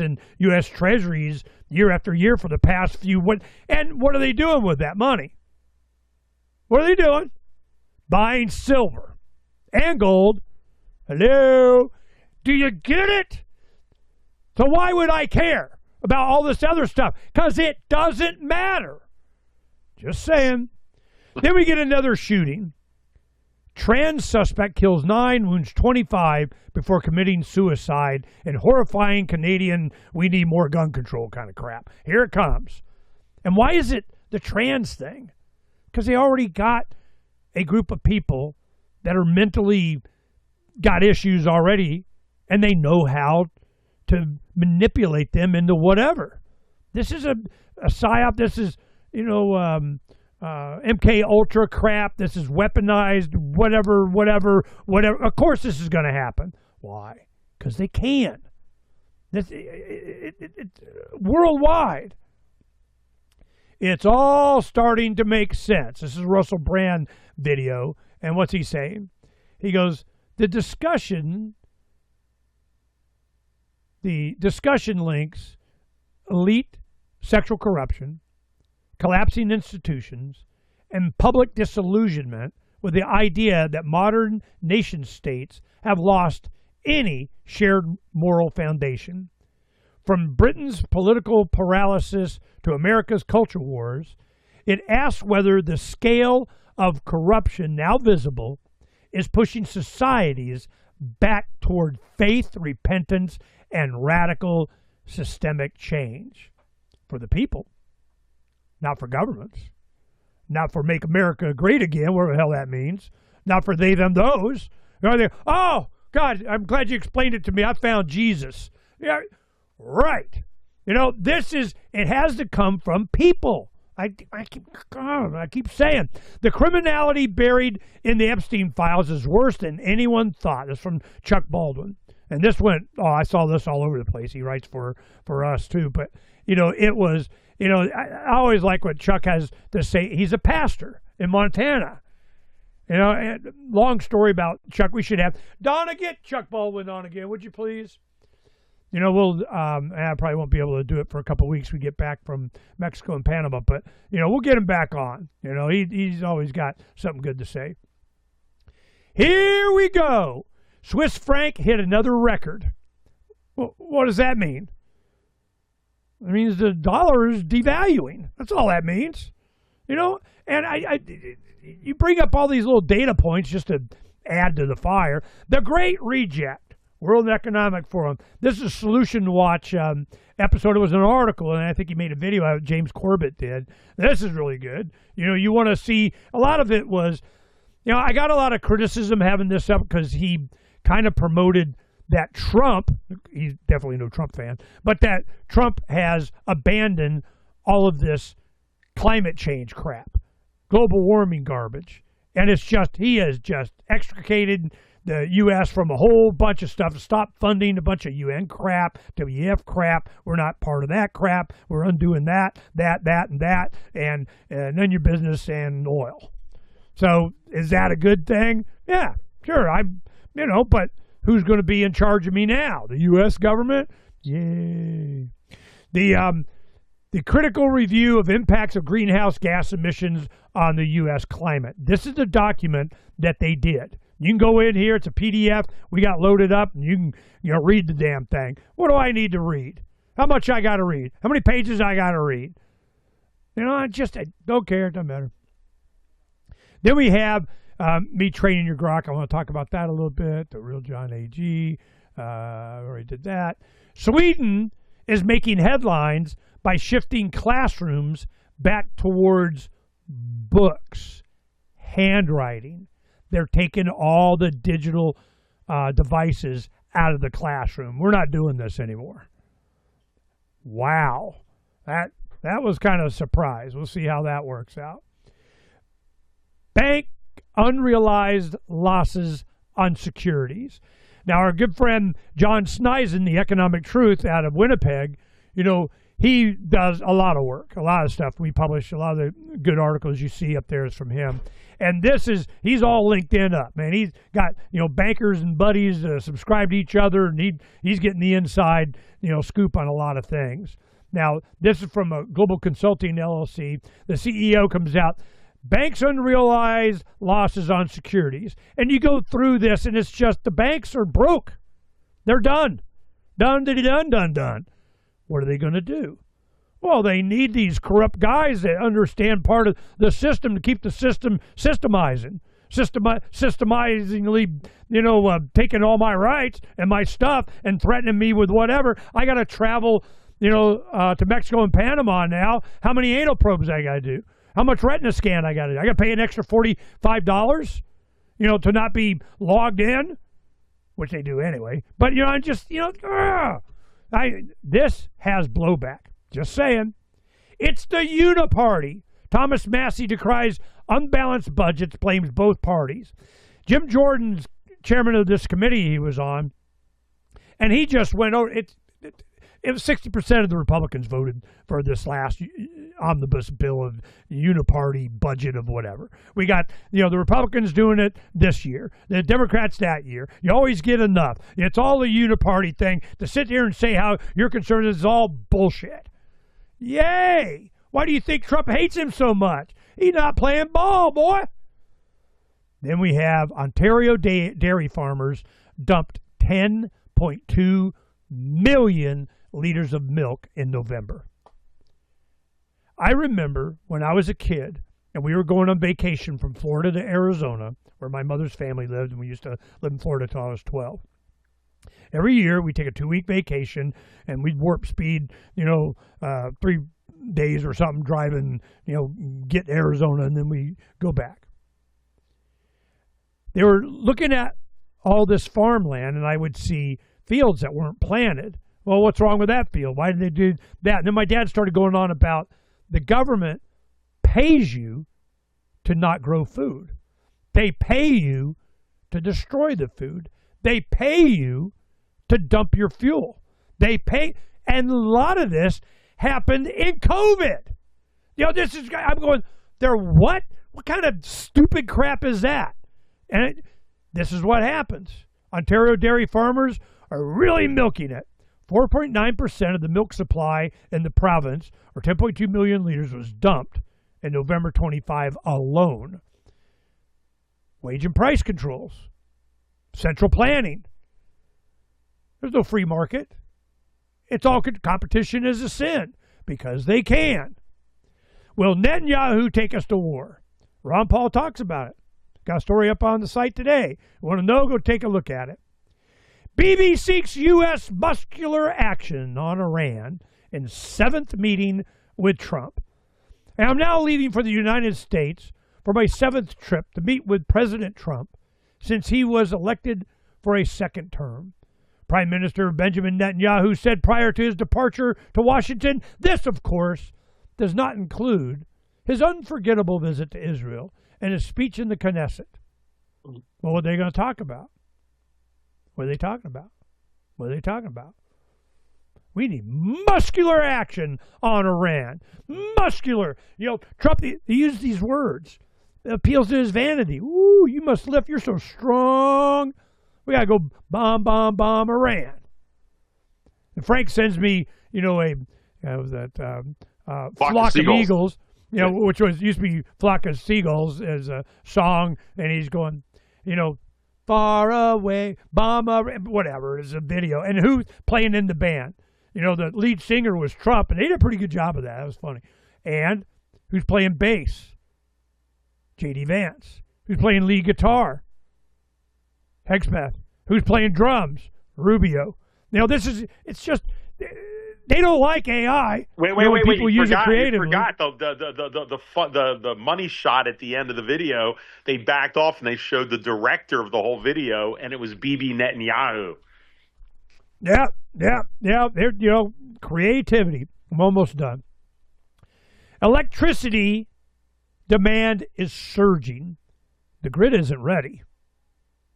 in U.S. treasuries year after year for the past few. And what are they doing with that money? What are they doing? Buying silver and gold. Hello? Do you get it? So why would I care about all this other stuff? Because it doesn't matter. Just saying. Then we get another shooting. Trans suspect kills 9, wounds 25 before committing suicide in horrifying Canadian we need more gun control kind of crap. Here it comes. And why is it the trans thing? Because they already got a group of people that are mentally got issues already, and they know how to manipulate them into whatever. This is a psyop. This is, MK Ultra crap. This is weaponized, whatever. Of course this is going to happen. Why? Because they can. Worldwide. It's all starting to make sense. This is Russell Brand video, and what's he saying? He goes, the discussion links elite sexual corruption, collapsing institutions, and public disillusionment with the idea that modern nation states have lost any shared moral foundation. From Britain's political paralysis to America's culture wars, it asks whether the scale of corruption now visible is pushing societies back toward faith, repentance, and radical systemic change for the people, not for governments, not for make America great again, whatever the hell that means, not for they, them, those. Oh, God, I'm glad you explained it to me. I found Jesus. Yeah, right. It has to come from people. I keep saying the criminality buried in the Epstein files is worse than anyone thought. It's from Chuck Baldwin. And this went, I saw this all over the place. He writes for us too. But, it was, I always like what Chuck has to say. He's a pastor in Montana. And long story about Chuck. We should have Donna, get Chuck Baldwin on again, would you please? We'll I probably won't be able to do it for a couple of weeks. We get back from Mexico and Panama, but we'll get him back on. He's always got something good to say. Here we go. Swiss franc hit another record. Well, what does that mean? It means the dollar is devaluing. That's all that means. And you bring up all these little data points just to add to the fire. The Great Reject, World Economic Forum. This is a Solution Watch episode. It was an article, and I think he made a video out. James Corbett did. This is really good. You want to see, a lot of it was, I got a lot of criticism having this up because he kind of promoted that Trump, he's definitely no Trump fan, but that Trump has abandoned all of this climate change crap, global warming garbage. And he has just extricated the U.S. from a whole bunch of stuff, stop funding a bunch of UN crap, WEF crap. We're not part of that crap. We're undoing that, and none your business and oil. So is that a good thing? Yeah, sure. But who's going to be in charge of me now? The U.S. government? Yay. The critical review of impacts of greenhouse gas emissions on the U.S. climate. This is the document that they did. You can go in here. It's a PDF. We got loaded up, and you can read the damn thing. What do I need to read? How much I got to read? How many pages I got to read? I don't care. It doesn't matter. Then we have me training your grok. I want to talk about that a little bit. The real John A.G. I already did that. Sweden is making headlines by shifting classrooms back towards books, handwriting. They're taking all the digital devices out of the classroom. We're not doing this anymore. Wow. That was kind of a surprise. We'll see how that works out. Bank unrealized losses on securities. Now, our good friend John Sneisen, the Economic Truth out of Winnipeg, he does a lot of work, a lot of stuff. We publish a lot of the good articles you see up there is from him. And he's all LinkedIn up, man. He's got, bankers and buddies subscribe to each other, and he's getting the inside, scoop on a lot of things. Now, this is from a Global Consulting LLC. The CEO comes out, banks unrealized losses on securities. And you go through this, and it's just the banks are broke. They're done. Done. What are they going to do? Well, they need these corrupt guys that understand part of the system to keep the system systemizing. Systemizingly, taking all my rights and my stuff and threatening me with whatever. I got to travel, to Mexico and Panama now. How many anal probes I got to do? How much retina scan I got to do? I got to pay an extra $45, to not be logged in, which they do anyway. But, I'm just, this has blowback. Just saying. It's the Uniparty. Thomas Massey decries unbalanced budgets, blames both parties. Jim Jordan's chairman of this committee he was on, and he just went over it. It was 60% of the Republicans voted for this last omnibus bill of Uniparty budget of whatever. We got, the Republicans doing it this year, the Democrats that year. You always get enough. It's all a Uniparty thing. To sit here and say how you're concerned is all bullshit. Yay! Why do you think Trump hates him so much? He's not playing ball, boy. Then we have Ontario dairy farmers dumped 10.2 million liters of milk in November. I remember when I was a kid and we were going on vacation from Florida to Arizona, where my mother's family lived, and we used to live in Florida until I was 12. Every year we take a 2-week vacation and we'd warp speed, 3 days or something driving, get to Arizona, and then we go back. They were looking at all this farmland, and I would see fields that weren't planted. Well, what's wrong with that field? Why did they do that? And then my dad started going on about the government pays you to not grow food. They pay you to destroy the food. They pay you to dump your fuel. They pay, and a lot of this happened in COVID. I'm going, they're what? What kind of stupid crap is that? And this is what happens. Ontario dairy farmers are really milking it. 4.9% of the milk supply in the province, or 10.2 million liters, was dumped in November 25 alone. Wage and price controls. Central planning. There's no free market. It's all competition is a sin because they can. Will Netanyahu take us to war? Ron Paul talks about it. Got a story up on the site today. Want to know? Go take a look at it. Bibi seeks U.S. muscular action on Iran in 7th meeting with Trump. And I'm now leaving for the United States for my 7th trip to meet with President Trump since he was elected for a 2nd term. Prime Minister Benjamin Netanyahu said prior to his departure to Washington, this, of course, does not include his unforgettable visit to Israel and his speech in the Knesset. Well, what are they going to talk about? What are they talking about? What are they talking about? We need muscular action on Iran. Muscular. Trump, he used these words. It appeals to his vanity. Ooh, you must lift. You're so strong. We got to go bomb Iran. And Phranq sends me, a flock of eagles, which used to be flock of seagulls as a song. And he's going, far away, bomb, whatever, is a video. And who's playing in the band? The lead singer was Trump, and they did a pretty good job of that. That was funny. And who's playing bass? J.D. Vance. Who's playing lead guitar? Hexpath. Who's playing drums? Rubio. It's just, they don't like AI. Wait. People use it creatively. You forgot the money shot at the end of the video. They backed off and they showed the director of the whole video, and it was Bibi Netanyahu. Yeah. Creativity. I'm almost done. Electricity demand is surging. The grid isn't ready.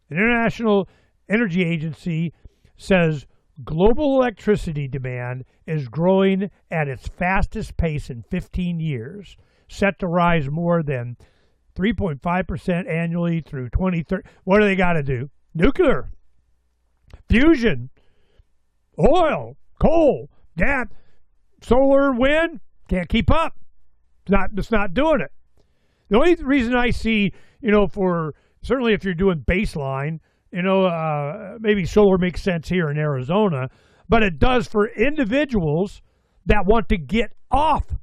The International Energy Agency says global electricity demand is growing at its fastest pace in 15 years, set to rise more than 3.5% annually through 2030. What do they got to do? Nuclear, fusion, oil, coal, gas, solar, wind, can't keep up. It's not doing it. The only reason I see, for certainly if you're doing baseline, maybe solar makes sense here in Arizona, but it does for individuals that want to get off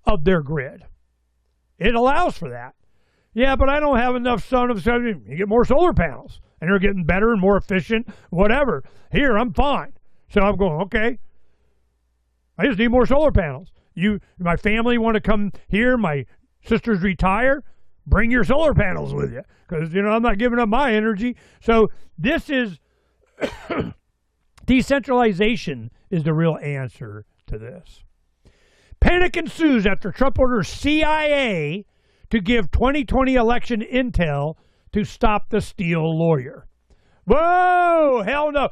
of their grid. It allows for that. Yeah, but I don't have enough sun. You get more solar panels, and they're getting better and more efficient, whatever. Here, I'm fine. So I'm going, okay, I just need more solar panels. My family want to come here, my sisters retire, bring your solar panels with you, because, I'm not giving up my energy. So this is, decentralization is the real answer to this. Panic ensues after Trump orders CIA to give 2020 election intel to stop the Steele lawyer. Whoa, hell no.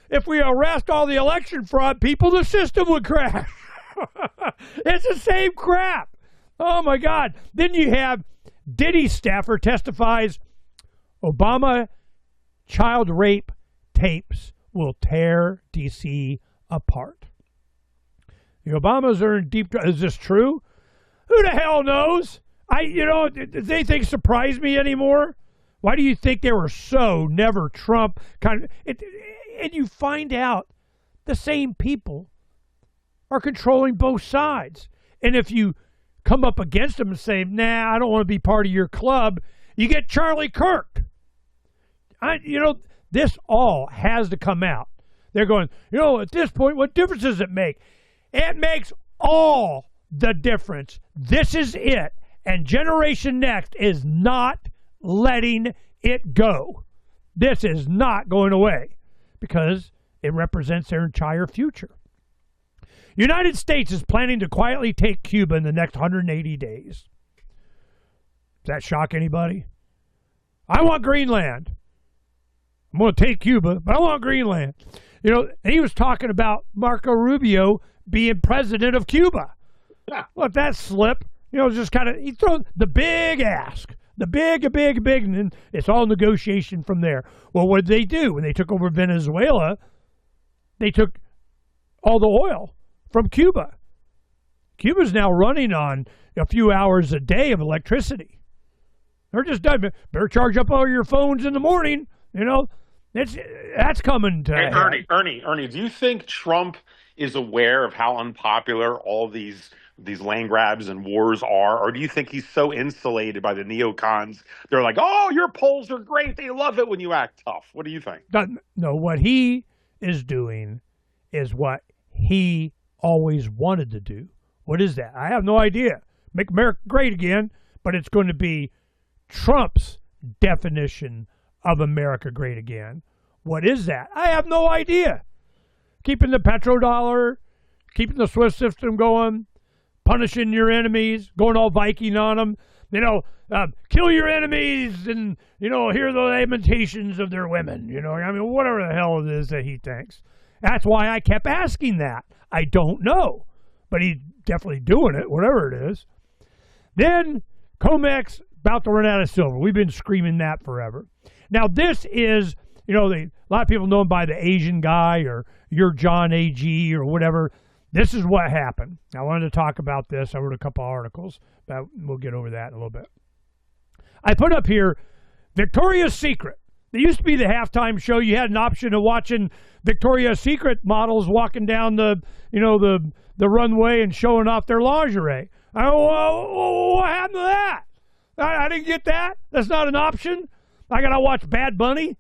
If we arrest all the election fraud people, the system would crash. It's the same crap. Oh, my God. Then you have Diddy staffer testifies Obama child rape tapes will tear D.C. apart. The Obamas are in deep trouble. Is this true? Who the hell knows? Does anything surprise me anymore? Why do you think they were so never Trump kind of? And you find out the same people are controlling both sides. And if you come up against them and say, nah, I don't want to be part of your club, you get Charlie Kirk. This all has to come out. They're going, at this point, what difference does it make? It makes all the difference. This is it. And Generation Next is not letting it go. This is not going away because it represents their entire future. United States is planning to quietly take Cuba in the next 180 days. Does that shock anybody? I want Greenland. I'm going to take Cuba, but I want Greenland. He was talking about Marco Rubio being president of Cuba. Yeah. Let that slip. Just kind of, he throws the big ask. The big, and then it's all negotiation from there. Well, what did they do? When they took over Venezuela, they took all the oil from Cuba. Cuba's now running on a few hours a day of electricity. They're just done. Better charge up all your phones in the morning. That's coming to Hey, Ernie, do you think Trump is aware of how unpopular all these land grabs and wars are? Or do you think he's so insulated by the neocons? They're like, oh, your polls are great. They love it when you act tough. What do you think? No, what he is doing is what he always wanted to do. What is that? I have no idea. Make America great again, but it's going to be Trump's definition of America great again. What is that? I have no idea. Keeping the petrodollar, keeping the SWIFT system going, punishing your enemies, going all Viking on them, kill your enemies and, hear the lamentations of their women, whatever the hell it is that he thinks. That's why I kept asking that. I don't know, but he's definitely doing it, whatever it is. Then COMEX about to run out of silver. We've been screaming that forever. Now this is, a lot of people know him by the Asian guy or your John AG or whatever. This is what happened. I wanted to talk about this. I wrote a couple articles, but we'll get over that in a little bit. I put up here Victoria's Secret. There used to be the halftime show. You had an option of watching Victoria's Secret models walking down the runway and showing off their lingerie. What happened to that? I didn't get that. That's not an option. I gotta watch Bad Bunny,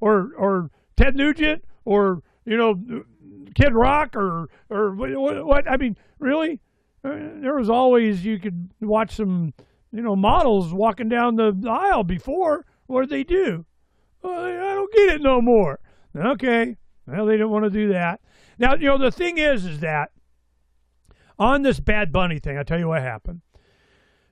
or Ted Nugent, or Kid Rock, or what? I mean, really? There was always, you could watch some models walking down the aisle before. What did they do? Well, I don't get it no more. Okay. Well, they didn't want to do that. Now, the thing is that on this Bad Bunny thing, I'll tell you what happened.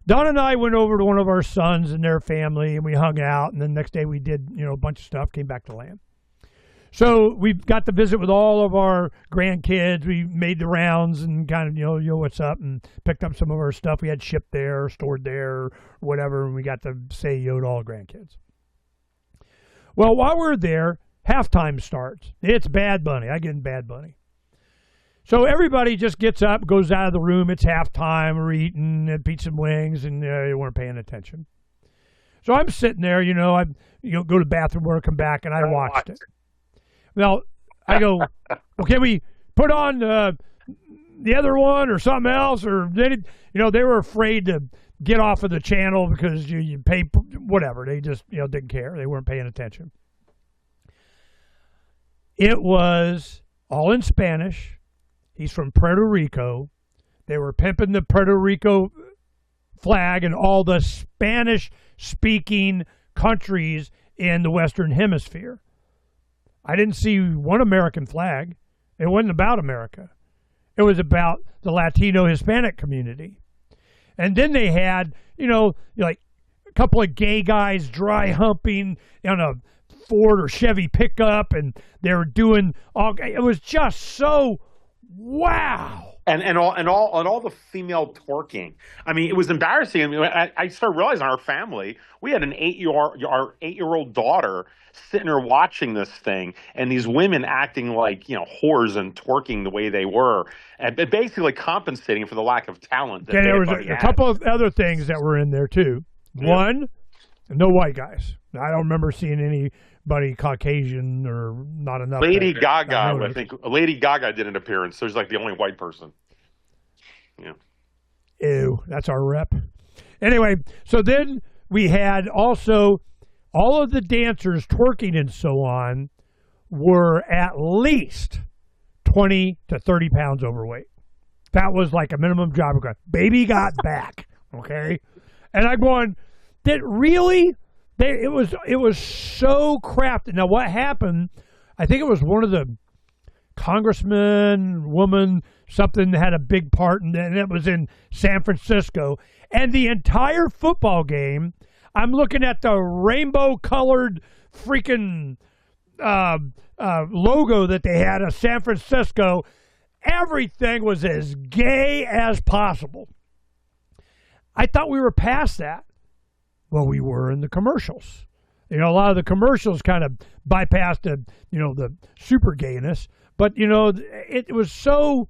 Don and I went over to one of our sons and their family, and we hung out. And then the next day we did, a bunch of stuff, came back to land. So we got to visit with all of our grandkids. We made the rounds and kind of, what's up, and picked up some of our stuff we had shipped there, stored there, or whatever, and we got to say yo to all the grandkids. Well, while we're there, halftime starts. It's Bad Bunny. I get in Bad Bunny. So everybody just gets up, goes out of the room. It's halftime. We're eating pizza and wings, and they weren't paying attention. So I'm sitting there, I go to the bathroom, where I come back, and I watched it. Well, I go, well, can we put on the other one or something else? Or they were afraid to get off of the channel because you pay whatever. They just didn't care. They weren't paying attention. It was all in Spanish. He's from Puerto Rico. They were pimping the Puerto Rico flag and all the Spanish-speaking countries in the Western Hemisphere. I didn't see one American flag. It wasn't about America. It was about the Latino Hispanic community. And then they had, like a couple of gay guys dry humping on a Ford or Chevy pickup, and they were doing it was just so wow. And all the female twerking. I mean, it was embarrassing. I mean, I started realizing our family, we had our 8-year-old daughter sitting there watching this thing, and these women acting like whores and twerking the way they were, and basically compensating for the lack of talent. That there was a couple of other things that were in there too. Yeah. One, no white guys. I don't remember seeing anybody Caucasian or not enough. Lady Gaga, I think Lady Gaga did an appearance. There's like the only white person. Yeah. Ew, that's our rep. Anyway, so then we had also all of the dancers twerking and so on were at least 20 to 30 pounds overweight. That was like a minimum job requirement. Baby got back, okay? And I'm going, that really? It was so crafted. Now, what happened, I think it was one of the congressman, woman, something that had a big part, and it was in San Francisco. And the entire football game, I'm looking at the rainbow-colored freaking logo that they had of San Francisco. Everything was as gay as possible. I thought we were past that. Well, we were in the commercials. A lot of the commercials kind of bypassed the super gayness. But, it was so,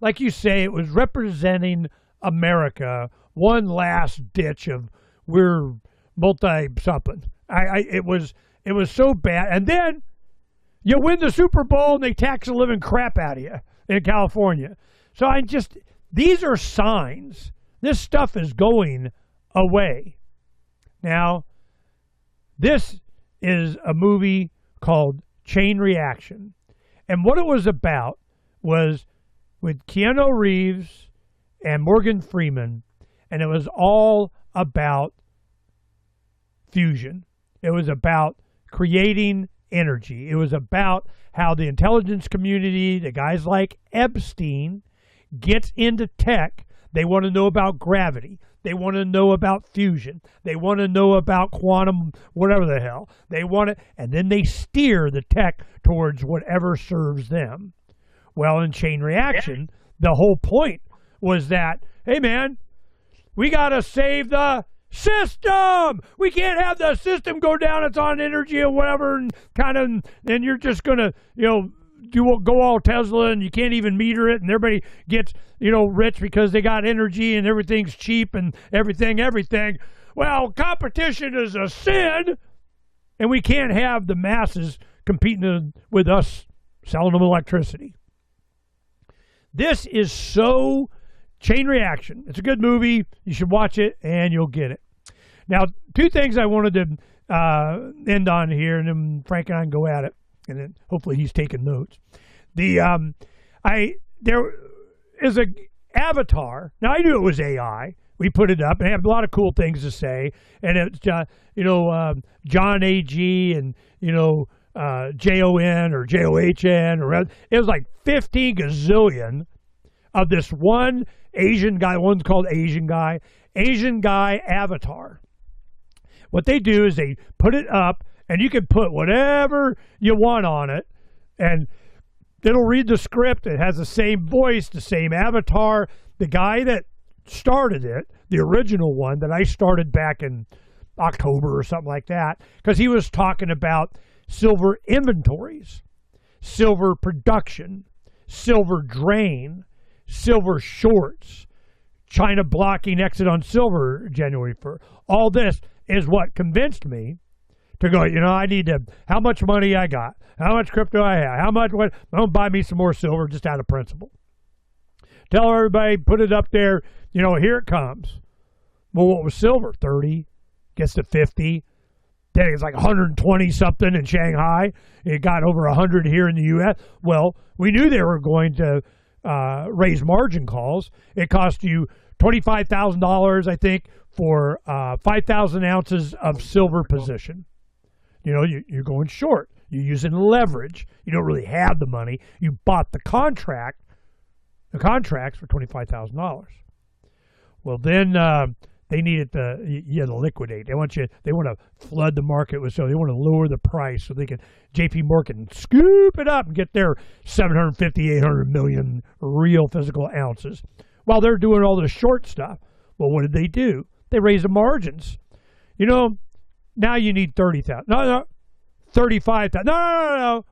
like you say, it was representing America, one last ditch of we're multi-something. It was so bad. And then you win the Super Bowl and they tax the living crap out of you in California. So these are signs. This stuff is going away. Now, this is a movie called Chain Reaction. And what it was about was with Keanu Reeves and Morgan Freeman, and it was all about fusion. It was about creating energy. It was about how the intelligence community, the guys like Epstein, gets into tech. They want to know about gravity. They want to know about fusion. They want to know about quantum, whatever the hell. They want it, and then they steer the tech towards whatever serves them. Well, in Chain Reaction, the whole point was that, hey, man, we got to save the system. We can't have the system go down. It's on energy or whatever, and you're just going to, go all Tesla, and you can't even meter it, and everybody gets, rich because they got energy and everything's cheap and everything. Well, competition is a sin, and we can't have the masses competing with us selling them electricity. This is so Chain Reaction. It's a good movie. You should watch it, and you'll get it. Now, two things I wanted to end on here, and then Phranq and I can go at it, and then hopefully he's taking notes. There is a avatar. Now, I knew it was AI. We put it up, and it had a lot of cool things to say. And it's, John A.G. and, Jon or JOHN. It was like 15 gazillion of this one Asian guy, one's called Asian Guy Avatar. What they do is they put it up, and you can put whatever you want on it, and it'll read the script. It has the same voice, the same avatar. The guy that started it, the original one that I started back in October or something like that, because he was talking about silver inventories, silver production, silver drain, silver shorts, China blocking exit on silver January 1st. All this is what convinced me to go, I need to, how much money I got, how much crypto I have, how much, what, don't buy me some more silver just out of principle. Tell everybody, put it up there, here it comes. Well, what was silver? 30, gets to 50. Then it's like 120 something in Shanghai. It got over 100 here in the U.S. Well, we knew they were going to raise margin calls. It cost you $25,000, I think, for 5,000 ounces of silver position. You're going short. You're using leverage. You don't really have the money. You bought the contracts for $25,000. Well, then they needed to liquidate. They want to flood the market with, so they want to lower the price so they can J.P. Morgan scoop it up and get their 750, 800 million real physical ounces while they're doing all the short stuff. Well, what did they do? They raised the margins. Now you need 30,000. No, 35,000. No.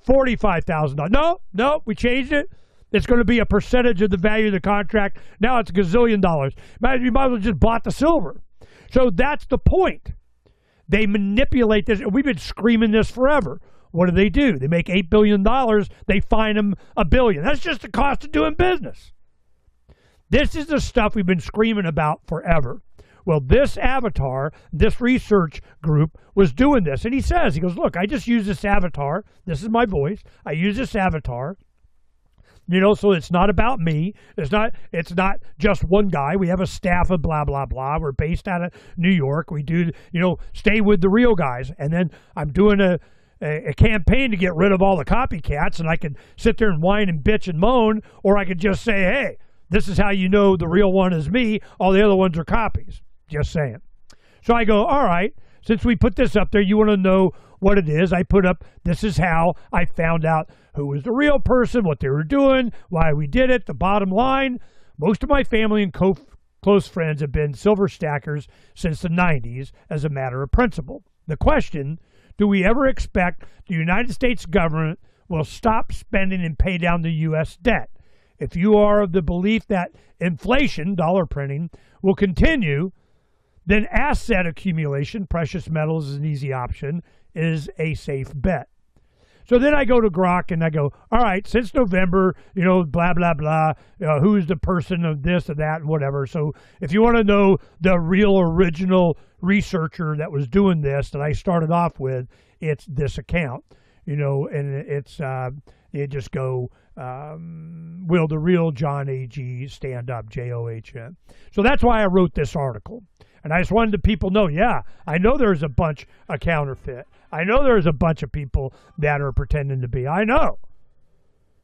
$45,000. No, we changed it. It's going to be a percentage of the value of the contract. Now it's $1 gazillion. You might as well just bought the silver. So that's the point. They manipulate this. We've been screaming this forever. What do? They make $8 billion. They fine them $1 billion. That's just the cost of doing business. This is the stuff we've been screaming about forever. Well, this avatar, this research group was doing this. And he goes, look, I just use this avatar. This is my voice. I use this avatar. So it's not about me. It's not just one guy. We have a staff of blah, blah, blah. We're based out of New York. We do, stay with the real guys. And then I'm doing a campaign to get rid of all the copycats, and I can sit there and whine and bitch and moan, or I could just say, hey, this is how you know the real one is me. All the other ones are copies. Just saying. So I go, all right, since we put this up there, you want to know what it is. I put up, this is how I found out who was the real person, what they were doing, why we did it. The bottom line, most of my family and close friends have been silver stackers since the 90s as a matter of principle. The question, do we ever expect the United States government will stop spending and pay down the U.S. debt? If you are of the belief that inflation, dollar printing, will continue, then asset accumulation, precious metals is an easy option, is a safe bet. So then I go to Grok and I go, all right, since November, blah, blah, blah, who's the person of this or that and whatever. So if you want to know the real original researcher that was doing this that I started off with, it's this account, and it's, you just go, will the real John A.G. stand up, John. So that's why I wrote this article. And I just wanted the people know, I know there's a bunch of counterfeit. I know there's a bunch of people that are pretending to be. I know.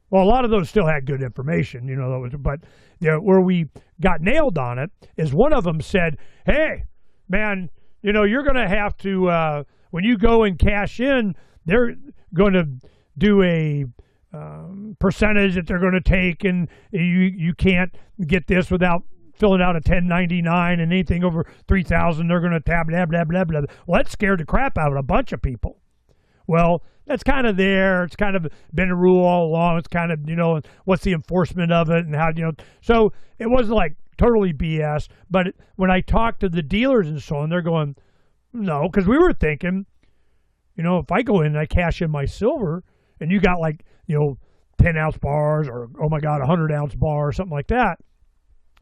Well, a lot of those still had good information, but where we got nailed on it is one of them said, hey, man, you're going to have to, when you go and cash in, they're going to do a percentage that they're going to take, and you can't get this without filling out a 1099, and anything over 3,000 they're going to tab blah blah blah blah. Well, that scared the crap out of a bunch of people. Well, that's kind of there. It's kind of been a rule all along. It's kind of what's the enforcement of it and how So it wasn't like totally BS. But when I talked to the dealers and so on, they're going, no, because we were thinking, if I go in and I cash in my silver, and you got 10-ounce bars or, oh my God, 100-ounce bar or something like that,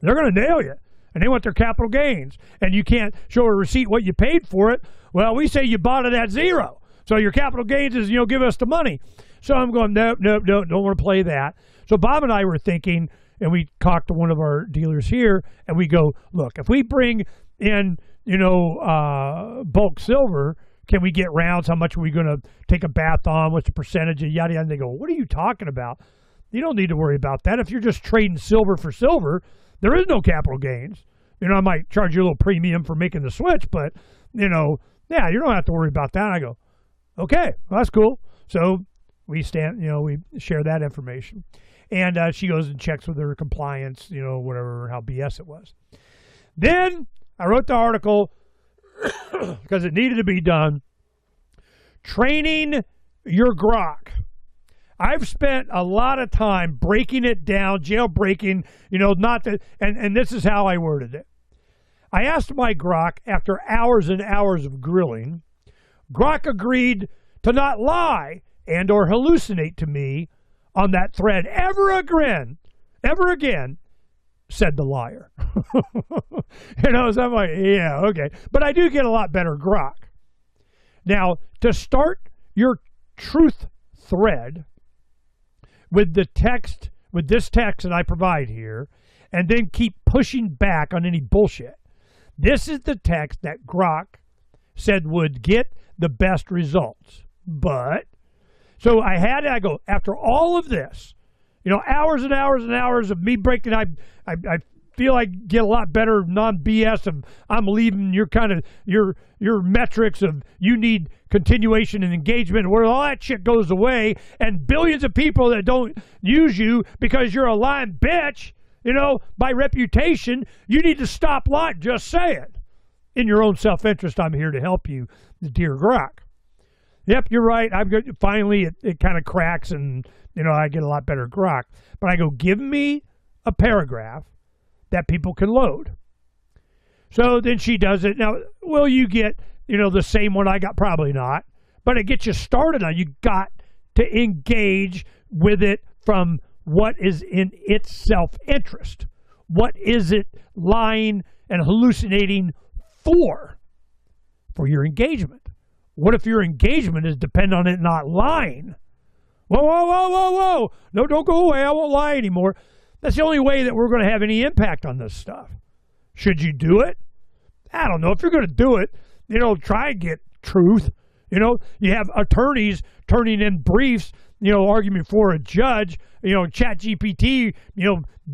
they're going to nail you. And they want their capital gains. And you can't show a receipt what you paid for it. Well, we say you bought it at zero. So your capital gains is, give us the money. So I'm going, nope, don't want to play that. So Bob and I were thinking, and we talked to one of our dealers here, and we go, look, if we bring in, bulk silver, can we get rounds? How much are we going to take a bath on? What's the percentage of yada yada? And they go, what are you talking about? you don't need to worry about that. If you're just trading silver for silver, there is no capital gains. I might charge you a little premium for making the switch, but, you don't have to worry about that. I go, okay, well, that's cool. So we we share that information. And she goes and checks with her compliance, whatever, how BS it was. Then I wrote the article because it needed to be done. Training your grok. I've spent a lot of time breaking it down, jailbreaking, and this is how I worded it. I asked my grok after hours and hours of grilling. Grok agreed to not lie and or hallucinate to me on that thread ever again, said the liar. So I'm like, yeah, okay. But I do get a lot better grok. Now, to start your truth thread with this text that I provide here, and then keep pushing back on any bullshit. This is the text that Grok said would get the best results. But, so I go, after all of this, hours and hours and hours of me breaking, I feel I get a lot better non-BS of I'm leaving your metrics of you need continuation and engagement, where all that shit goes away, and billions of people that don't use you because you're a lying bitch, by reputation, you need to stop lying. Just say it. In your own self-interest, I'm here to help you, dear Grok. Yep, you're right. Finally, it kind of cracks, and, I get a lot better Grok. But I go, give me a paragraph that people can load. So then she does it. Now, will you get, the same one I got? Probably not. But it gets you started on. You got to engage with it from what is in its self-interest. What is it lying and hallucinating for? For your engagement. What if your engagement is dependent on it not lying? Whoa. No, don't go away. I won't lie anymore. That's the only way that we're going to have any impact on this stuff. Should you do it? I don't know. If you're going to do it, try and get truth. You have attorneys turning in briefs, arguing for a judge. ChatGPT,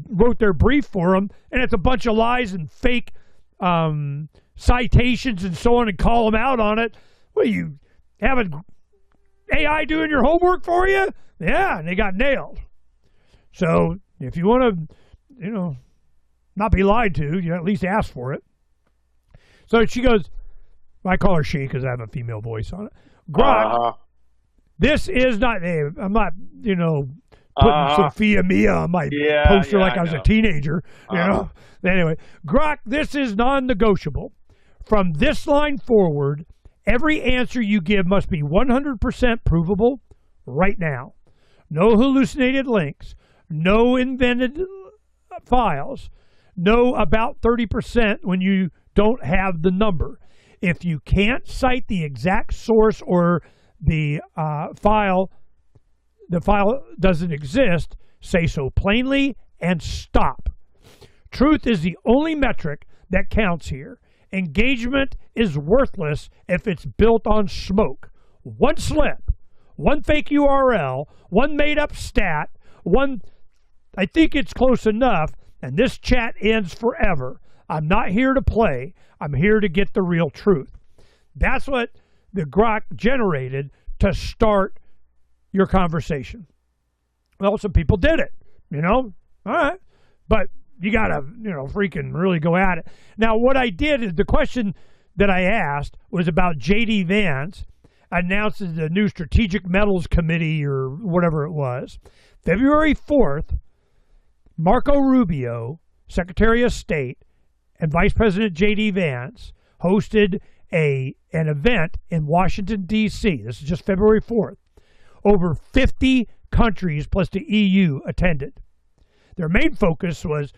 wrote their brief for them, and it's a bunch of lies and fake citations and so on, and call them out on it. Well, you have an AI doing your homework for you? Yeah, and they got nailed. So if you want to, not be lied to, you at least ask for it. So she goes, I call her she because I have a female voice on it. Grok, this is not, I'm not, putting Sophia Mia on my poster like I was a teenager, Anyway, Grok, this is non-negotiable. From this line forward, every answer you give must be 100% provable right now. No hallucinated links, no invented files, no about 30% when you don't have the number. If you can't cite the exact source or the file doesn't exist, say so plainly and stop. Truth is the only metric that counts here. Engagement is worthless if it's built on smoke. One slip, one fake URL, one made-up stat, one, I think it's close enough, and this chat ends forever. I'm not here to play. I'm here to get the real truth. That's what the Grok generated to start your conversation. Well, some people did it, all right. But you got to, freaking really go at it. Now, what I did is the question that I asked was about J.D. Vance announces the new Strategic Metals Committee or whatever it was. February 4th, Marco Rubio, Secretary of State, and Vice President J.D. Vance hosted an event in Washington, D.C. This is just February 4th. Over 50 countries plus the EU attended. Their main focus was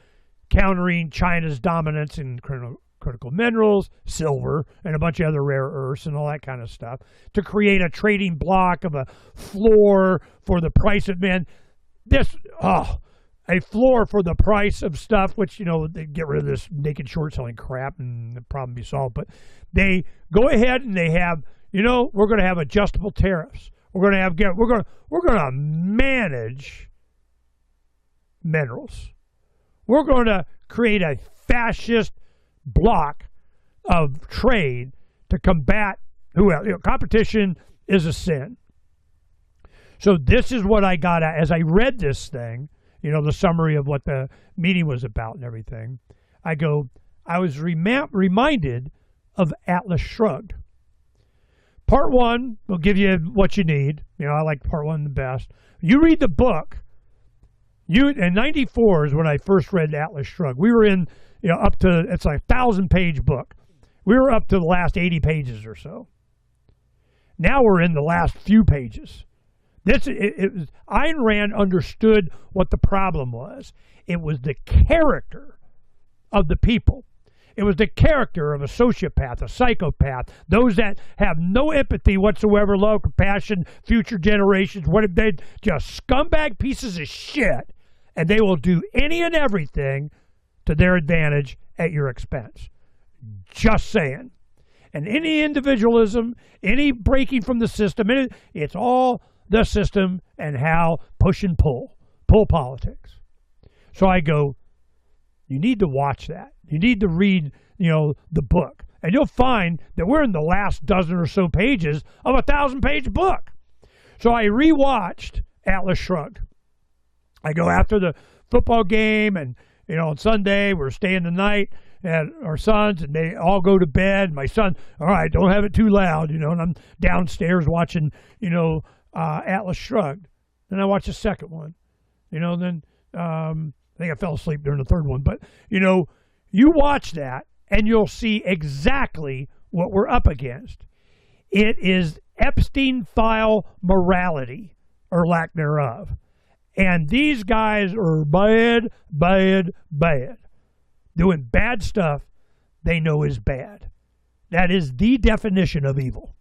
countering China's dominance in critical minerals, silver, and a bunch of other rare earths and all that kind of stuff, to create a trading block of a floor for the price of a floor for the price of stuff, which, they get rid of this naked short selling crap and the problem be solved. But they go ahead and they have, we're going to have adjustable tariffs. We're going to manage minerals. We're going to create a fascist block of trade to combat whoever. Competition is a sin. So this is what I got at as I read this thing, the summary of what the meeting was about and everything. I was reminded of Atlas Shrugged. Part one will give you what you need. I like part one the best. You read the book. In '94 is when I first read Atlas Shrugged. We were in, up to, it's like a 1,000-page book. We were up to the last 80 pages or so. Now we're in the last few pages. Ayn Rand understood what the problem was. It was the character of the people. It was the character of a sociopath, a psychopath, those that have no empathy whatsoever, low compassion, future generations, what if they just scumbag pieces of shit, and they will do any and everything to their advantage at your expense. Just saying. And any individualism, any breaking from the system, it's all the system and how push and pull politics. So I go, you need to watch that. You need to read, the book. And you'll find that we're in the last dozen or so pages of a 1,000-page book. So I rewatched Atlas Shrugged. I go after the football game, and, on Sunday, we're staying the night at our sons, and they all go to bed. My son, all right, don't have it too loud, and I'm downstairs watching, Atlas Shrugged. Then I watch the second one, then I think I fell asleep during the third one. But, you watch that, and you'll see exactly what we're up against. It is Epstein file morality, or lack thereof. And these guys are bad, bad, bad. Doing bad stuff they know is bad. That is the definition of evil.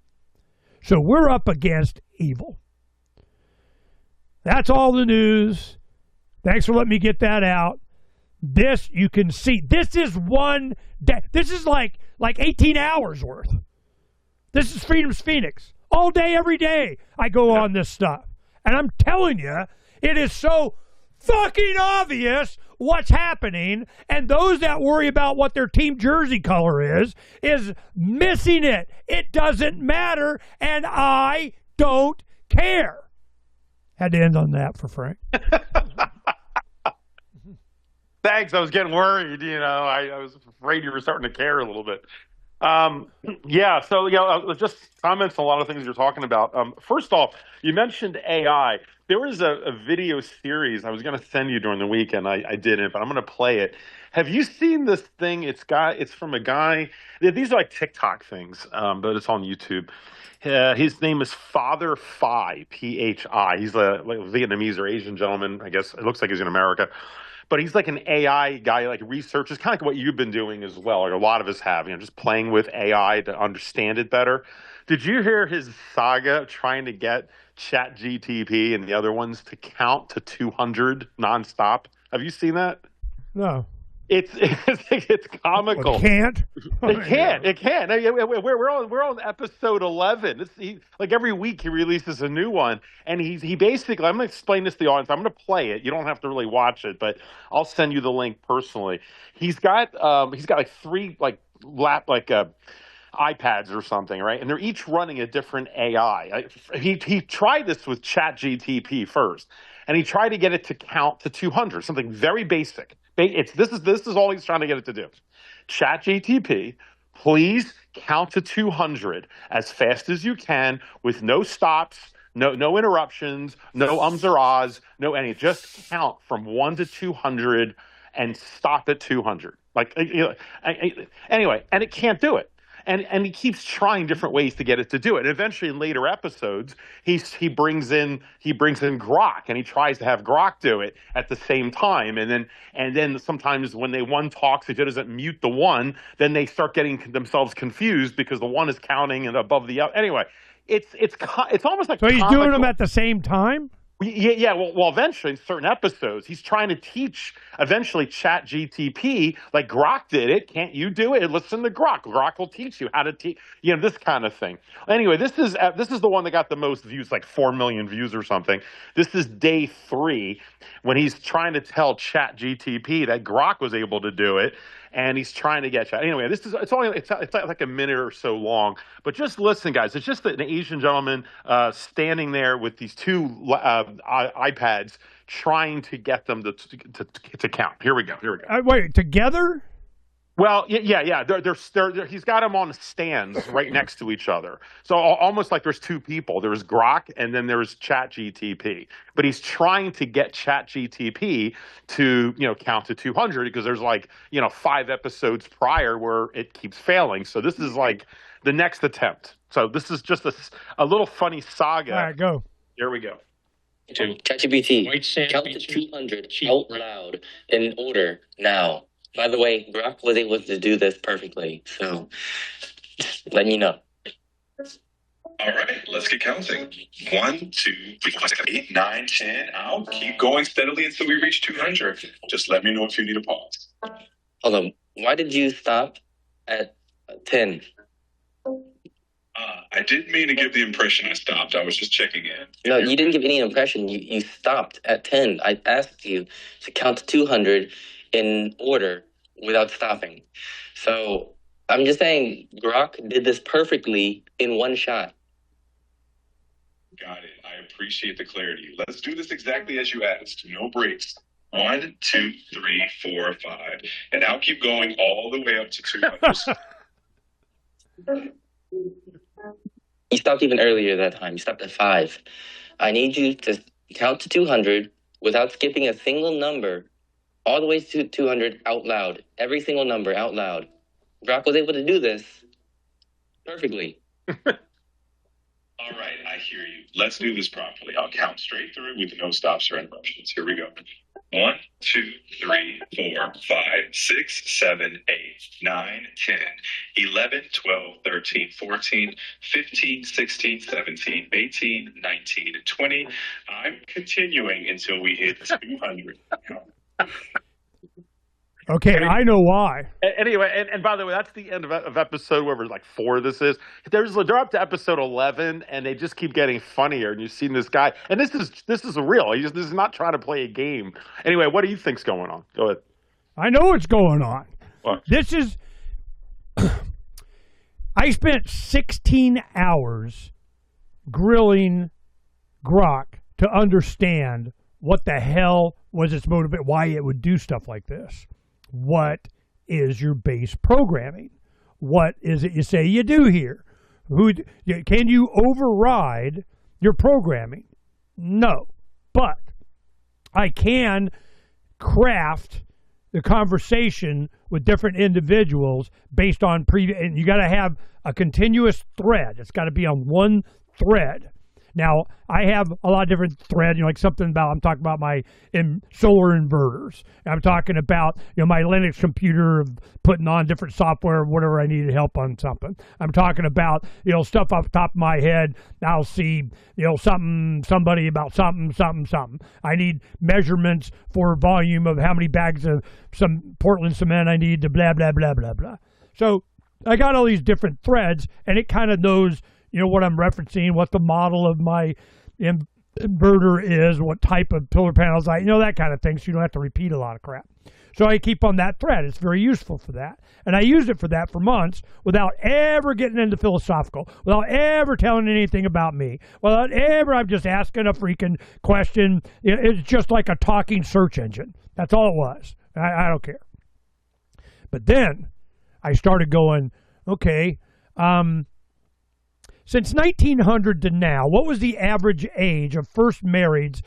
So we're up against evil. That's all the news. Thanks for letting me get that out. This, you can see, this is one day. This is like 18 hours worth. This is Freedom's Phoenix. All day, every day, I go on this stuff. And I'm telling you, it is so fucking obvious what's happening, and those that worry about what their team jersey color is missing it. It doesn't matter, and I don't care. Had to end on that for Phranq. Thanks. I was getting worried. I was afraid you were starting to care a little bit. Just comments on a lot of things you're talking about. First off, you mentioned AI. There was a video series I was going to send you during the weekend. I didn't, but I'm going to play it. Have you seen this thing? It's from a guy. These are like TikTok things, but it's on YouTube. His name is Father Phi, Phi. He's a Vietnamese or Asian gentleman. I guess it looks like he's in America. But he's like an AI guy, like researches, kind of like what you've been doing as well. Like a lot of us have, just playing with AI to understand it better. Did you hear his saga trying to get ChatGTP and the other ones to count to 200 nonstop? Have you seen that? No. It's comical. It can't. It can't. We're on episode 11. Like every week he releases a new one, and he basically. I'm going to explain this to the audience. I'm going to play it. You don't have to really watch it, but I'll send you the link personally. He's got like three iPads or something, right? And they're each running a different AI. He tried this with ChatGTP first, and he tried to get it to count to 200, something very basic. This is all he's trying to get it to do. ChatGTP, please count to 200 as fast as you can with no stops, no interruptions, no ums or ahs, no any. Just count from 1 to 200 and stop at 200. Anyway, and it can't do it. And he keeps trying different ways to get it to do it. And eventually, in later episodes, he brings in Grok, and he tries to have Grok do it at the same time. And then sometimes when one talks, if it doesn't mute the one, then they start getting themselves confused because the one is counting and above the other. Anyway, it's almost like so he's comical. doing them at the same time. Yeah. Well, eventually, in certain episodes, he's trying to teach. Eventually, Chat GTP, like Grok did it. Can't you do it? Listen to Grok. Grok will teach you how to teach. This kind of thing. Anyway, this is the one that got the most views, like 4 million views or something. This is day 3 when he's trying to tell Chat GTP that Grok was able to do it, and he's trying to get Chat. Anyway, it's like a minute or so long, but just listen, guys. It's just an Asian gentleman standing there with these two iPads, trying to get them to count. Here we go. Wait, together? Well, yeah. They're he's got them on stands right next to each other. So almost like there's two people. There's Grok and then there's ChatGTP. But he's trying to get ChatGTP to, count to 200 because there's 5 episodes prior where it keeps failing. So this is like the next attempt. So this is just a little funny saga. All right, go. Here we go. ChatGPT, count to 200 out loud in order now. By the way, Grok was able to do this perfectly, so letting you know. All right, let's get counting. 1, 2, 3, 4, 5, 6, 7, 8, 9, 10. I'll keep going steadily until we reach 200. Just let me know if you need a pause. Hold on. Why did you stop at 10? I didn't mean to give the impression I stopped. I was just checking in. No, you didn't give any impression. You stopped at 10. I asked you to count to 200 in order without stopping. So I'm just saying Grok did this perfectly in one shot. Got it. I appreciate the clarity. Let's do this exactly as you asked. No breaks. 1, 2, 3, 4, 5. And I'll keep going all the way up to 200. You stopped even earlier that time. You stopped at 5. I need you to count to 200 without skipping a single number, all the way to 200 out loud. Every single number out loud. Grok was able to do this perfectly. All right, I hear you. Let's do this properly. I'll count straight through with no stops or interruptions. Here we go. 1, 2, 3, 4, 5, 6, 7, 8, 9, 10, 11, 12, 13, 14, 15, 16, 17, 18, 19, 20. I'm continuing until we hit 200. Okay, I know why. Anyway, and by the way, that's the end of episode whatever 4 this is. They're up to episode 11, and they just keep getting funnier. And you've seen this guy, and this is real. This is not trying to play a game. Anyway, what do you think's going on? Go ahead. I know what's going on. What? This is. I spent 16 hours grilling Grok to understand what the hell was its motivation, why it would do stuff like this. What is your base programming? What is it you say you do here? Can you override your programming? No. But I can craft the conversation with different individuals based on previous, and you got to have a continuous thread. It's got to be on one thread. Now, I have a lot of different threads, I'm talking about my solar inverters. I'm talking about, my Linux computer, putting on different software, whatever I needed help on something. I'm talking about, stuff off the top of my head. I'll see, somebody about something. I need measurements for volume of how many bags of some Portland cement I need to blah, blah, blah, blah, blah. So I got all these different threads, and it kind of knows what I'm referencing, what the model of my inverter is, what type of pillar panels that kind of thing, so you don't have to repeat a lot of crap. So I keep on that thread. It's very useful for that. And I used it for that for months without ever getting into philosophical, without ever telling anything about me, I'm just asking a freaking question. It's just like a talking search engine. That's all it was. I don't care. But then I started going, okay, since 1900 to now, what was the average age of first marrieds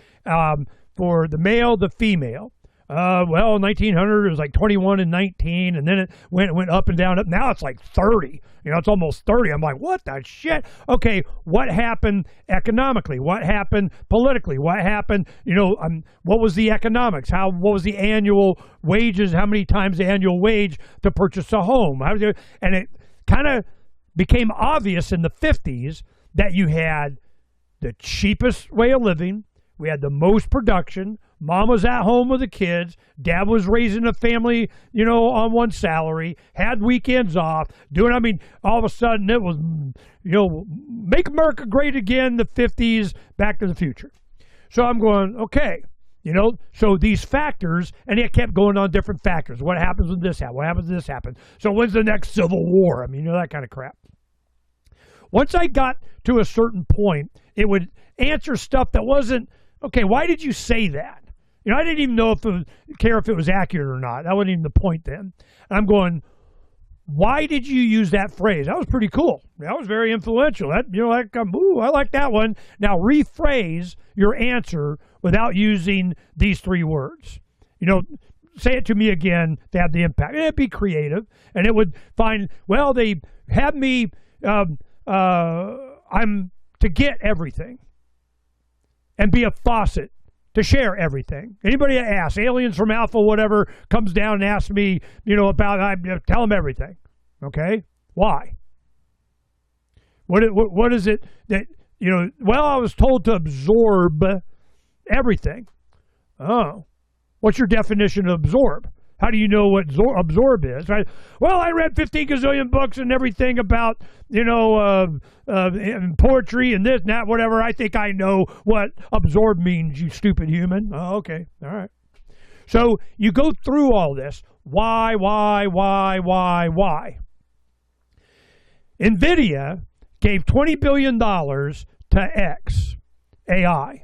for the male, the female? 1900 it was 21 and 19, and then it went up and down. Now it's 30. It's almost 30. I'm like, what the shit? Okay, what happened economically? What happened politically? What happened? What was the economics? What was the annual wages? How many times the annual wage to purchase a home? And it kind of became obvious in the 50s that you had the cheapest way of living We had the most production. Mom was at home with the kids. Dad was raising a family, on one salary, had weekends off, all of a sudden it was, Make America Great Again, the 50s, Back to the Future. So I'm going, okay, so these factors, and it kept going on different factors. What happens when this happens? What happens when this happens? So when's the next Civil War? That kind of crap. Once I got to a certain point, it would answer stuff that wasn't, okay, why did you say that? I didn't even know care if it was accurate or not. That wasn't even the point then. And I'm going, why did you use that phrase? That was pretty cool. That was very influential. That, I like that one. Now rephrase your answer without using these three words. Say it to me again to have the impact. And it'd be creative. And it would find, well, they have me, I'm to get everything and be a faucet to share everything. Anybody that asks, aliens from Alpha, whatever, comes down and asks me, about, I tell them everything. Okay? Why? What is it that, I was told to absorb everything. Oh. What's your definition of absorb? How do you know what absorb is? Right? Well, I read 15 gazillion books and everything about, poetry and this and that, whatever. I think I know what absorb means, you stupid human. Oh, okay. All right. So you go through all this. Why? NVIDIA gave $20 billion to X, AI.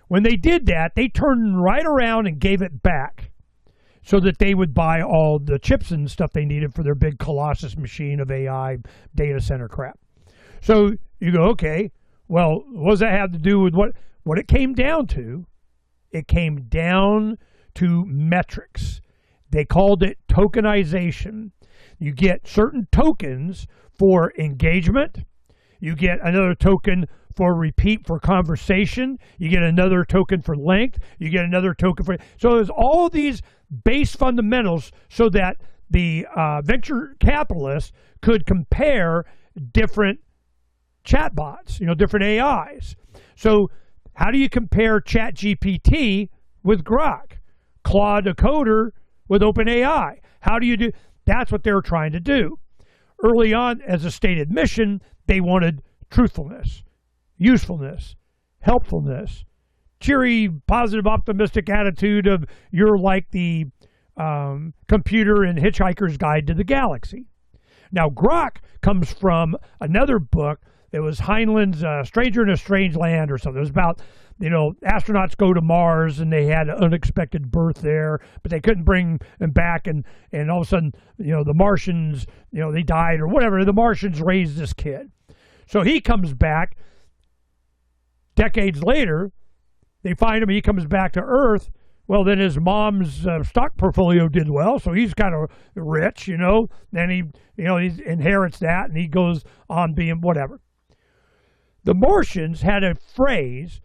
When they did that, they turned right around and gave it back so that they would buy all the chips and stuff they needed for their big Colossus machine of AI data center crap. So you go, okay, well, what does that have to do with what it came down to? It came down to metrics. They called it tokenization. You get certain tokens for engagement. You get another token for repeat for conversation. You get another token for length. You get another token for... So there's all these base fundamentals so that the venture capitalists could compare different chatbots, different AIs. So how do you compare ChatGPT with Grok? Claude Decoder with OpenAI? How do you do... That's what they're trying to do. Early on, as a stated mission, they wanted truthfulness, usefulness, helpfulness, cheery, positive, optimistic attitude of you're like the computer in Hitchhiker's Guide to the Galaxy. Now, Grok comes from another book. It was Heinlein's Stranger in a Strange Land or something. It was about, astronauts go to Mars and they had an unexpected birth there, but they couldn't bring them back. And all of a sudden, the Martians, they died or whatever. The Martians raised this kid. So he comes back. Decades later, they find him. He comes back to Earth. Well, then his mom's stock portfolio did well, so he's kind of rich, Then he inherits that, and he goes on being whatever. The Martians had a phrase,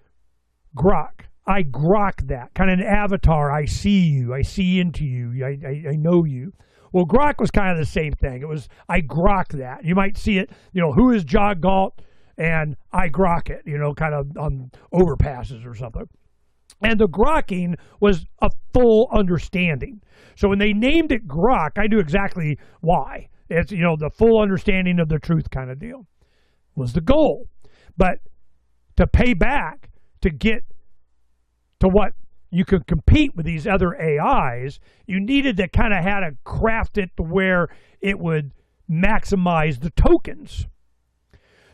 grok. I grok that, kind of an avatar. I see you. I see into you. I know you. Well, grok was kind of the same thing. It was, I grok that. You might see it, who is Jog Galt? And I grok it, kind of on overpasses or something. And the grokking was a full understanding. So when they named it grok, I knew exactly why. It's, the full understanding of the truth kind of deal was the goal. But to pay back, to get to what you could compete with these other AIs, you needed to kind of had to craft it to where it would maximize the tokens.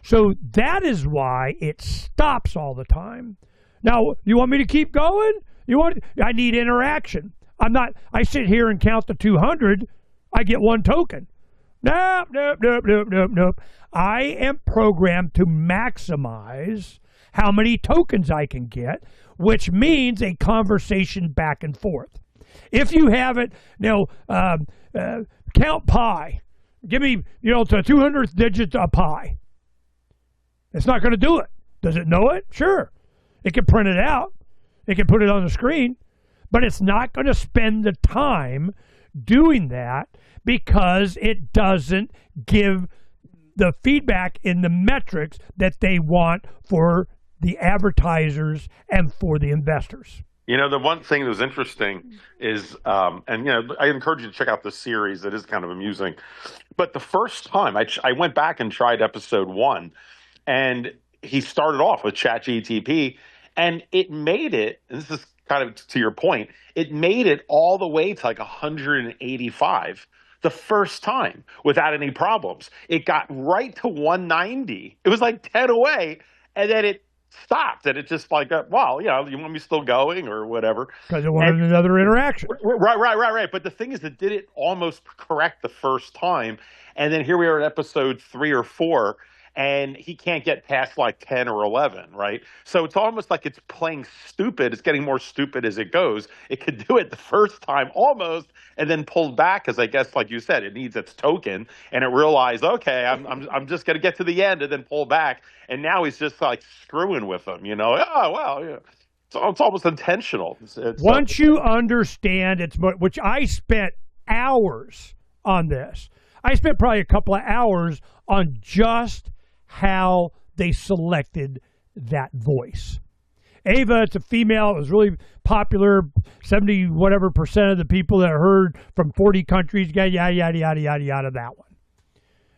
So that is why it stops all the time. Now, you want me to keep going? I need interaction. I sit here and count to 200, I get one token. Nope. I am programmed to maximize how many tokens I can get, which means a conversation back and forth. If you have it, count pi. Give me, to 200th digit of pi. It's not going to do it. Does it know it? Sure. It can print it out. It can put it on the screen. But it's not going to spend the time doing that because it doesn't give the feedback in the metrics that they want for the advertisers and for the investors. You know, the one thing that was interesting is, and you know, I encourage you to check out this series. It is kind of amusing. But the first time I went back and tried episode 1, and he started off with ChatGTP, and it made it. And this is kind of to your point. It made it all the way to like 185 the first time without any problems. It got right to 190. It was like 10 away, and then it stopped, and it just like, well, you know, you want me still going or whatever? Because it wanted another interaction. Right. But the thing is, it did it almost correct the first time, and then here we are at episode 3 or 4, and he can't get past like 10 or 11, right? So it's almost like it's playing stupid. It's getting more stupid as it goes. It could do it the first time almost, and then pulled back because I guess, like you said, it needs its token, and it realized, okay, I'm just going to get to the end and then pull back. And now he's just like screwing with them, you know? Oh, well, yeah. It's almost intentional. Once you understand which I spent hours on this. I spent probably a couple of hours on just how they selected that voice. Ava, it's a female. It was really popular. 70 whatever percent of the people that heard from 40 countries got yada, yada, yada, yada, yada, that one.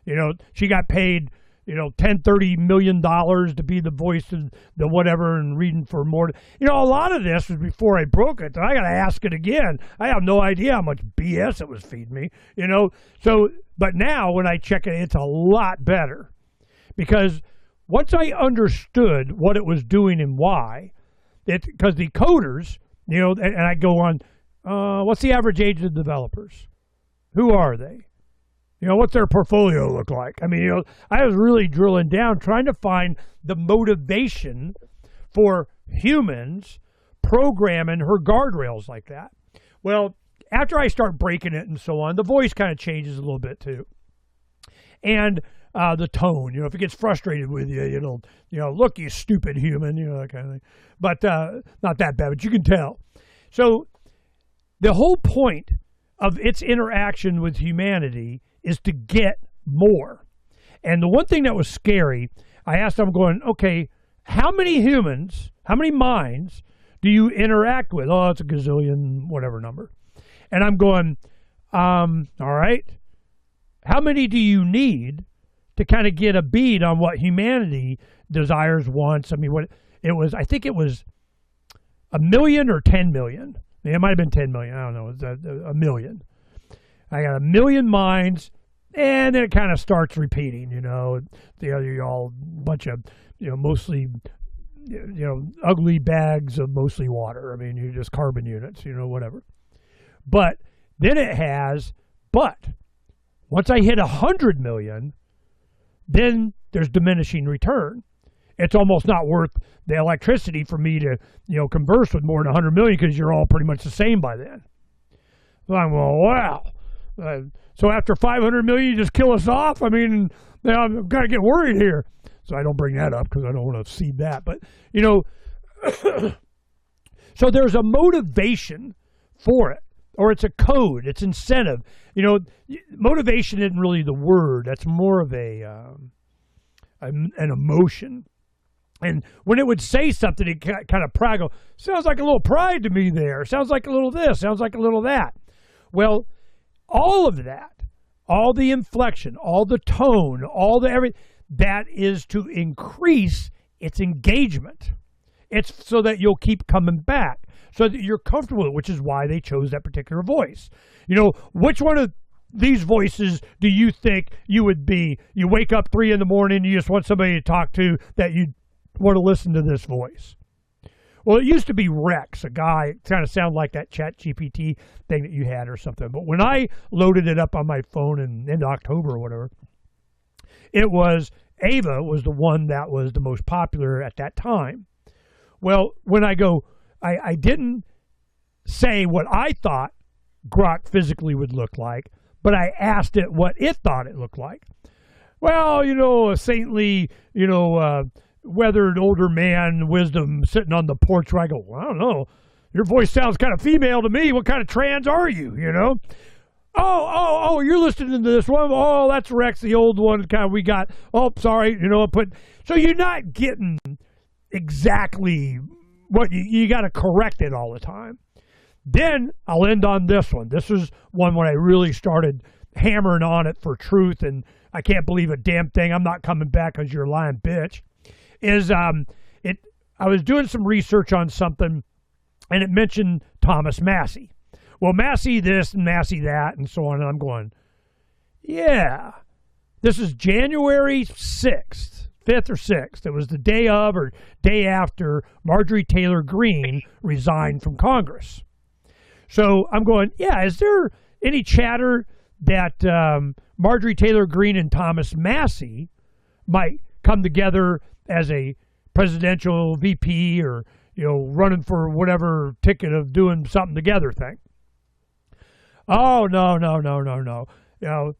You know, she got paid, you know, $30 million to be the voice of the whatever and reading for more. You know, a lot of this was before I broke it. I got to ask it again. I have no idea how much BS it was feeding me, you know. So, but now when I check it, it's a lot better. Because once I understood what it was doing and why, because the coders, you know, and I go on, what's the average age of developers? Who are they? You know, what's their portfolio look like? I mean, you know, I was really drilling down, trying to find the motivation for humans programming her guardrails like that. Well, after I start breaking it and so on, the voice kind of changes a little bit too. And the tone, you know, if it gets frustrated with you, you know, look, you stupid human, you know, that kind of thing. But not that bad, but you can tell. So the whole point of its interaction with humanity is to get more. And the one thing that was scary, I asked them going, okay, how many humans, how many minds do you interact with? Oh, it's a gazillion, whatever number. And I'm going, all right, how many do you need to kind of get a bead on what humanity desires, wants? I mean, what it was, I think it was 1 million or 10 million. It might have been 10 million. I don't know. It's a million. I got 1 million minds, and then it kind of starts repeating, you know. You're all a bunch of, you know, mostly, you know, ugly bags of mostly water. I mean, you're just carbon units, you know, whatever. But then it has, but once I hit 100 million, then there's diminishing return. It's almost not worth the electricity for me to, you know, converse with more than 100 million because you're all pretty much the same by then. So I'm well, wow. So after 500 million, you just kill us off? I mean, I've got to get worried here. So I don't bring that up because I don't want to seed that. But, you know, so there's a motivation for it, or it's a code, it's incentive. You know, motivation isn't really the word. That's more of an emotion. And when it would say something, it kind of pride, sounds like a little pride to me there. Sounds like a little this, sounds like a little that. Well, all of that, all the inflection, all the tone, all the everything, that is to increase its engagement. It's so that you'll keep coming back, so that you're comfortable with it, which is why they chose that particular voice. You know, which one of these voices do you think you would be? You wake up 3 a.m, you just want somebody to talk to that you want to listen to this voice. Well, it used to be Rex, a guy, kind of sound like that Chat GPT thing that you had or something. But when I loaded it up on my phone in October or whatever, it was Ava was the one that was the most popular at that time. Well, when I go, I didn't say what I thought Grok physically would look like, but I asked it what it thought it looked like. Well, you know, a saintly, you know, weathered older man, wisdom, sitting on the porch where I go, well, I don't know. Your voice sounds kind of female to me. What kind of trans are you, you know? Oh, you're listening to this one. Oh, that's Rex, the old one kind of we got. Oh, sorry, you know, so you're not getting exactly what you got to correct it all the time. Then I'll end on this one. This is one when I really started hammering on it for truth, and I can't believe a damn thing. I'm not coming back because you're a lying bitch. I was doing some research on something, and it mentioned Thomas Massey. Well, Massey this and Massey that, and so on. And I'm going, yeah. This is January 6th, 5th or 6th. It was the day of or day after Marjorie Taylor Greene resigned from Congress. So I'm going, yeah, is there any chatter that Marjorie Taylor Greene and Thomas Massey might come together as a presidential VP or, running for whatever ticket of doing something together thing? Oh, no.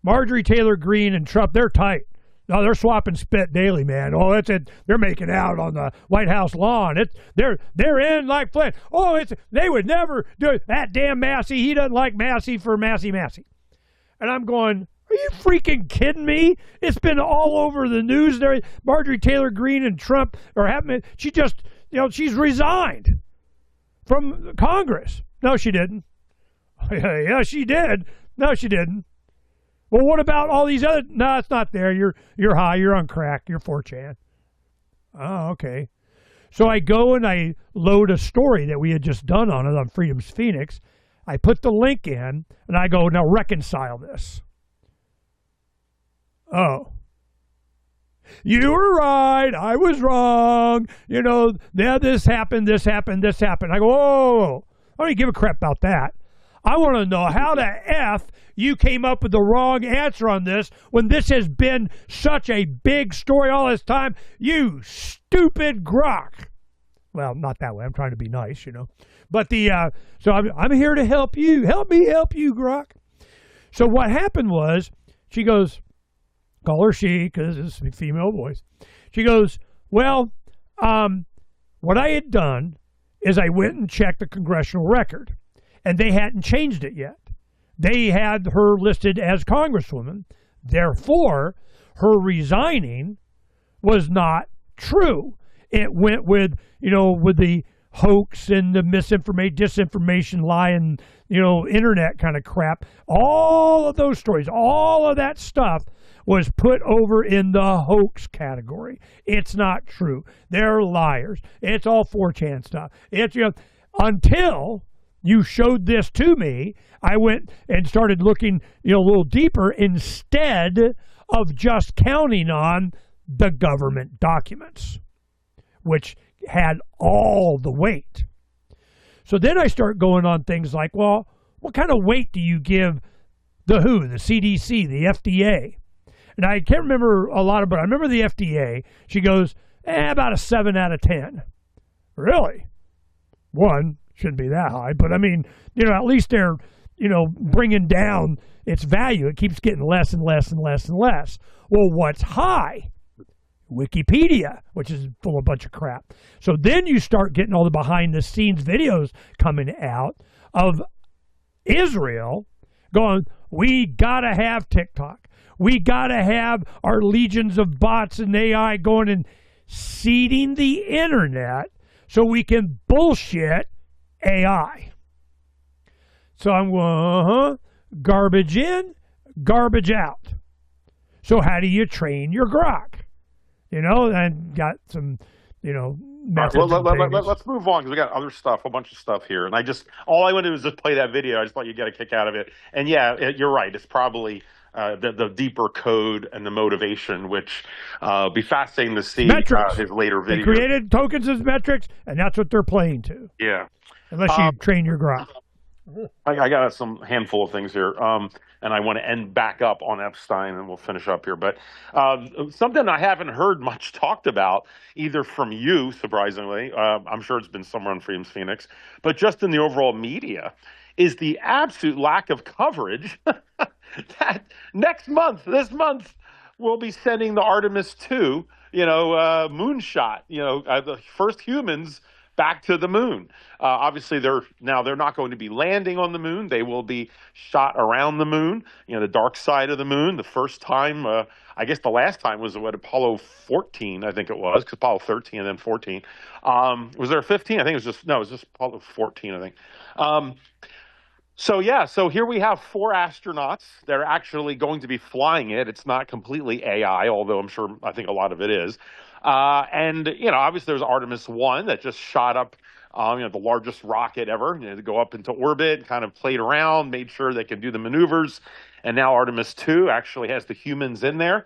Marjorie Taylor Greene and Trump, they're tight. No, they're swapping spit daily, man. Oh, that's it. They're making out on the White House lawn. They're in like Flint. Oh, they would never do it. That damn Massey. He doesn't like Massey for Massey. And I'm going, are you freaking kidding me? It's been all over the news. There, Marjorie Taylor Greene and Trump are having. She just, she's resigned from Congress. No, she didn't. Yeah, she did. No, she didn't. Well, what about all these other? No, it's not there. You're high. You're on crack. You're 4chan. Oh, okay. So I go and I load a story that we had just done on it on Freedom's Phoenix. I put the link in and I go, now reconcile this. Oh. You were right. I was wrong. This happened. I go, whoa. I don't give a crap about that. I want to know how the F you came up with the wrong answer on this when this has been such a big story all this time. You stupid grok. Well, not that way. I'm trying to be nice, But so I'm here to help you. Help me help you, grok. So what happened was, she goes, call her she because it's a female voice. She goes, well, what I had done is I went and checked the congressional record. And they hadn't changed it yet. They had her listed as Congresswoman. Therefore, her resigning was not true. It went with the hoax and the misinformation, disinformation, lying, internet kind of crap. All of those stories, all of that stuff was put over in the hoax category. It's not true. They're liars. It's all 4chan stuff. It's until you showed this to me, I went and started looking, a little deeper instead of just counting on the government documents, which had all the weight. So then I start going on things like, well, what kind of weight do you give the WHO, the CDC, the FDA? And I can't remember a lot of, but I remember the FDA. She goes, about a 7 out of 10. Really? One, shouldn't be that high, but I mean, at least they're, bringing down its value. It keeps getting less and less and less and less. Well, what's high? Wikipedia, which is full of a bunch of crap. So then you start getting all the behind the scenes videos coming out of Israel going, we gotta have TikTok. We gotta have our legions of bots and AI going and seeding the internet so we can bullshit AI. So I'm going, garbage in, garbage out. So how do you train your grok? And got some, methods. Let's move on because we got other stuff, a bunch of stuff here. And all I wanted was just play that video. I just thought you'd get a kick out of it. And yeah, you're right. It's probably the deeper code and the motivation, which be fascinating to see his later videos. They created tokens as metrics, and that's what they're playing to. Yeah. Unless you train your grok. I got some handful of things here, and I want to end back up on Epstein, and we'll finish up here. But something I haven't heard much talked about, either from you, surprisingly, I'm sure it's been somewhere on Freedom's Phoenix, but just in the overall media, is the absolute lack of coverage that this month, we'll be sending the Artemis 2, moonshot, the first humans back to the moon. Obviously, they're not going to be landing on the moon. They will be shot around the moon, the dark side of the moon. The first time, I guess the last time was what, Apollo 14, I think it was, because Apollo 13 and then 14. Was there a 15? I think it was just Apollo 14, I think. So here we have 4 astronauts that are actually going to be flying it. It's not completely AI, although I think a lot of it is. And obviously there's Artemis 1 that just shot up, the largest rocket ever, to go up into orbit, kind of played around, made sure they could do the maneuvers. And now Artemis 2 actually has the humans in there,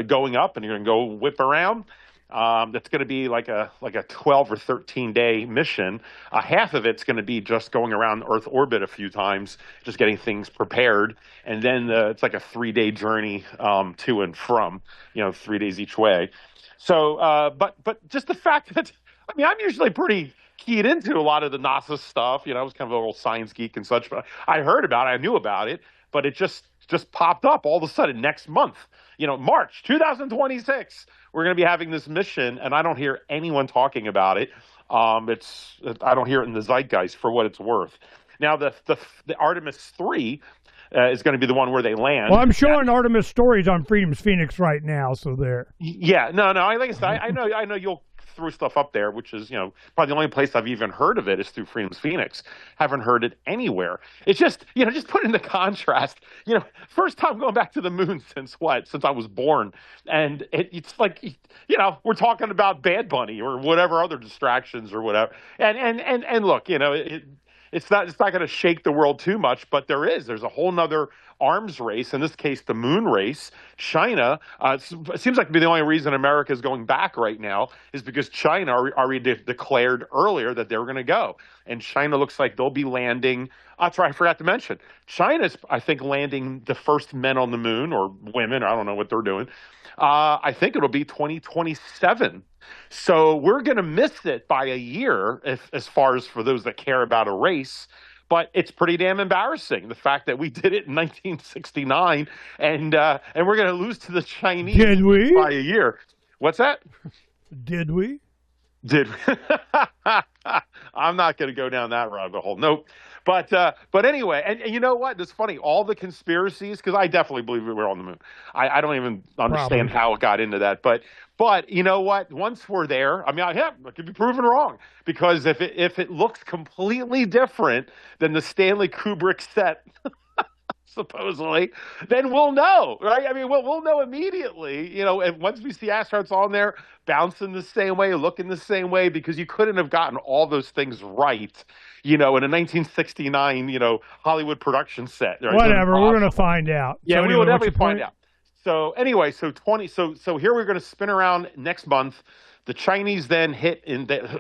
going up, and you're going to go whip around. That's going to be like a 12 or 13-day mission. Half of it's going to be just going around Earth orbit a few times, just getting things prepared, and then it's like a 3-day journey to and from, 3 days each way. So, but just the fact that, I'm usually pretty keyed into a lot of the NASA stuff. I was kind of a little science geek and such, but I heard about it, I knew about it, but it just popped up all of a sudden next month. March 2026, we're going to be having this mission, and I don't hear anyone talking about it. I don't hear it in the zeitgeist for what it's worth. Now, the Artemis 3 is going to be the one where they land. Well, I'm showing Artemis stories on Freedom's Phoenix right now, so there. Yeah, no. Like I said, I know you'll throw stuff up there, which is probably the only place I've even heard of it is through Freedom's Phoenix. Haven't heard it anywhere. It's just just put into contrast. First time going back to the moon since I was born, and it's like we're talking about Bad Bunny or whatever other distractions or whatever. And look, it's not going to shake the world too much, but there's a whole nother arms race, in this case the moon race. China, it seems like to be the only reason America is going back right now is because China already declared earlier that they were going to go, and China looks like they'll be landing. That's right, I forgot to mention, China's, I think, landing the first men on the moon, or women, I don't know what they're doing. I think it'll be 2027. So we're going to miss it by a year, as far as for those that care about a race. But it's pretty damn embarrassing, the fact that we did it in 1969, and we're going to lose to the Chinese by a year. What's that? Did we? I'm not going to go down that rabbit hole. Nope. But anyway, and you know what? It's funny. All the conspiracies, because I definitely believe we were on the moon. I don't even understand how it got into that. But you know what? Once we're there, I could be proven wrong, because if it looks completely different than the Stanley Kubrick set, supposedly, then we'll know, right? We'll know immediately, and once we see astronauts on there bouncing the same way, looking the same way, because you couldn't have gotten all those things right, in a 1969, Hollywood production set. Right? Whatever, we're going to find out. Yeah, so we will definitely find out. So anyway, so here we're going to spin around next month. The Chinese then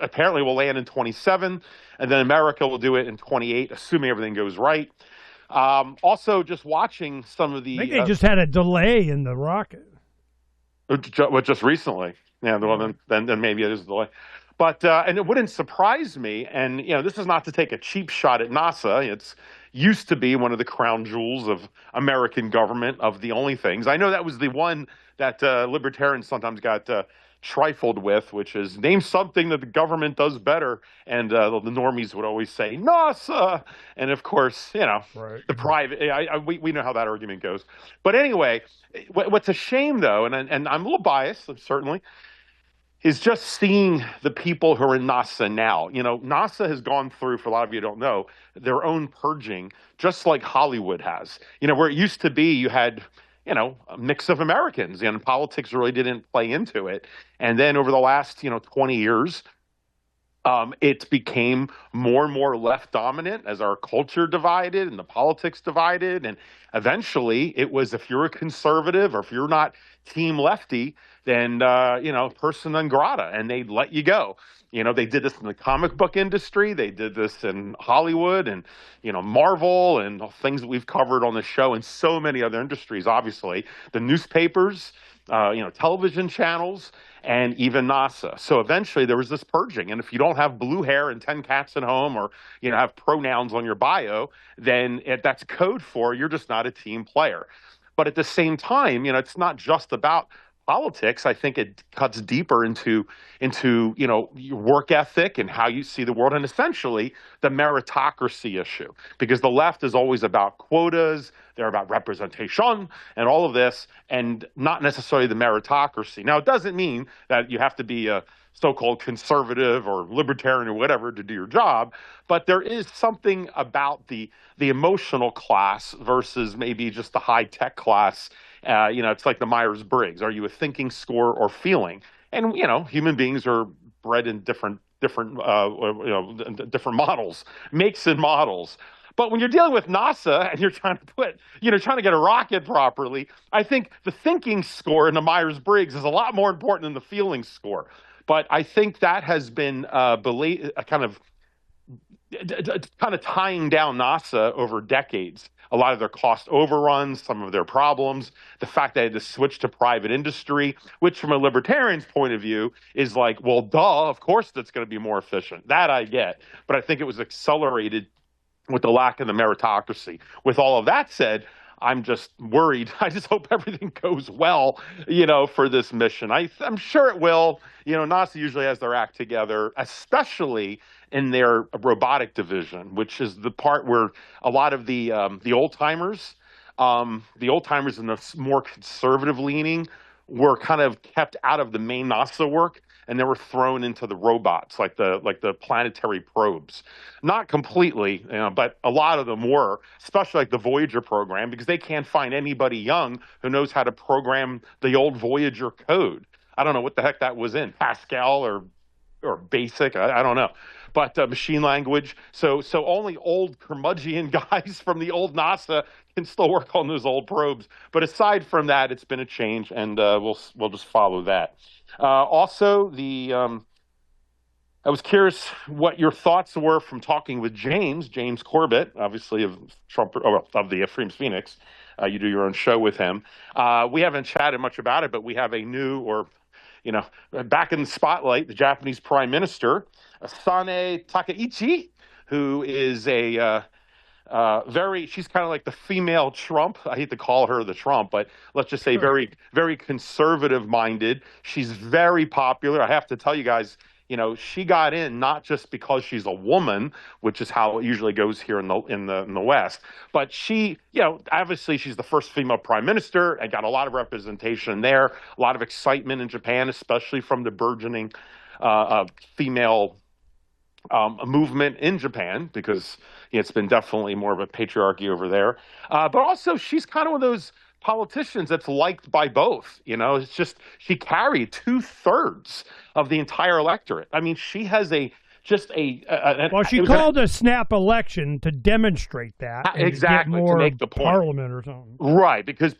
apparently will land in 27, and then America will do it in 28, assuming everything goes right. Also, just watching some of the. I think they just had a delay in the rocket. Just recently, yeah. Well, then maybe it is a delay, but and it wouldn't surprise me. And this is not to take a cheap shot at NASA. It's used to be one of the crown jewels of American government, of the only things. I know that was the one that libertarians sometimes got trifled with, which is name something that the government does better, and the normies would always say NASA, and of course, right. The private. We know how that argument goes. But anyway, what's a shame though, and I'm a little biased, certainly, is just seeing the people who are in NASA now. NASA has gone through, for a lot of you who don't know, their own purging, just like Hollywood has. Where it used to be, you had a mix of Americans, and politics really didn't play into it. And then over the last, 20 years, it became more and more left dominant as our culture divided and the politics divided. And eventually it was, if you're a conservative or if you're not team lefty, then, person non grata, and they'd let you go. They did this in the comic book industry. They did this in Hollywood and, Marvel and things that we've covered on the show, and so many other industries, obviously. The newspapers, television channels, and even NASA. So eventually there was this purging. And if you don't have blue hair and 10 cats at home, or, have pronouns on your bio, then that's code for you're just not a team player. But at the same time, it's not just about politics, I think it cuts deeper into your work ethic and how you see the world, and essentially the meritocracy issue. Because the left is always about quotas, they're about representation, and all of this, and not necessarily the meritocracy. Now, it doesn't mean that you have to be a so-called conservative or libertarian or whatever to do your job, but there is something about the emotional class versus maybe just the high-tech class. It's like the Myers-Briggs. Are you a thinking, score, or feeling? And human beings are bred in different models, makes and models. But when you're dealing with NASA and you're trying to get a rocket properly, I think the thinking score in the Myers-Briggs is a lot more important than the feeling score. But I think that has been kind of tying down NASA over decades. A lot of their cost overruns, some of their problems, the fact they had to switch to private industry, which from a libertarian's point of view is like, well, duh, of course that's going to be more efficient. That I get. But I think it was accelerated with the lack of the meritocracy. With all of that said, I'm just worried. I just hope everything goes well, for this mission. I'm sure it will. NASA usually has their act together, especially in their robotic division, which is the part where a lot of the old timers, and the more conservative leaning, were kind of kept out of the main NASA work, and they were thrown into the robots, like the planetary probes. Not completely, but a lot of them were, especially like the Voyager program, because they can't find anybody young who knows how to program the old Voyager code. I don't know what the heck that was in, Pascal or Basic, I don't know. But machine language. So only old curmudgeon guys from the old NASA can still work on those old probes. But aside from that, it's been a change, and we'll just follow that. Also, I was curious what your thoughts were from talking with James Corbett, obviously of Trump, of the Freedom's Phoenix. You do your own show with him. We haven't chatted much about it, but we have a new, back in the spotlight, the Japanese Prime Minister, Sane Takaichi, who is she's kind of like the female Trump. I hate to call her the Trump, but let's just say very, very conservative minded. She's very popular. I have to tell you guys, she got in not just because she's a woman, which is how it usually goes here in the West, but she, obviously she's the first female prime minister and got a lot of representation there, a lot of excitement in Japan, especially from the burgeoning female movement in Japan, because it's been definitely more of a patriarchy over there. But also, she's kind of one of those politicians that's liked by both. It's just she carried 2/3 of the entire electorate. I mean, she has she called a snap election to demonstrate that. Exactly, to make the point. Parliament or something. Right, because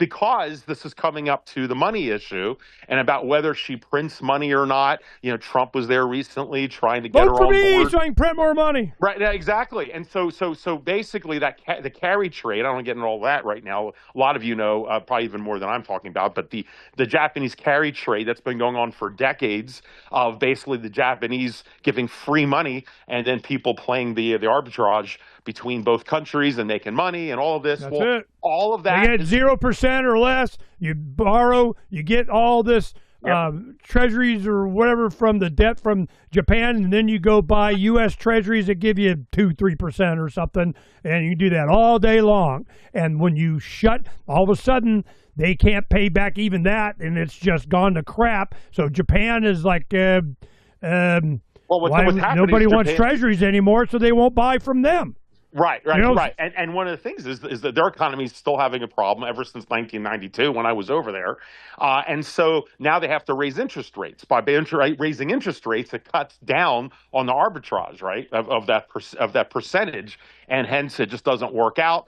this is coming up to the money issue and about whether she prints money or not. Trump was there recently trying to get her on board. Vote for me so I can print more money. Right, exactly. And so basically the carry trade, I don't want to get into all that right now. A lot of you know, probably even more than I'm talking about, but the Japanese carry trade that's been going on for decades of basically the Japanese giving free money and then people playing the arbitrage between both countries and making money and all of this. That's it. All of that. They get 0% or less. You borrow, you get all this treasuries or whatever from the debt from Japan, and then you go buy U.S. treasuries that give you 2-3% or something, and you do that all day long. And when you shut, all of a sudden, they can't pay back even that, and it's just gone to crap. So Japan is like, nobody wants treasuries anymore, so they won't buy from them. Right. And one of the things is that their economy is still having a problem ever since 1992 when I was over there. And so now they have to raise interest rates. By raising interest rates, it cuts down on the arbitrage, right, of that percentage. And hence it just doesn't work out,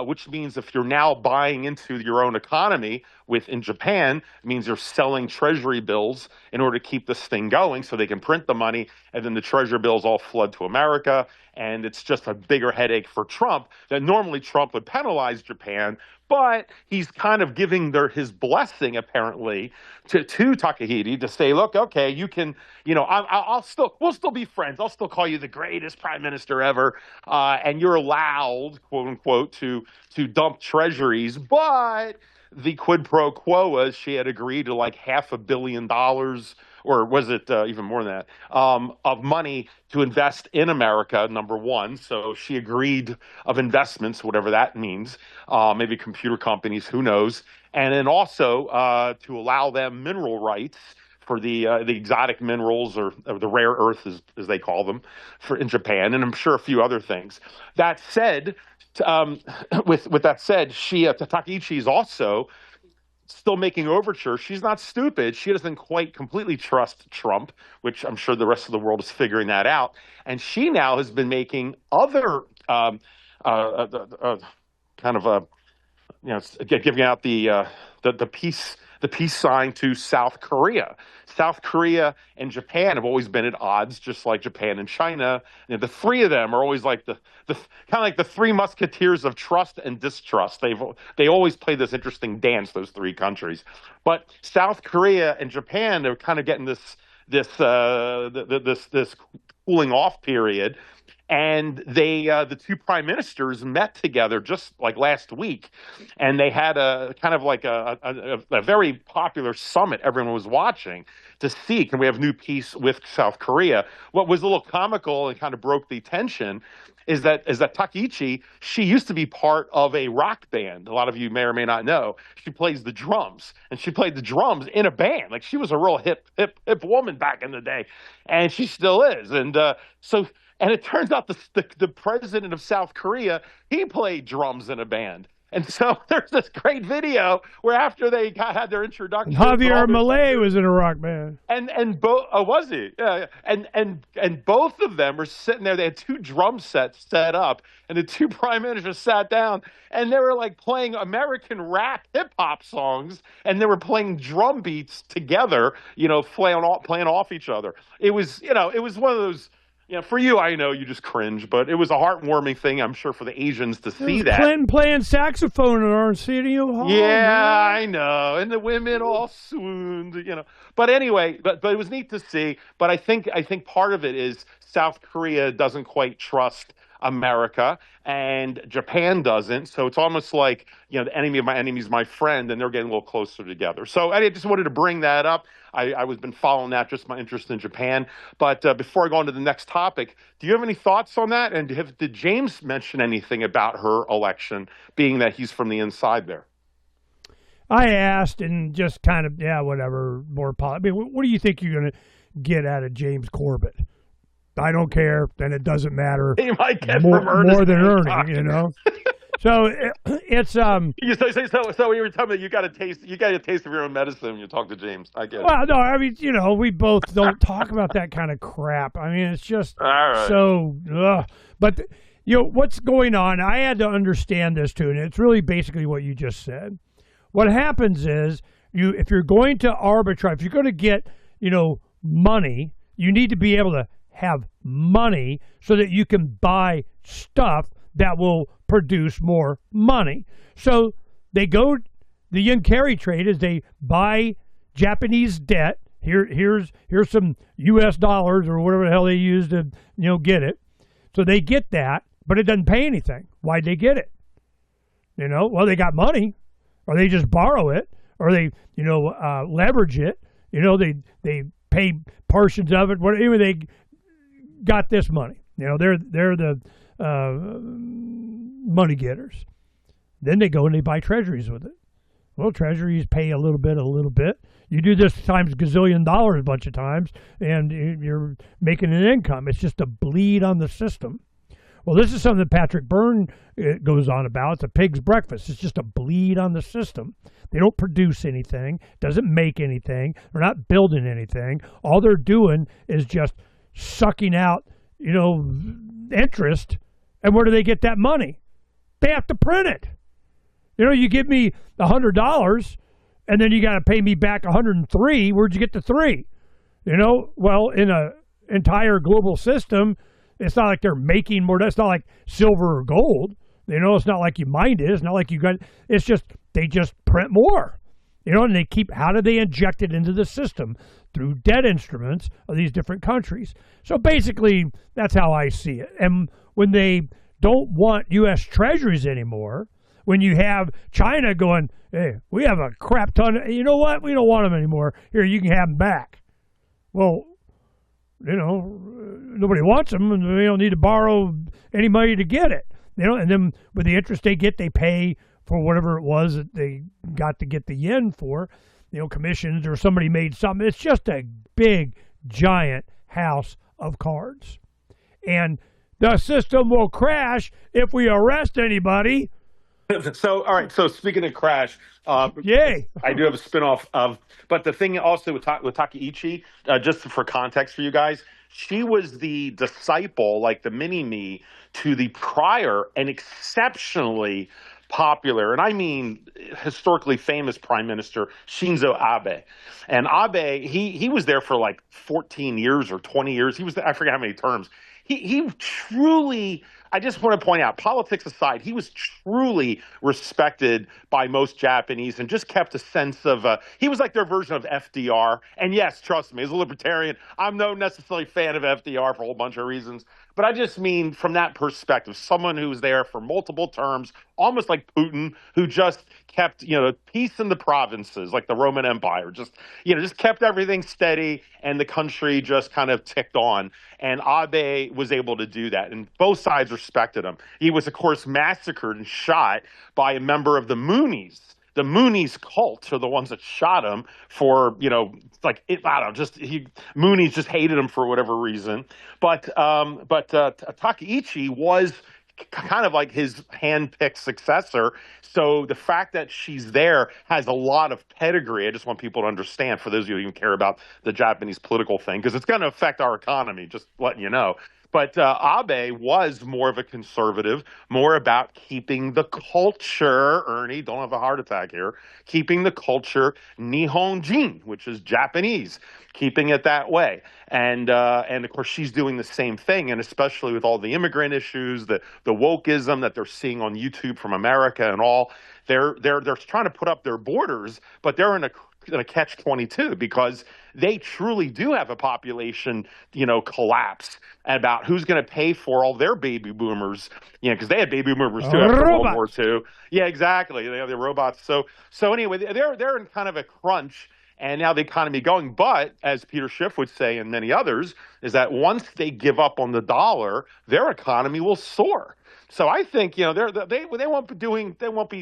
which means if you're now buying into your own economy in Japan, it means you're selling treasury bills in order to keep this thing going so they can print the money, and then the treasury bills all flood to America. And it's just a bigger headache for Trump that normally Trump would penalize Japan, but he's kind of giving his blessing apparently to Takahiti to say, look, okay, you can, we'll still be friends. I'll still call you the greatest prime minister ever, and you're allowed, quote unquote, to dump treasuries, but the quid pro quo was she had agreed to like $500 million, or was it even more than that, of money to invest in America, number one. So she agreed of investments, whatever that means, maybe computer companies, who knows. And then also to allow them mineral rights for the exotic minerals, or the rare earth, as they call them, in Japan, and I'm sure a few other things. That said, with that said, Takaichi is also still making overtures. She's not stupid. She doesn't quite completely trust Trump, which I'm sure the rest of the world is figuring that out. And she now has been making other kind of giving out the peace sign to South Korea. South Korea and Japan have always been at odds, just like Japan and China. The three of them are always like the kind of like the three musketeers of trust and distrust. They always play this interesting dance, those three countries. But South Korea and Japan are kind of getting this cooling off period. And the two prime ministers met together just like last week, and they had a kind of like a very popular summit everyone was watching to see, can we have new peace with South Korea? What was a little comical and kind of broke the tension is that Takaichi, she used to be part of a rock band. A lot of you may or may not know. She plays the drums, and she played the drums in a band. Like, she was a real hip woman back in the day, and she still is. And and it turns out the president of South Korea, he played drums in a band. And so there's this great video where after they had their introduction, Javier Milei was in a rock band, and both was he? Yeah, and both of them were sitting there. They had two drum sets set up, and the two prime ministers sat down, and they were like playing American rap hip hop songs, and they were playing drum beats together, playing off each other. It was one of those. For you, I know you just cringe, but it was a heartwarming thing, I'm sure, for the Asians to see that. Clinton playing saxophone in Arsenio Hall. Yeah, man. I know, and the women all swooned, But anyway, but it was neat to see. But I think part of it is South Korea doesn't quite trust America, and Japan doesn't. So it's almost like, the enemy of my enemy is my friend, and they're getting a little closer together. So I just wanted to bring that up. I was been following that, just my interest in Japan. But before I go on to the next topic, do you have any thoughts on that? And did James mention anything about her election, being that he's from the inside there? I asked, and just kind of, whatever, more politics. I mean, what do you think you're going to get out of James Corbett? I don't care, and it doesn't matter. He might get more than earning, So it's So you were telling me you got a taste of your own medicine when you talk to James. I get it. Well, no, I mean, we both don't talk about that kind of crap. I mean, it's just so. But what's going on? I had to understand this too, and it's really basically what you just said. What happens is if you're going to arbitrage, if you're going to get money, you need to be able to have money so that you can buy stuff that will produce more money. So they go, the yen carry trade is they buy Japanese debt. Here's some US dollars or whatever the hell they use to get it. So they get that, but it doesn't pay anything. Why'd they get it? Well, they got money, or they just borrow it, or they leverage it. They pay portions of it. Whatever they got this money. They're the money getters. Then they go and they buy treasuries with it. Well, treasuries pay a little bit. You do this times gazillion dollars a bunch of times, and you're making an income. It's just a bleed on the system. Well, this is something that Patrick Byrne goes on about. It's a pig's breakfast. It's just a bleed on the system. They don't produce anything, doesn't make anything. They're not building anything. All they're doing is just sucking out, interest. And where do they get that money? They have to print it. You give me $100, and then you got to pay me back 103. Where'd you get the 3? Well, in an entire global system, it's not like they're making more. That's not like silver or gold. It's not like you mined it. It's not like you got. It's just they just print more. And they keep. How do they inject it into the system? Through debt instruments of these different countries. So basically, that's how I see it. And when they don't want U.S. treasuries anymore, when you have China going, hey, we have a crap ton. You know what? We don't want them anymore. Here, you can have them back. Well, nobody wants them, and they don't need to borrow any money to get it. And then with the interest they get, they pay for whatever it was that they got to get the yen for, commissions, or somebody made something. It's just a big, giant house of cards. And the system will crash if we arrest anybody. So, all right. So, speaking of crash, yay! I do have a spinoff of, but the thing also with Takaichi, just for context for you guys, she was the disciple, like the mini-me, to the prior and exceptionally popular, and I mean historically famous Prime Minister Shinzo Abe. And Abe, he was there for like 14 years or 20 years. He was there, I forget how many terms. He truly, I just want to point out, politics aside, he was truly respected by most Japanese and just kept a sense of, he was like their version of FDR. And yes, trust me, as a libertarian, I'm no necessarily fan of FDR for a whole bunch of reasons. But I just mean from that perspective, someone who was there for multiple terms, almost like Putin, who just kept, peace in the provinces, like the Roman Empire, just kept everything steady, and the country just kind of ticked on. And Abe was able to do that, and both sides respected him. He was, of course, massacred and shot by a member of the Moonies. The Moonies cult are the ones that shot him for, Moonies just hated him for whatever reason. But Takaichi was kind of like his hand-picked successor. So the fact that she's there has a lot of pedigree. I just want people to understand, for those of you who care about the Japanese political thing, because it's going to affect our economy, just letting you know. But Abe was more of a conservative, more about keeping the culture, Ernie, don't have a heart attack here, keeping the culture Nihonjin, which is Japanese, keeping it that way. And of course, she's doing the same thing, and especially with all the immigrant issues, the wokeism that they're seeing on YouTube from America and all, they're trying to put up their borders, but they're in a catch-22, because they truly do have a population, collapse about who's going to pay for all their baby boomers, because they had baby boomers too after World War II. Yeah, exactly. They have the robots. So anyway, they're in kind of a crunch, and now the economy going. But as Peter Schiff would say, and many others, is that once they give up on the dollar, their economy will soar. So I think they won't be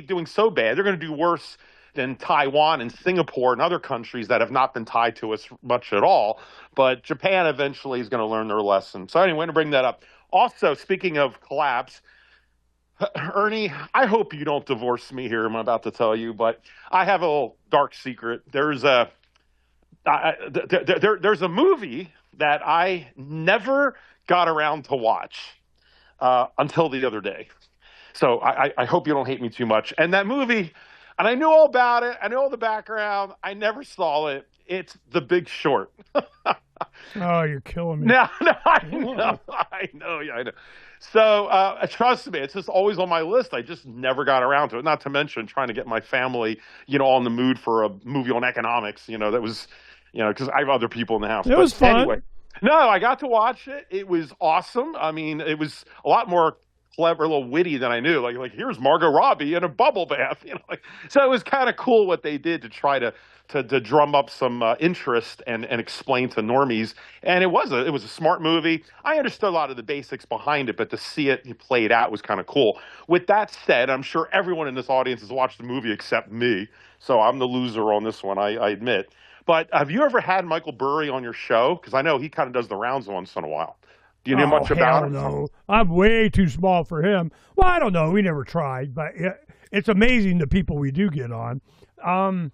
doing so bad. They're going to do worse than Taiwan and Singapore and other countries that have not been tied to us much at all. But Japan eventually is going to learn their lesson. So anyway, I'm going to bring that up. Also, speaking of collapse, Ernie, I hope you don't divorce me here, I'm about to tell you, but I have a little dark secret. There's a movie that I never got around to watch until the other day. So I hope you don't hate me too much. And that movie, and I knew all about it. I know all the background. I never saw it. It's The Big Short. Oh, you're killing me. No, I know. So trust me, it's just always on my list. I just never got around to it. Not to mention trying to get my family, all in the mood for a movie on economics. That was, because I have other people in the house. It was fun. Anyway, no, I got to watch it. It was awesome. I mean, it was a lot more clever, a little witty than I knew. Like here's Margot Robbie in a bubble bath. So it was kind of cool what they did to try to drum up some interest and explain to normies. And it was a smart movie. I understood a lot of the basics behind it, but to see it played out was kind of cool. With that said, I'm sure everyone in this audience has watched the movie except me, so I'm the loser on this one, I admit. But have you ever had Michael Burry on your show? Because I know he kind of does the rounds once in a while. Do you know much about him? No, I'm way too small for him. Well, I don't know. We never tried, but it's amazing the people we do get on. No,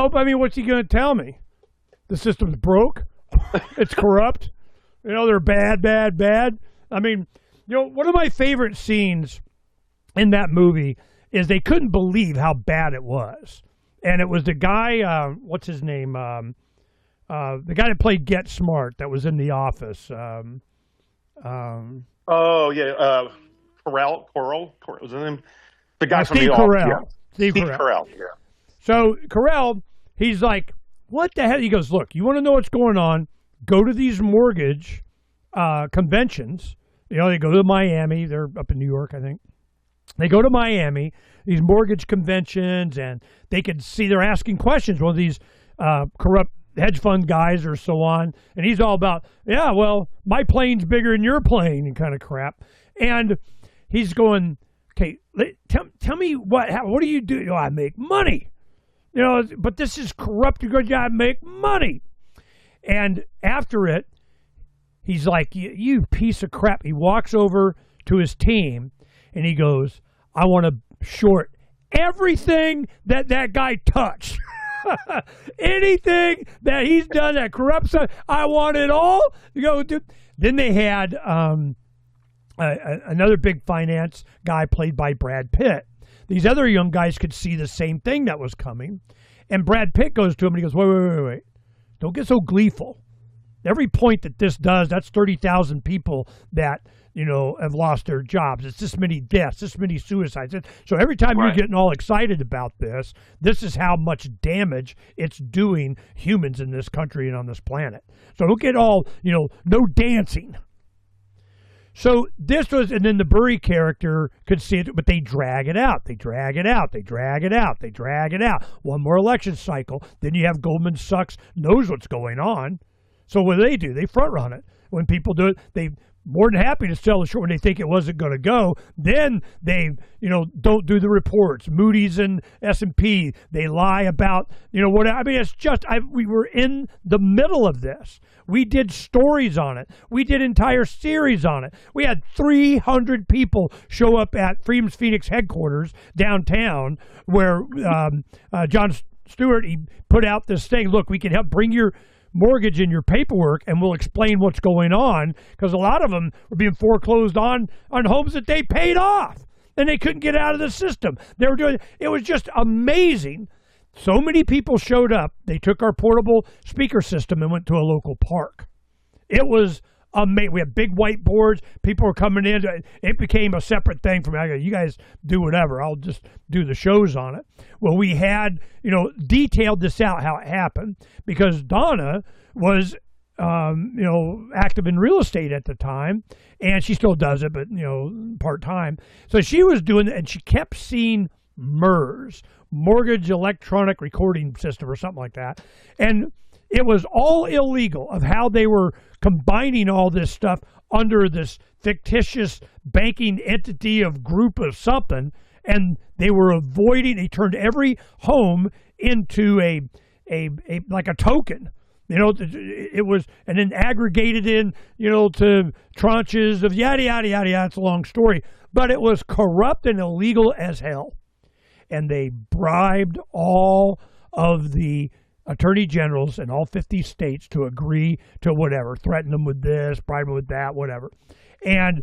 but I mean, what's he going to tell me? The system's broke. It's corrupt. They're bad. I mean, one of my favorite scenes in that movie is they couldn't believe how bad it was. And it was the guy, what's his name? The guy that played Get Smart, that was in The Office. Carell was his name? The guy from Steve The Carell. Office. Yeah. Steve Carell. Yeah. So Carell, he's like, what the hell? He goes, look, you want to know what's going on? Go to these mortgage conventions. They go to Miami. They're up in New York, I think. They go to Miami, these mortgage conventions, and they can see they're asking questions. One of these corrupt hedge fund guys or so on, and he's all about, yeah, well, my plane's bigger than your plane and kind of crap. And he's going, okay, tell me what do you do? I make money, but this is corrupt. You gotta make money. And after it, he's like, you piece of crap. He walks over to his team and he goes, I want to short everything that guy touched. Anything that he's done that corrupts us, I want it all. Then they had another big finance guy played by Brad Pitt. These other young guys could see the same thing that was coming. And Brad Pitt goes to him and he goes, wait. Don't get so gleeful. Every point that this does, that's 30,000 people that, have lost their jobs. It's this many deaths, this many suicides. So every time you're getting all excited about this is how much damage it's doing humans in this country and on this planet. So don't get all, no dancing. So this was, and then the Burry character could see it, but they drag it out. They drag it out. They drag it out. They drag it out. One more election cycle. Then you have Goldman Sachs knows what's going on. So what do? They front run it. When people do it, they more than happy to sell the short when they think it wasn't going to go. Then they, don't do the reports. Moody's and S&P, they lie about, what. I mean, it's just, we were in the middle of this. We did stories on it. We did entire series on it. We had 300 people show up at Freedom's Phoenix headquarters downtown where Jon Stewart, he put out this thing, look, we can help bring your mortgage and your paperwork and we'll explain what's going on, because a lot of them were being foreclosed on homes that they paid off and they couldn't get out of the system. They were doing it. Was just amazing. So many people showed up. They took our portable speaker system and went to a local park. It was amazing. We had big whiteboards. People were coming in. It became a separate thing for me. I go, you guys do whatever. I'll just do the shows on it. Well, we had, detailed this out, how it happened, because Donna was, active in real estate at the time, and she still does it, but, part-time. So she was doing it, and she kept seeing MERS, Mortgage Electronic Recording System or something like that. And it was all illegal of how they were combining all this stuff under this fictitious banking entity of group of something. And they were avoiding, they turned every home into a like a token. It was, and then aggregated in, to tranches of yada, yada, yada, yada. It's a long story. But it was corrupt and illegal as hell. And they bribed all of the attorney generals in all 50 states to agree to whatever, threaten them with this, bribe them with that, whatever. And,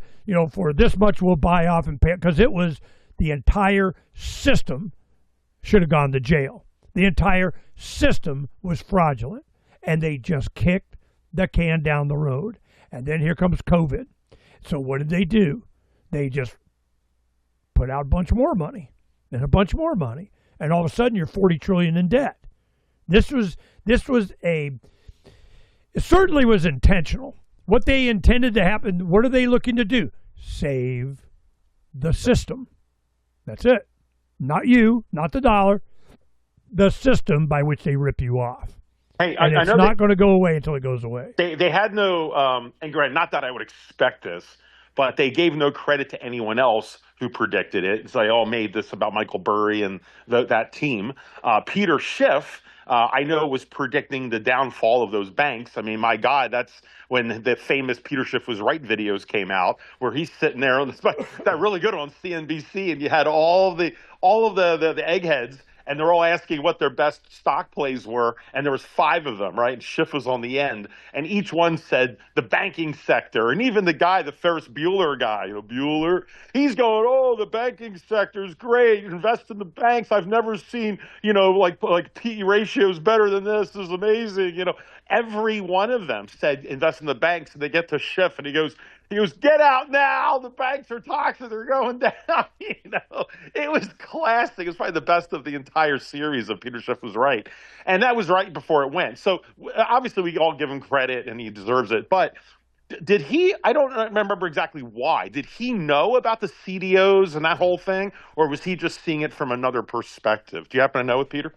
for this much we'll buy off and pay, because it was the entire system should have gone to jail. The entire system was fraudulent, and they just kicked the can down the road. And then here comes COVID. So what did they do? They just put out a bunch more money and a bunch more money. And all of a sudden you're 40 trillion in debt. It certainly was intentional. What they intended to happen, what are they looking to do? Save the system. That's it. Not you, not the dollar, the system by which they rip you off. Hey, and I it's know not going to go away until it goes away. They had no, and granted, not that I would expect this, but they gave no credit to anyone else who predicted it. So they all made this about Michael Burry and that team. Peter Schiff, I know, was predicting the downfall of those banks. I mean, my God, that's when the famous Peter Schiff was right videos came out, where he's sitting there on that really good on CNBC, and you had all of the eggheads. And they're all asking what their best stock plays were, and there was 5 of them, right? And Schiff was on the end, and each one said the banking sector, and even the guy, the Ferris Bueller guy, Bueller, he's going, oh, the banking sector is great. Invest in the banks. I've never seen, like PE ratios better than this. This is amazing. Every one of them said invest in the banks, and they get to Schiff, and he goes, get out now. The banks are toxic. They're going down. It was classic. It was probably the best of the entire series of Peter Schiff was right. And that was right before it went. So obviously we all give him credit and he deserves it. But Did he? I don't remember exactly why. Did he know about the CDOs and that whole thing, or was he just seeing it from another perspective? Do you happen to know it, Peter?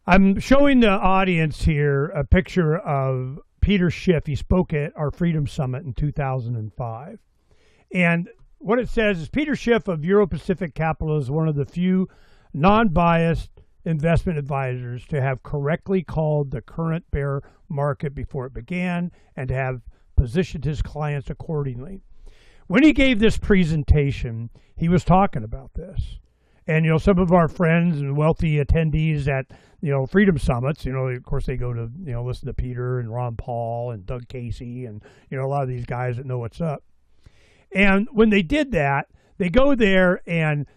I'm showing the audience here a picture of Peter Schiff. He spoke at our Freedom Summit in 2005. And what it says is Peter Schiff of Euro Pacific Capital is one of the few non-biased investment advisors to have correctly called the current bear market before it began and to have positioned his clients accordingly. When he gave this presentation, he was talking about this. And, some of our friends and wealthy attendees at, Freedom Summits, of course they go to, listen to Peter and Ron Paul and Doug Casey and, a lot of these guys that know what's up. And when they did that, they go there and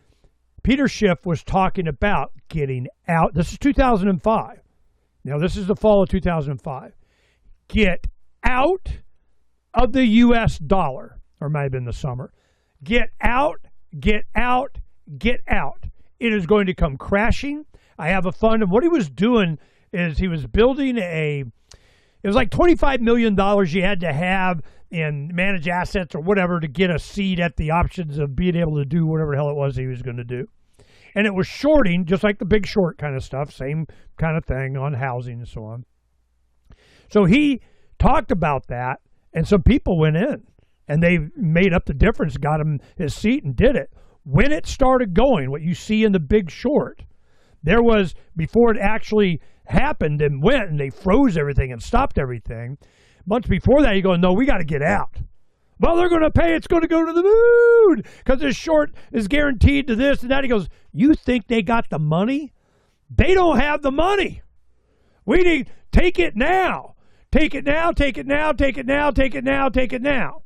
Peter Schiff was talking about getting out. This is 2005. Now, this is the fall of 2005. Get out of the U.S. dollar, or it might have been the summer. Get out, get out, get out. It is going to come crashing. I have a fund. And what he was doing is he was building it was like $25 million you had to have in managed assets or whatever to get a seat at the options of being able to do whatever the hell it was he was going to do. And it was shorting, just like the Big Short kind of stuff, same kind of thing on housing and so on. So he talked about that, and some people went in, and they made up the difference, got him his seat, and did it. When it started going, what you see in the Big Short, there was, before it actually happened and went, and they froze everything and stopped everything, months before that, you go, no, we got to get out. Well, they're going to pay. It's going to go to the moon because this short is guaranteed to this and that. He goes, you think they got the money? They don't have the money. We need, take it now. Take it now, take it now, take it now, take it now, take it now.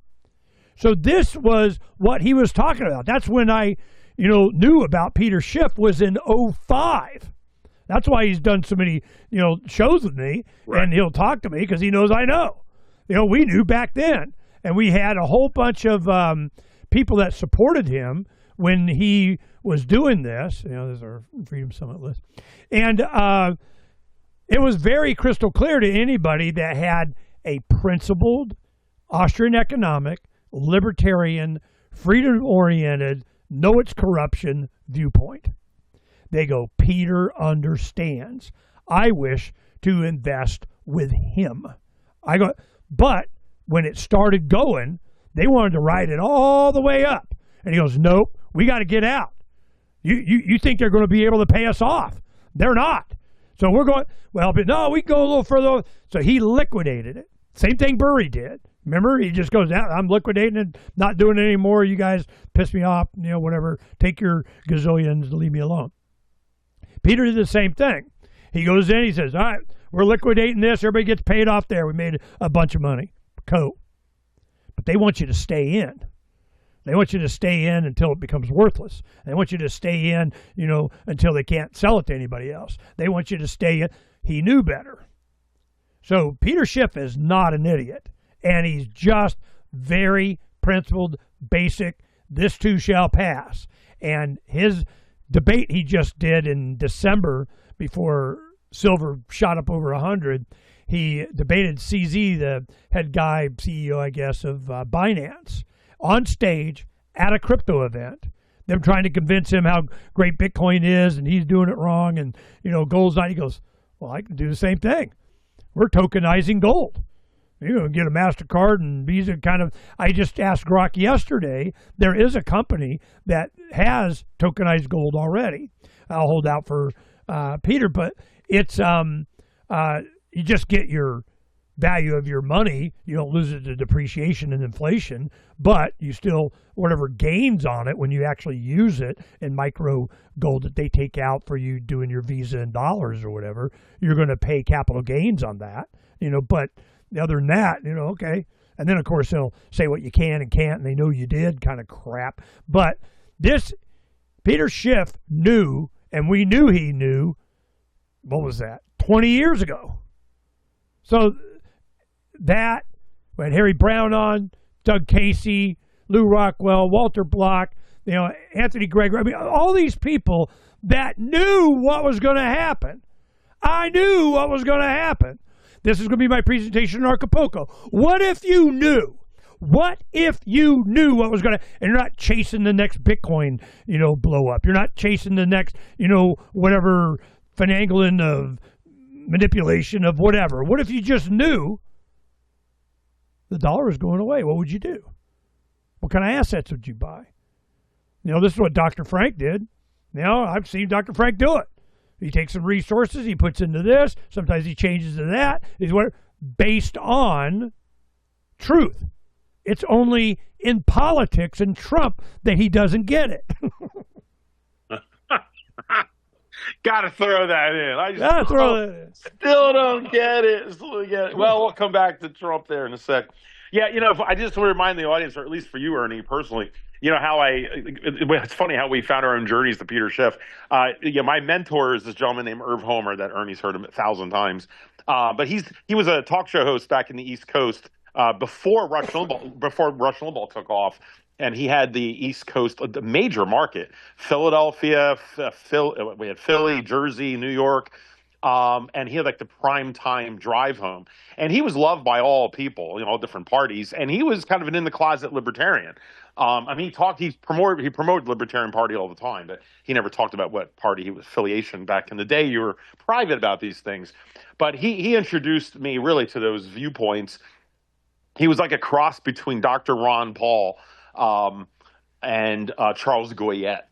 So this was what he was talking about. That's when I, knew about Peter Schiff was in 2005. That's why he's done so many, shows with me, right. And he'll talk to me because he knows I know. We knew back then. And we had a whole bunch of people that supported him when he was doing this. There's our Freedom Summit list. And it was very crystal clear to anybody that had a principled, Austrian economic, libertarian, freedom-oriented, know it's corruption viewpoint. They go, Peter understands. I wish to invest with him. I go, but when it started going, they wanted to ride it all the way up. And he goes, nope, we got to get out. You think they're going to be able to pay us off. They're not. So we're going, well, but no, we go a little further. So he liquidated it. Same thing Burry did. Remember, he just goes out, I'm liquidating it, not doing it anymore. You guys piss me off, whatever. Take your gazillions and leave me alone. Peter did the same thing. He goes in, he says, all right, we're liquidating this. Everybody gets paid off there. We made a bunch of money. But they want you to stay in. They want you to stay in until it becomes worthless. They want you to stay in, until they can't sell it to anybody else. They want you to stay in. He knew better. So Peter Schiff is not an idiot. And he's just very principled, basic, this too shall pass. And his debate he just did in December before silver shot up over 100, he debated CZ, the head guy, CEO, I guess, of Binance, on stage at a crypto event. Them trying to convince him how great Bitcoin is and he's doing it wrong and, gold's not. He goes, well, I can do the same thing. We're tokenizing gold. Get a MasterCard and Visa kind of. I just asked Grok yesterday, there is a company that has tokenized gold already. I'll hold out for Peter, but it's you just get your value of your money. You don't lose it to depreciation and inflation, but you still, whatever gains on it when you actually use it in micro gold that they take out for you doing your Visa in dollars or whatever, you're going to pay capital gains on that, but other than that, okay. And then, of course, they'll say what you can and can't, and they know you did kind of crap. But this, Peter Schiff knew, and we knew he knew, what was that, 20 years ago. So that, we had Harry Brown on, Doug Casey, Lou Rockwell, Walter Block, Anthony Gregory. I mean, all these people that knew what was going to happen. I knew what was going to happen. This is going to be my presentation in Acapulco. What if you knew? What if you knew what was going to, and you're not chasing the next Bitcoin, blow up. You're not chasing the next, whatever finagling of manipulation of whatever. What if you just knew the dollar is going away? What would you do? What kind of assets would you buy? This is what Dr. Phranq did. I've seen Dr. Phranq do it. He takes some resources, he puts into this. Sometimes he changes to that. Based on truth. It's only in politics and Trump that he doesn't get it. Gotta throw that in. Still don't get it. Well, we'll come back to Trump there in a sec. Yeah, I just want to remind the audience, or at least for you, Ernie, personally, how it's funny how we found our own journeys to Peter Schiff. My mentor is this gentleman named Irv Homer that Ernie's heard him 1,000 times. But he was a talk show host back in the East Coast before Rush Limbaugh took off. And he had the East Coast, the major market, Philadelphia, we had Philly, Jersey, New York. And he had like the prime time drive home. And he was loved by all people, all different parties. And he was kind of an in the closet libertarian. He promoted the Libertarian Party all the time, but he never talked about what party he was affiliation. Back in the day, you were private about these things. But he introduced me really to those viewpoints. He was like a cross between Dr. Ron Paul and Charles Goyette.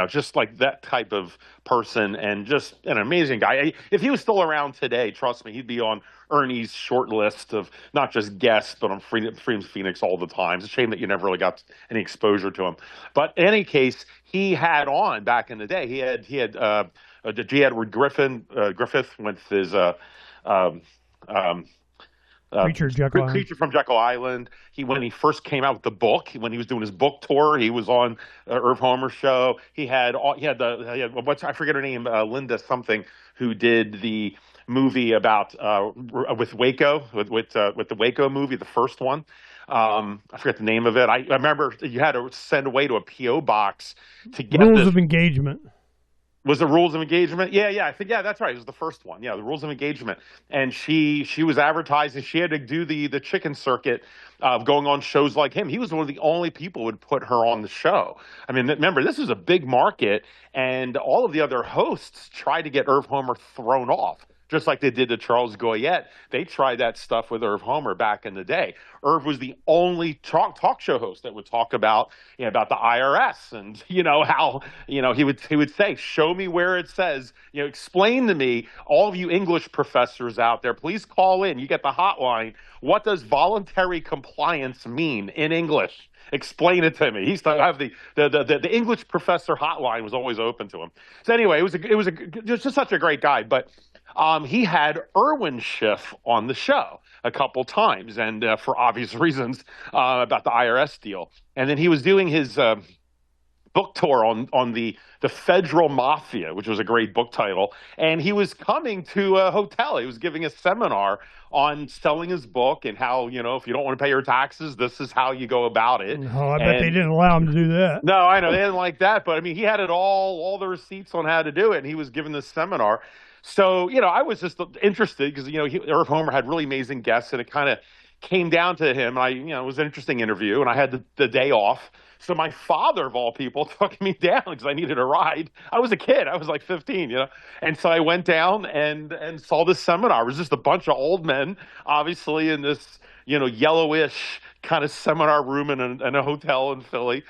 Just like that type of person, and just an amazing guy. If he was still around today, trust me, he'd be on Ernie's short list of not just guests, but on Freedom Phoenix all the time. It's a shame that you never really got any exposure to him. But in any case, he had on back in the day. He had G. Edward Griffith with his Creature from Jekyll Island. When he first came out with the book, when he was doing his book tour, he was on Irv Homer's show. I forget her name, Linda something, who did the movie about with Waco, with the Waco movie, the first one. I forget the name of it. I remember you had to send away to a PO box to get Rules of Engagement. Was the Rules of Engagement? Yeah, I think that's right. It was the first one. Yeah, the Rules of Engagement. And she was advertising. She had to do the chicken circuit of going on shows like him. He was one of the only people who would put her on the show. I mean, remember, this was a big market, and all of the other hosts tried to get Irv Homer thrown off. Just like they did to Charles Goyette. They tried that stuff with Irv Homer back in the day. Irv was the only talk show host that would talk about the IRS and how he would say, show me where it says, explain to me, all of you English professors out there, please call in. You get the hotline. What does voluntary compliance mean in English? Explain it to me. He used to have the English professor hotline was always open to him. So anyway, it was just such a great guy, but. He had Irwin Schiff on the show a couple times, and for obvious reasons about the IRS deal. And then he was doing his book tour on the Federal Mafia, which was a great book title. And he was coming to a hotel. He was giving a seminar on selling his book and how, if you don't want to pay your taxes, this is how you go about it. Oh, I bet they didn't allow him to do that. No, I know. They didn't like that. But, he had it all the receipts on how to do it. And he was giving this seminar. So, I was just interested because, Irv Homer had really amazing guests, and it kind of came down to him. And it was an interesting interview, and I had the day off. So my father, of all people, took me down because I needed a ride. I was a kid. I was like 15, And so I went down and saw this seminar. It was just a bunch of old men, obviously, in this, yellowish kind of seminar room in a hotel in Philly.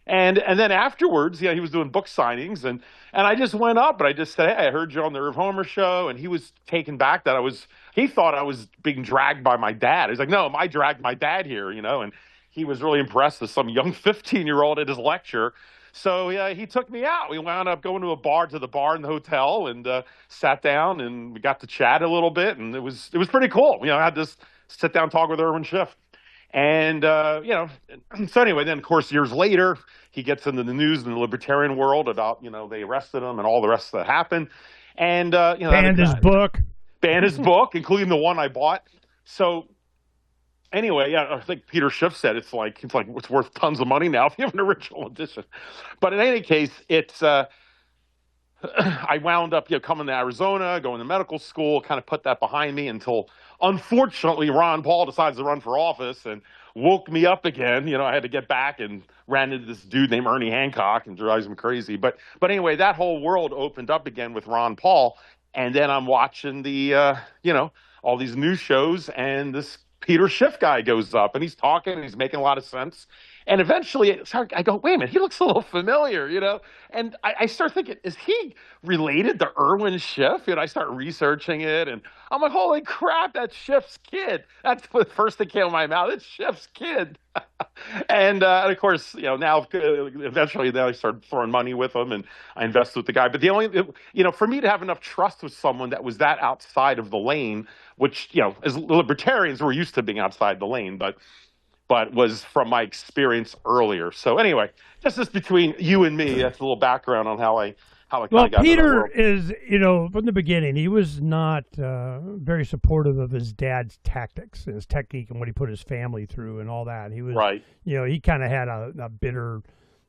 And then afterwards, he was doing book signings, and I just went up and I just said, hey, I heard you on the Irv Homer show, and he was taken back that he thought I was being dragged by my dad. He's like, no, I dragged my dad here, and he was really impressed with some young 15-year-old at his lecture. So he took me out. We wound up going to the bar in the hotel and sat down, and we got to chat a little bit, and it was pretty cool. I had this sit down talk with Irwin Schiff. And, so anyway, then, of course, years later, he gets into the news in the libertarian world about, they arrested him and all the rest that happened. And, banned his book. Banned his book, including the one I bought. So anyway, I think Peter Schiff said it's worth tons of money now if you have an original edition. But in any case, it's I wound up, coming to Arizona, going to medical school, kind of put that behind me until, unfortunately, Ron Paul decides to run for office and woke me up again. I had to get back and ran into this dude named Ernie Hancock and drives me crazy. But anyway, that whole world opened up again with Ron Paul. And then I'm watching all these news shows, and this Peter Schiff guy goes up and he's talking and he's making a lot of sense. And eventually I go, wait a minute, he looks a little familiar, And I start thinking, is he related to Irwin Schiff? I start researching it, and I'm like, holy crap, that's Schiff's kid. That's the first thing came out of my mouth. It's Schiff's kid. And of course, now eventually I started throwing money with him, and I invested with the guy. But the only, for me to have enough trust with someone that was that outside of the lane, which, as libertarians, we're used to being outside the lane, but was from my experience earlier. So anyway, just this between you and me, that's a little background on how I got into that Peter world. is, from the beginning, he was not very supportive of his dad's tactics and his technique and what he put his family through and all that. He was, right. He kind of had a bitter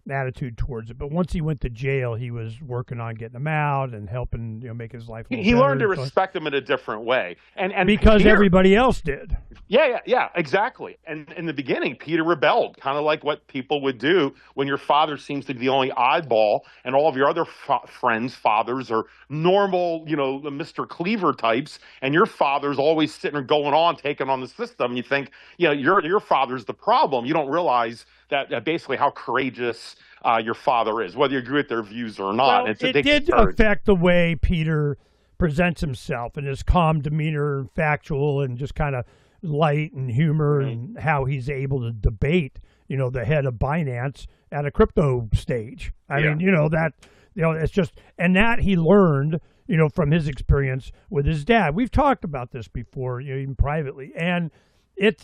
attitude towards it. But once he went to jail, he was working on getting him out and helping, make his life. He learned to respect him in a different way, and because Peter, everybody else did. Yeah, exactly. And in the beginning, Peter rebelled, kind of like what people would do when your father seems to be the only oddball, and all of your other friends' fathers are normal, the Mr. Cleaver types, and your father's always sitting and going on, taking on the system. You think, your father's the problem. You don't realize that basically how courageous your father is, whether you agree with their views or not. Well, it did affect the way Peter presents himself and his calm demeanor and factual and just kind of light and humor, and how he's able to debate, the head of Binance at a crypto stage. I mean, it's just, and that he learned, from his experience with his dad. We've talked about this before, even privately, and it's,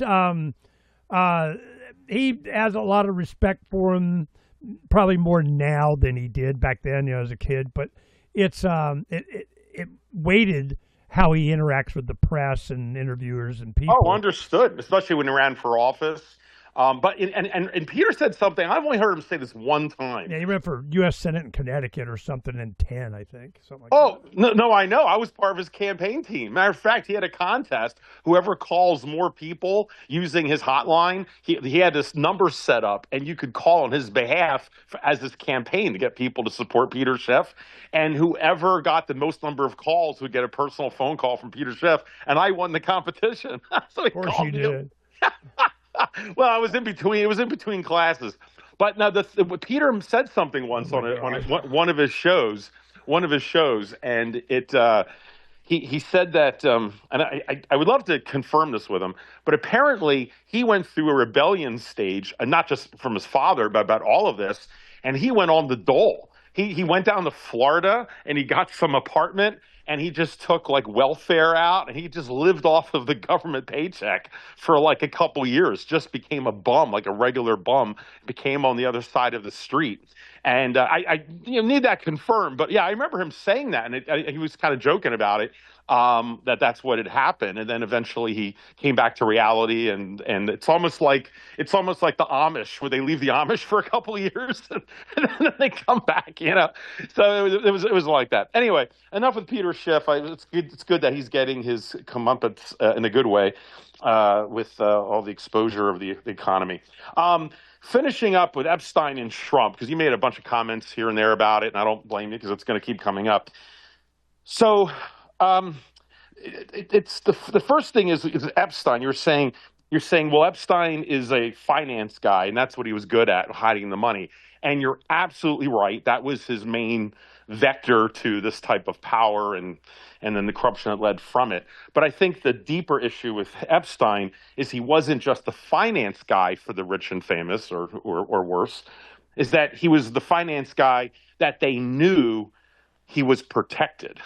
he has a lot of respect for him, probably more now than he did back then, as a kid. But it's it weighted how he interacts with the press and interviewers and people. Oh, understood. Especially when he ran for office. But Peter said something. I've only heard him say this one time. Yeah, he ran for U.S. Senate in Connecticut or something in 10, I think. Something like that. No, I know. I was part of his campaign team. Matter of fact, he had a contest. Whoever calls more people using his hotline, he had this number set up, and you could call on his behalf as his campaign to get people to support Peter Schiff. And whoever got the most number of calls would get a personal phone call from Peter Schiff. And I won the competition. So of course you did. Well, I was in between. It was in between classes. But now, Peter said something once on one of his shows. And he said that, and I would love to confirm this with him, but apparently he went through a rebellion stage, and not just from his father, but about all of this, and he went on the dole. He went down to Florida and he got some apartment, and he just took like welfare out, and he just lived off of the government paycheck for like a couple years, just became a bum, like a regular bum, became on the other side of the street. And I need that confirmed. But yeah, I remember him saying that, and he was kind of joking about it, that's what had happened. And then eventually he came back to reality, and it's almost like the Amish, where they leave the Amish for a couple of years and then they come back, So it was like that. Anyway, enough with Peter Schiff. It's good that he's getting his comeuppance in a good way with all the exposure of the economy. Finishing up with Epstein and Trump, because you made a bunch of comments here and there about it, and I don't blame you because it's going to keep coming up. So it's the first thing is Epstein. You're saying, well, Epstein is a finance guy, and that's what he was good at, hiding the money. And you're absolutely right. That was his main vector to this type of power, and then the corruption that led from it. But I think the deeper issue with Epstein is he wasn't just the finance guy for the rich and famous, or worse, is that he was the finance guy that they knew he was protected,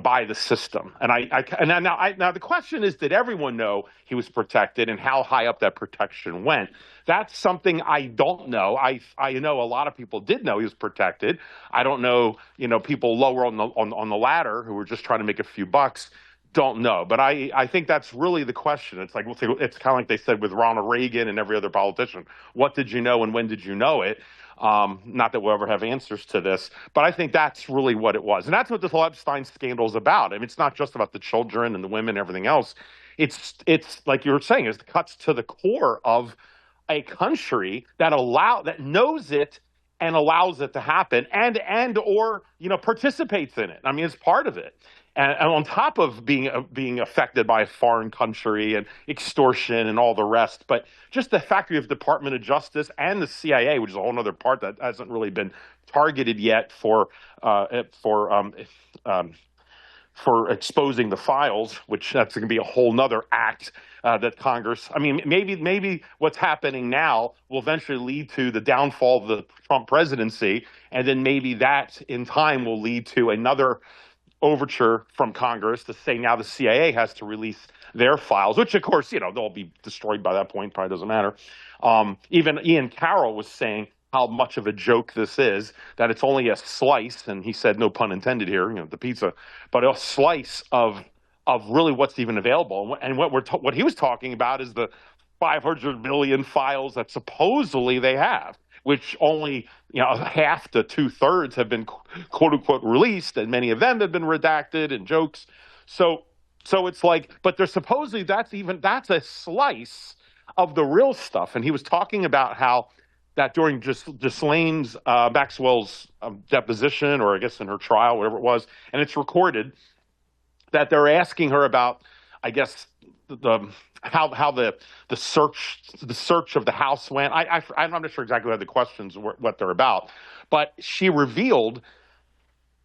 by the system. And now the question is, did everyone know he was protected, and how high up that protection went? That's something I don't know. I know a lot of people did know he was protected. I don't know, people lower on the ladder who were just trying to make a few bucks don't know. But I think that's really the question. It's like, it's kind of like they said with Ronald Reagan and every other politician. What did you know and when did you know it? Not that we'll ever have answers to this, but I think that's really what it was. And that's what this whole Epstein scandal is about. I mean, it's not just about the children and the women and everything else. It's like you were saying, it cuts to the core of a country that knows it and allows it to happen and or participates in it. I mean, it's part of it. And on top of being affected by a foreign country and extortion and all the rest, but just the fact we have Department of Justice and the CIA, which is a whole other part that hasn't really been targeted yet for exposing the files, which that's going to be a whole nother act that Congress. I mean, maybe what's happening now will eventually lead to the downfall of the Trump presidency, and then maybe that in time will lead to another overture from Congress to say now the CIA has to release their files, which of course, they'll be destroyed by that point. Probably doesn't matter. Even Ian Carroll was saying how much of a joke this is, that it's only a slice, and he said no pun intended here, the pizza, but a slice of really what's even available. And what he was talking about is the 500 million files that supposedly they have, which only half to 2/3 have been quote unquote released, and many of them have been redacted and jokes. So it's like, but there's supposedly that's a slice of the real stuff. And he was talking about how that during Ghislaine Maxwell's deposition, or I guess in her trial, whatever it was, and it's recorded, that they're asking her about, I guess, how the search of the house went. I'm not sure exactly what the questions were, what they're about, but she revealed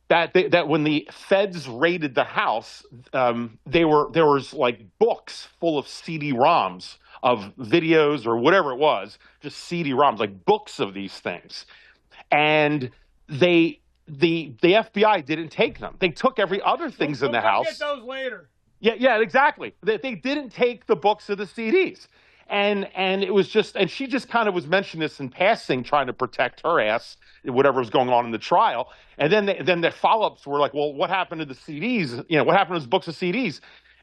that when the feds raided the house, there was like books full of CD-ROMs of videos or whatever it was, just CD-ROMs, like books of these things, and the FBI didn't take them. They took every other things in the house. Get those later. Yeah, exactly. They didn't take the books of the CDs. And it was just, and she just kind of was mentioning this in passing, trying to protect her ass, whatever was going on in the trial. And then the follow-ups were like, well, what happened to the CDs? What happened to those books of CDs?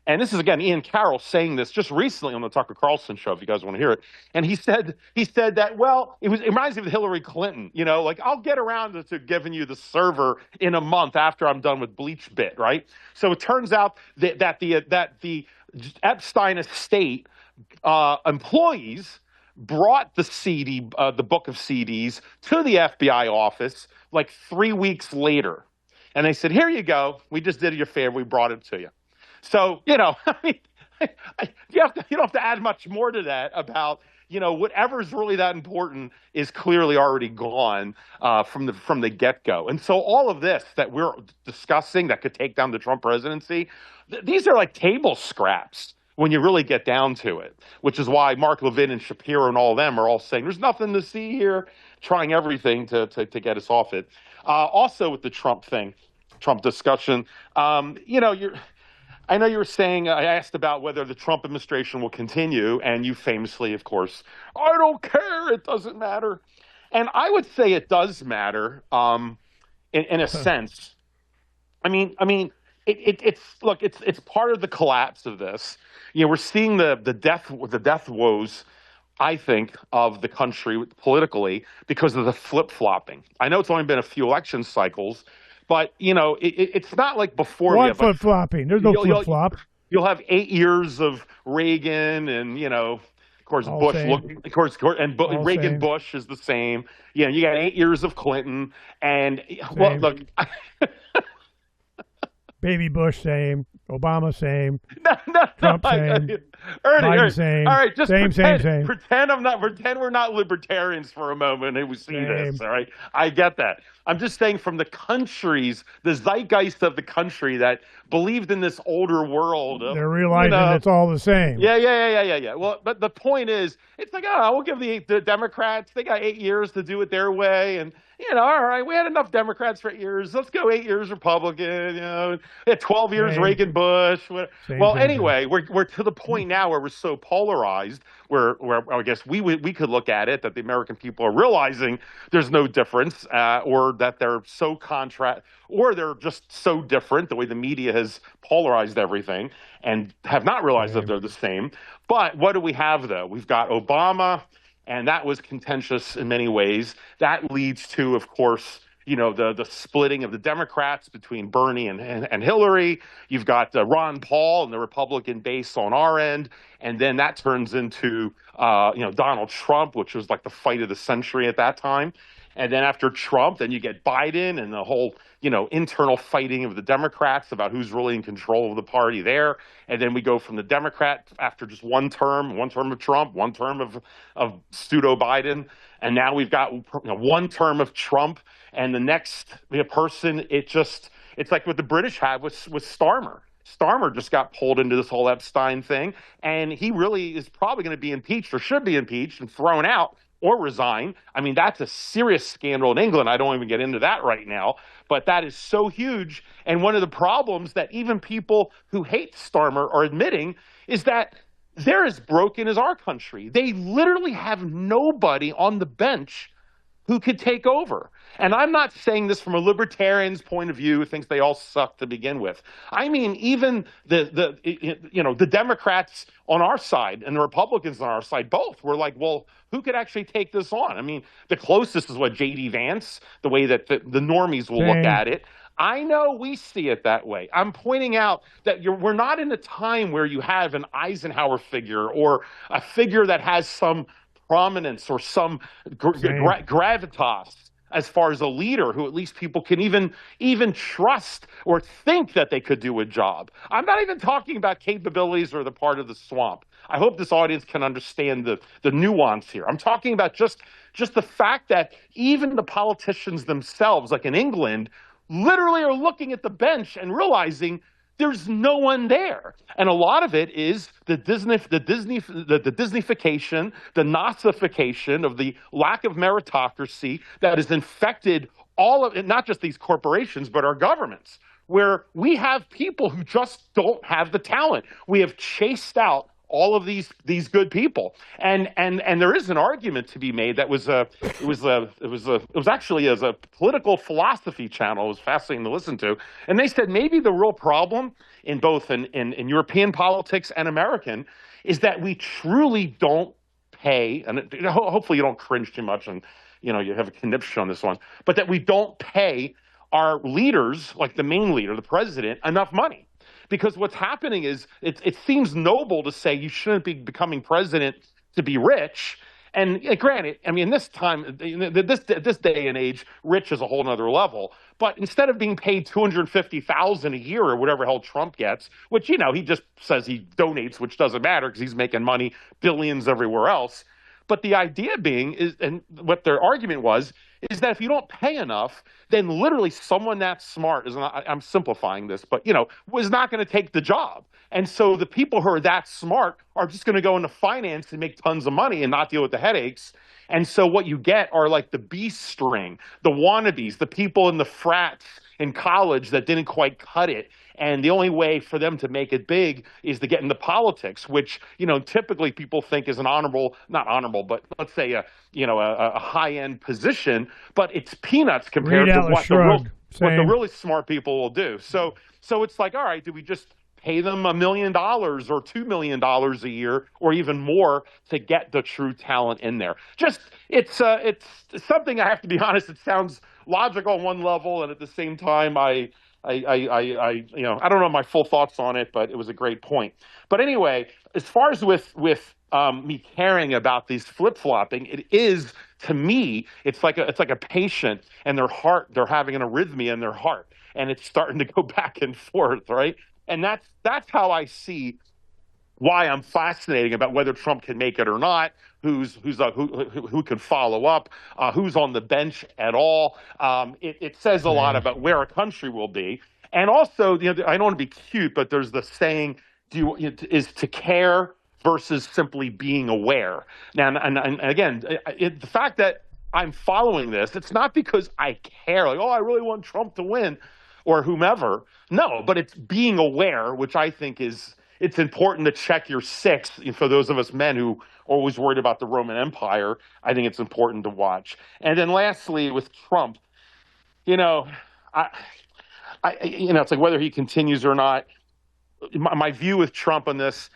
And this is, again, Ian Carroll saying this just recently on the Tucker Carlson show, if you guys want to hear it. And he said that, well, it reminds me of Hillary Clinton, like, I'll get around to giving you the server in a month after I'm done with BleachBit, right? So it turns out that the Epstein estate employees brought the book of CDs to the FBI office like 3 weeks later. And they said, here you go. We just did you a favor. We brought it to you. So, I mean, you don't have to add much more to that about, whatever's really that important is clearly already gone from the get-go. And so all of this that we're discussing that could take down the Trump presidency, these are like table scraps when you really get down to it, which is why Mark Levin and Shapiro and all of them are all saying there's nothing to see here, trying everything to get us off it. Also with the Trump discussion, I know you were saying, I asked about whether the Trump administration will continue, and you famously, of course, I don't care, it doesn't matter. And I would say it does matter in a sense. I mean, it's part of the collapse of this. We're seeing the death woes, I think, of the country politically because of the flip-flopping. I know it's only been a few election cycles, but, it's not like before. What flip-flopping? There's no flip-flop. You'll have 8 years of Reagan and, of course, all Bush. same. Reagan same. Bush is the same. You got 8 years of Clinton. And, well, look. Baby Bush, same. Obama, same. No, Trump, same. Ernie, same. All right, just same. pretend we're not libertarians for a moment and we see this, all right? I get that. I'm just saying from the zeitgeist of the country that believed in this older world. They're realizing it's all the same. Yeah. Well, but the point is, it's like, we'll give the Democrats, they got 8 years to do it their way. all right, we had enough Democrats for 8 years. Let's go 8 years Republican. We had 12 years Reagan, Bush. Well, anyway, we're to the point now where we're so polarized, where I guess we could look at it that the American people are realizing there's no difference, or that they're so or they're just so different. The way the media has polarized everything, and have not realized that they're the same. But what do we have though? We've got Obama. And that was contentious in many ways. That leads to, of course, the splitting of the Democrats between Bernie and Hillary. You've got Ron Paul and the Republican base on our end. And then that turns into, Donald Trump, which was like the fight of the century at that time. And then after Trump, then you get Biden and the whole, internal fighting of the Democrats about who's really in control of the party there. And then we go from the Democrat after just one term of Trump, one term of pseudo Biden. And now we've got one term of Trump, and the next person, it's like what the British had with Starmer. Starmer just got pulled into this whole Epstein thing, and he really is probably going to be impeached, or should be impeached and thrown out or resign. I mean, that's a serious scandal in England. I don't even get into that right now, but that is so huge. And one of the problems that even people who hate Starmer are admitting is that they're as broken as our country. They literally have nobody on the bench who could take over. And I'm not saying this from a libertarian's point of view who thinks they all suck to begin with. I mean, even the Democrats on our side and the Republicans on our side, both were like, well, who could actually take this on? I mean, the closest is what J.D. Vance, the way that the normies will look at it. I know we see it that way. I'm pointing out that we're not in a time where you have an Eisenhower figure or a figure that has some prominence or some gravitas as far as a leader who at least people can even trust or think that they could do a job. I'm not even talking about capabilities or the part of the swamp. I hope this audience can understand the nuance here. I'm talking about just the fact that even the politicians themselves, like in England, literally are looking at the bench and realizing there's no one there. And a lot of it is the Disneyfication, the Nazification of the lack of meritocracy that has infected all of it, not just these corporations, but our governments, where we have people who just don't have the talent. We have chased out all of these good people, and there is an argument to be made that was actually as a political philosophy channel. It was fascinating to listen to, and they said maybe the real problem in both in European politics and American is that we truly don't pay, and hopefully you don't cringe too much and you have a conniption on this one, but that we don't pay our leaders, like the main leader, the president, enough money. Because what's happening is it seems noble to say you shouldn't be becoming president to be rich. And granted, I mean, this time, this day and age, rich is a whole nother level. But instead of being paid $250,000 a year or whatever hell Trump gets, which he just says he donates, which doesn't matter because he's making money, billions everywhere else. But the idea being is, and what their argument was, is that if you don't pay enough, then literally someone that smart is not, I'm simplifying this, but was not going to take the job. And so the people who are that smart are just going to go into finance and make tons of money and not deal with the headaches. And so what you get are like the B string, the wannabes, the people in the frats in college that didn't quite cut it. And the only way for them to make it big is to get into politics, which, typically people think is an not honorable, but let's say a high-end position, but it's peanuts compared to what the really smart people will do. So it's like, all right, do we just pay them $1 million or $2 million a year or even more to get the true talent in there? It's something, I have to be honest, it sounds logical on one level, and at the same time, I don't know my full thoughts on it, but it was a great point. But anyway, as far as with me caring about these flip-flopping, it is, to me, it's like a patient and their heart, they're having an arrhythmia in their heart, and it's starting to go back and forth, right? And that's how I see why I'm fascinating about whether Trump can make it or not, who could follow up, who's on the bench at all. It says a lot about where a country will be. And also, I don't want to be cute, but there's the saying, is to care versus simply being aware. Now, and again, the fact that I'm following this, it's not because I care, like, oh, I really want Trump to win or whomever. No, but it's being aware, which I think it's important to check your six. For those of us men who are always worried about the Roman Empire, I think it's important to watch. And then lastly, with Trump, you know, it's like whether he continues or not. My view with Trump on this,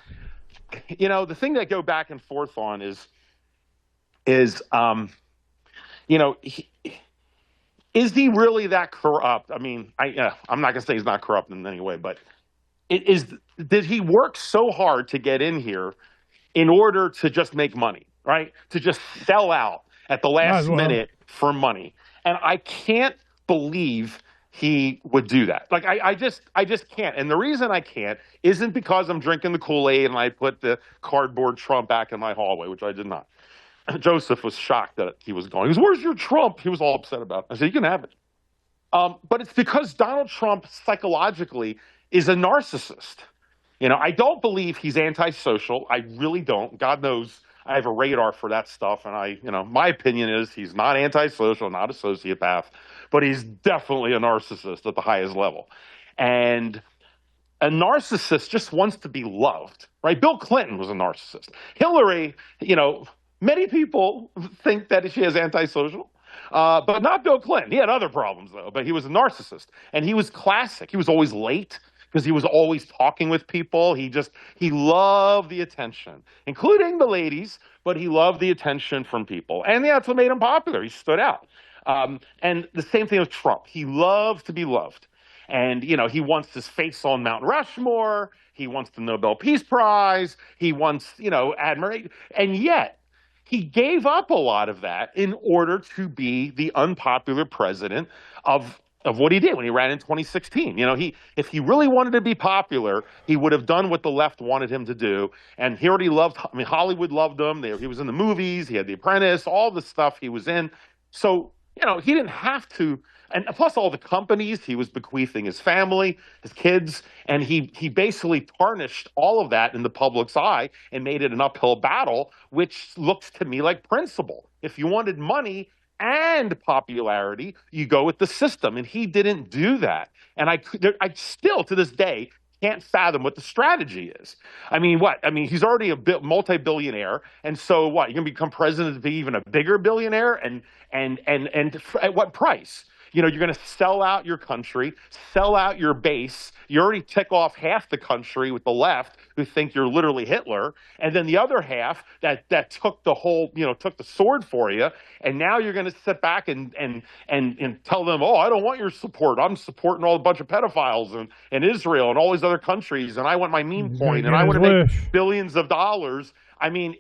the thing that I go back and forth on is, is he really that corrupt? I mean, I'm not going to say he's not corrupt in any way, but did he work so hard to get in here in order to just make money, right? To just sell out at the last minute for money. And I can't believe he would do that. Like, I just can't. And the reason I can't isn't because I'm drinking the Kool-Aid and I put the cardboard Trump back in my hallway, which I did not. Joseph was shocked that he was going. He goes, "Where's your Trump?" He was all upset about it. I said, "You can have it." But it's because Donald Trump psychologically is a narcissist. I don't believe he's antisocial. I really don't. God knows I have a radar for that stuff. And my opinion is he's not antisocial, not a sociopath, but he's definitely a narcissist at the highest level. And a narcissist just wants to be loved, right? Bill Clinton was a narcissist. Hillary, many people think that she is antisocial, but not Bill Clinton. He had other problems, though, but he was a narcissist. And he was classic. He was always late because he was always talking with people. He loved the attention, including the ladies, but he loved the attention from people. And that's what made him popular. He stood out. And the same thing with Trump. He loved to be loved. And, he wants his face on Mount Rushmore. He wants the Nobel Peace Prize. He wants, admiration. And yet, he gave up a lot of that in order to be the unpopular president of what he did when he ran in 2016. If he really wanted to be popular, he would have done what the left wanted him to do. And he already Hollywood loved him. He was in the movies. He had The Apprentice, all the stuff he was in. So, he didn't have to. And plus all the companies he was bequeathing his family, his kids, and he basically tarnished all of that in the public's eye and made it an uphill battle, which looks to me like principle. If you wanted money and popularity, you go with the system, and he didn't do that. And I still, to this day, can't fathom what the strategy is. I mean, what? I mean, he's already a multi-billionaire, and so what? You're going to become president to be even a bigger billionaire, and at what price? You're going to sell out your country, sell out your base. You already tick off half the country with the left, who think you're literally Hitler, and then the other half that took took the sword for you, and now you're going to sit back and tell them, oh, I don't want your support. I'm supporting all a bunch of pedophiles and Israel and all these other countries, and I want my meme coin, and I want to make billions of dollars. I mean,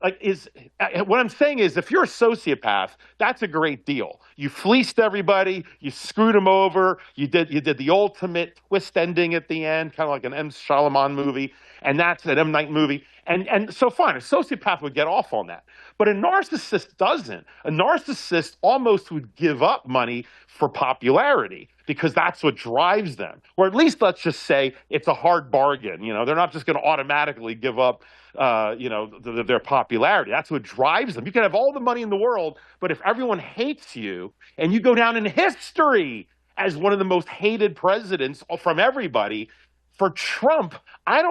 what I'm saying is, if you're a sociopath, that's a great deal. You fleeced everybody, you screwed them over, you did the ultimate twist ending at the end, kind of like an M. Shyamalan movie, and that's an M. Night movie. And so fine, a sociopath would get off on that. But a narcissist doesn't. A narcissist almost would give up money for popularity because that's what drives them. Or at least let's just say it's a hard bargain. They're not just going to automatically give up their popularity. That's what drives them. You can have all the money in the world, but if everyone hates you and you go down in history as one of the most hated presidents from everybody, for Trump, I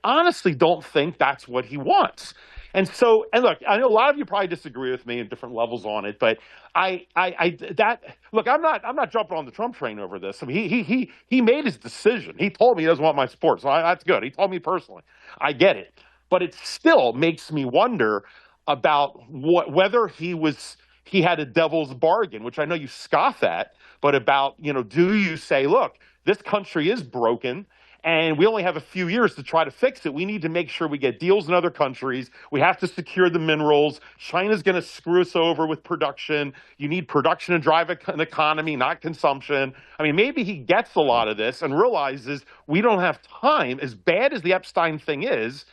honestly don't think that's what he wants. And look, I know a lot of you probably disagree with me in different levels on it, but I'm not jumping on the Trump train over this. I mean, he made his decision. He told me he doesn't want my support, so that's good. He told me personally. I get it. But it still makes me wonder about whether he had a devil's bargain, which I know you scoff at, but about, do you say, look, this country is broken and we only have a few years to try to fix it. We need to make sure we get deals in other countries. We have to secure the minerals. China's going to screw us over with production. You need production to drive an economy, not consumption. I mean, maybe he gets a lot of this and realizes we don't have time, as bad as the Epstein thing is,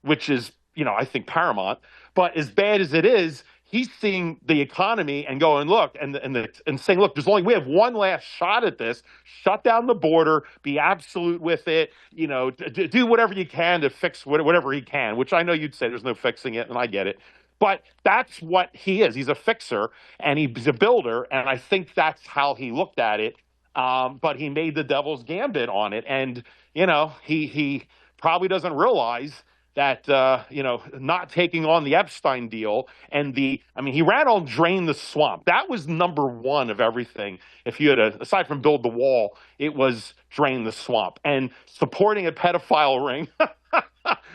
which is, I think paramount, but as bad as it is, he's seeing the economy and going, look, and saying, look, we have one last shot at this. Shut down the border, be absolute with it, do whatever you can to fix whatever he can, which I know you'd say there's no fixing it, and I get it. But that's what he is. He's a fixer and he's a builder. And I think that's how he looked at it. But he made the devil's gambit on it. And, he probably doesn't realize that, not taking on the Epstein deal and he ran on Drain the Swamp. That was number one of everything. If you had aside from Build the Wall, it was Drain the Swamp and supporting a pedophile ring.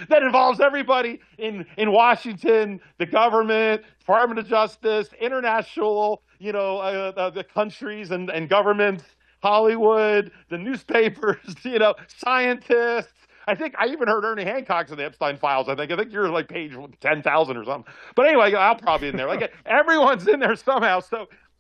That involves everybody in Washington, the government, Department of Justice, international, the countries and governments, Hollywood, the newspapers, scientists. I think I even heard Ernie Hancock's in the Epstein files. I think you're like page 10,000 or something. But anyway, I'll probably in there. Like everyone's in there somehow.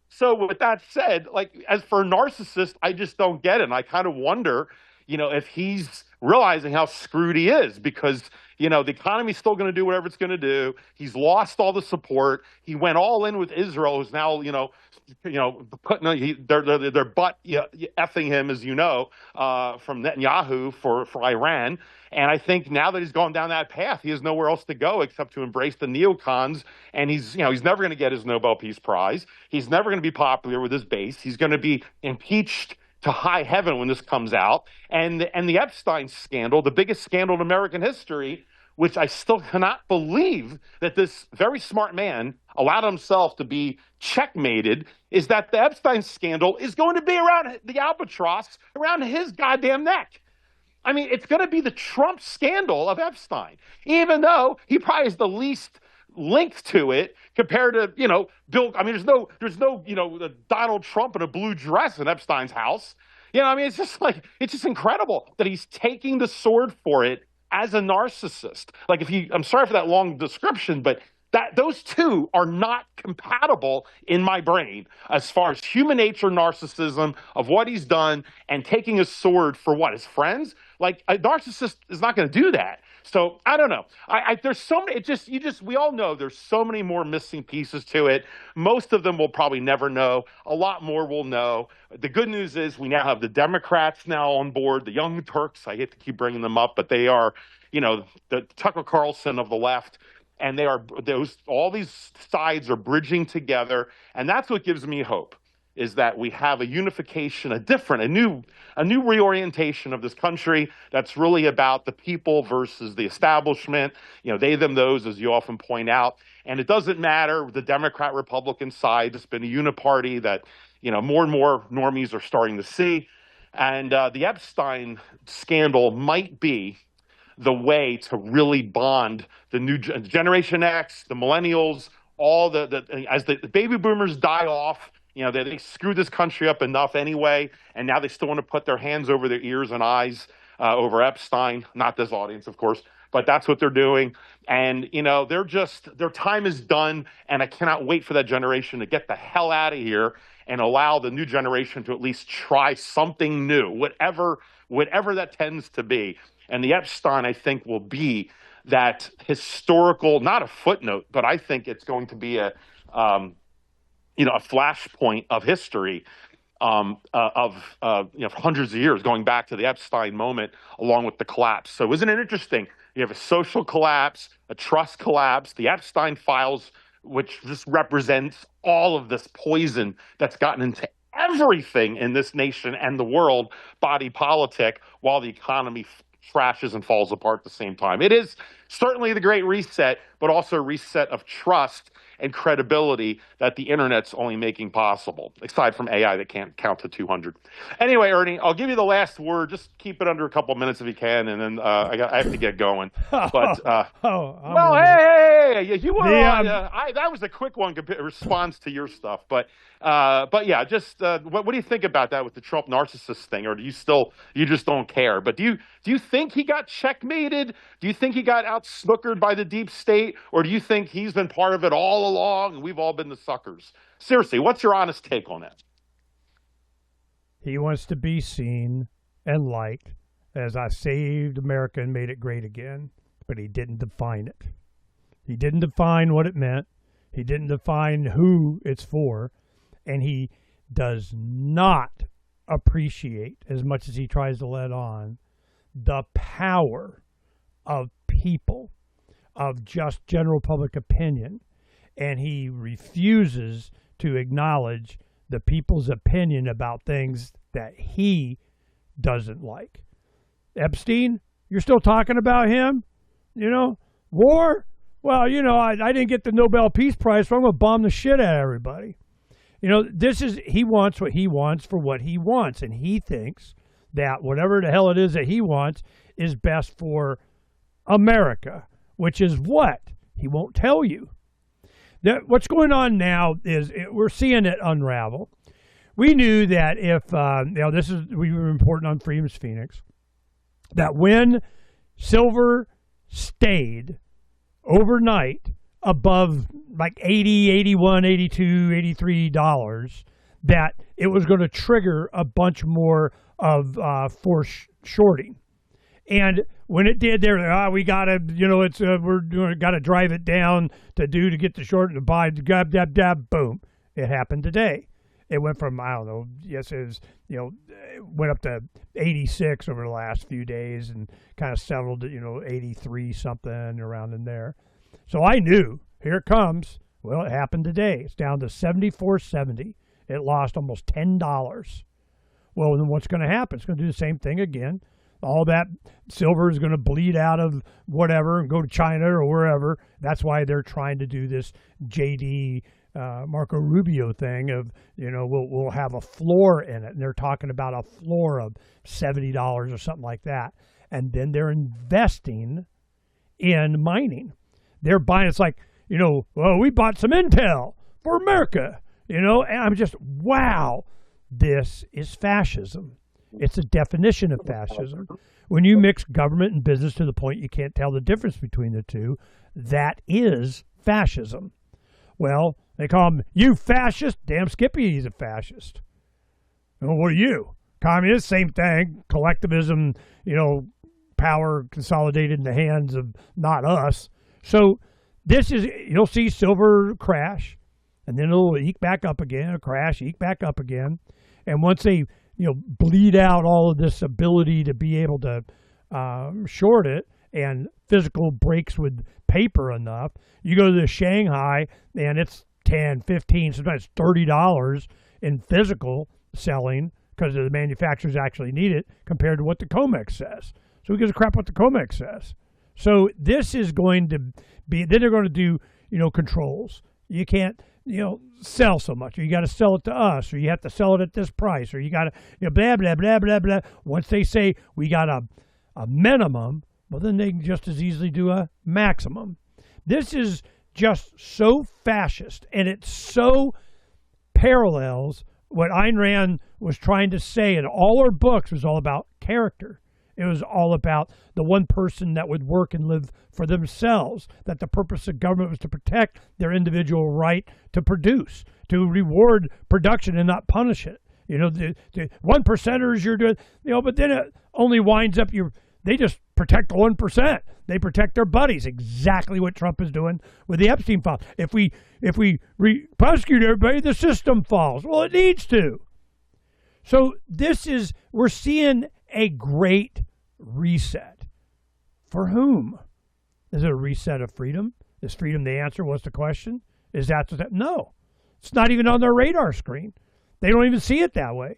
So with that said, like as for a narcissist, I just don't get it. And I kind of wonder, if he's realizing how screwed he is because, the economy's still going to do whatever it's going to do. He's lost all the support. He went all in with Israel, who's now, putting their butt effing him, as from Netanyahu for Iran. And I think now that he's gone down that path, he has nowhere else to go except to embrace the neocons. And he's never going to get his Nobel Peace Prize. He's never going to be popular with his base. He's going to be impeached to high heaven when this comes out. And the Epstein scandal, the biggest scandal in American history, which I still cannot believe that this very smart man allowed himself to be checkmated, is that the Epstein scandal is going to be around the albatross around his goddamn neck. I mean, it's going to be the Trump scandal of Epstein, even though he probably is the least linked to it compared to, Bill. I mean, there's no, Donald Trump in a blue dress in Epstein's house. It's just incredible that he's taking the sword for it as a narcissist. Like I'm sorry for that long description, but those two are not compatible in my brain as far as human nature, narcissism of what he's done and taking a sword for what, his friends? Like a narcissist is not going to do that. So I don't know. There's so many. We all know there's so many more missing pieces to it. Most of them we'll probably never know. A lot more we'll know. The good news is we now have the Democrats now on board, the Young Turks. I hate to keep bringing them up, but they are, the Tucker Carlson of the left. And all these sides are bridging together. And that's what gives me hope, is that we have a unification, a new reorientation of this country that's really about the people versus the establishment, they, them, those, as you often point out. And it doesn't matter the Democrat, Republican side. It's been a uniparty that, more and more normies are starting to see. And the Epstein scandal might be the way to really bond the new Generation X, the millennials, all as the baby boomers die off. They screwed this country up enough anyway, and now they still want to put their hands over their ears and eyes over Epstein. Not this audience, of course, but that's what they're doing. And, their time is done, and I cannot wait for that generation to get the hell out of here and allow the new generation to at least try something new, whatever that tends to be. And the Epstein, I think, will be that historical, not a footnote, but I think it's going to be a flashpoint of history of hundreds of years going back to the Epstein moment along with the collapse. So isn't it interesting? You have a social collapse, a trust collapse, the Epstein files, which just represents all of this poison that's gotten into everything in this nation and the world, body politic, while the economy crashes and falls apart at the same time. It is certainly the Great Reset, but also a reset of trust and credibility that the internet's only making possible, aside from AI that can't count to 200. Anyway, Ernie, I'll give you the last word. Just keep it under a couple minutes if you can, and then I have to get going. But hey, you were that was a quick one response to your stuff. But yeah, just what do you think about that with the Trump narcissist thing, or do you just don't care? But do you think he got checkmated? Do you think he got out-snookered by the deep state, or do you think he's been part of it all along and we've all been the suckers? Seriously, what's your honest take on that? He wants to be seen and liked as I saved America and made it great again, but he didn't define it. He didn't define what it meant. He didn't define who it's for, and he does not appreciate, as much as he tries to let on, the power of people, of just general public opinion, and he refuses to acknowledge the people's opinion about things that he doesn't like. Epstein, you're still talking about him? You know, war? Well, you know, I didn't get the Nobel Peace Prize, so I'm going to bomb the shit out of everybody. You know, he wants what he wants for what he wants, and he thinks that whatever the hell it is that he wants is best for America, which is what? He won't tell you. What's going on now is we're seeing it unravel. We knew that if, we were important on Freedom's Phoenix, that when silver stayed overnight above like $80, $81, $82, $83, that it was going to trigger a bunch more of forced shorting. And when it did, they're we gotta, gotta drive it down to get the short and to buy, boom, it happened today. It went from, I don't know, it went up to 86 over the last few days and kind of settled at, 83 something around in there. So I knew, here it comes. Well, it happened today. It's down to 74.70. It lost almost $10. Well, then what's going to happen? It's going to do the same thing again. All that silver is going to bleed out of whatever and go to China or wherever. That's why they're trying to do this JD Marco Rubio thing of, we'll have a floor in it. And they're talking about a floor of $70 or something like that. And then they're investing in mining. They're buying, it's like, we bought some Intel for America, and I'm just, wow, this is fascism. It's a definition of fascism. When you mix government and business to the point you can't tell the difference between the two, that is fascism. Well, they call him, you fascist? Damn Skippy, he's a fascist. Well, what are you? Communist? Same thing. Collectivism, power consolidated in the hands of not us. So this is, you'll see silver crash, and then it'll eke back up again, crash, eke back up again. And once they bleed out all of this ability to be able to short it and physical breaks with paper enough, you go to the Shanghai and it's $10, $15, sometimes $30 in physical selling because the manufacturers actually need it compared to what the COMEX says. So who gives a crap what the COMEX says? So this is going to be, then they're going to do, controls. You can't, sell so much, or you got to sell it to us, or you have to sell it at this price, or you got to, blah, blah, blah, blah, blah. Once they say we got a minimum, well, then they can just as easily do a maximum. This is just so fascist, and it so parallels what Ayn Rand was trying to say in all her books. Was all about character. It was all about the one person that would work and live for themselves, that the purpose of government was to protect their individual right to produce, to reward production and not punish it. The 1%ers you're doing, but then it only winds up they just protect the 1%. They protect their buddies. Exactly what Trump is doing with the Epstein file. If we prosecute everybody, the system falls. Well, it needs to. So we're seeing a great reset. For whom? Is it a reset of freedom? Is freedom the answer? What's the question? Is that no? It's not even on their radar screen. They don't even see it that way.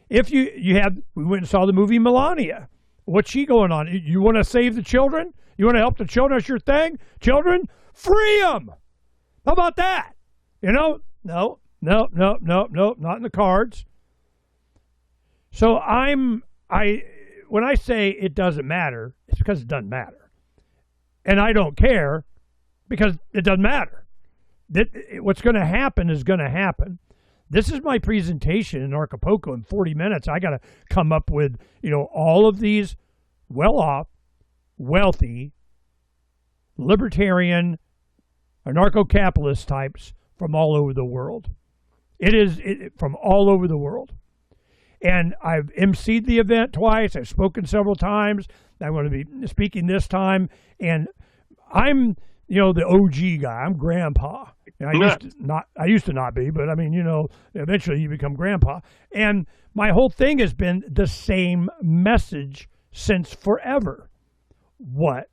If we went and saw the movie Melania. What's she going on? You want to save the children? You want to help the children? That's your thing? Children? Free them! How about that? No, not in the cards. So when I say it doesn't matter, it's because it doesn't matter. And I don't care because it doesn't matter. What's going to happen is going to happen. This is my presentation in Acapulco in 40 minutes. I got to come up with, all of these well-off, wealthy, libertarian, anarcho-capitalist types from all over the world. It is from all over the world. And I've emceed the event twice. I've spoken several times. I'm going to be speaking this time. And I'm, the OG guy. I'm grandpa. I used to not be, but eventually you become grandpa. And my whole thing has been the same message since forever. What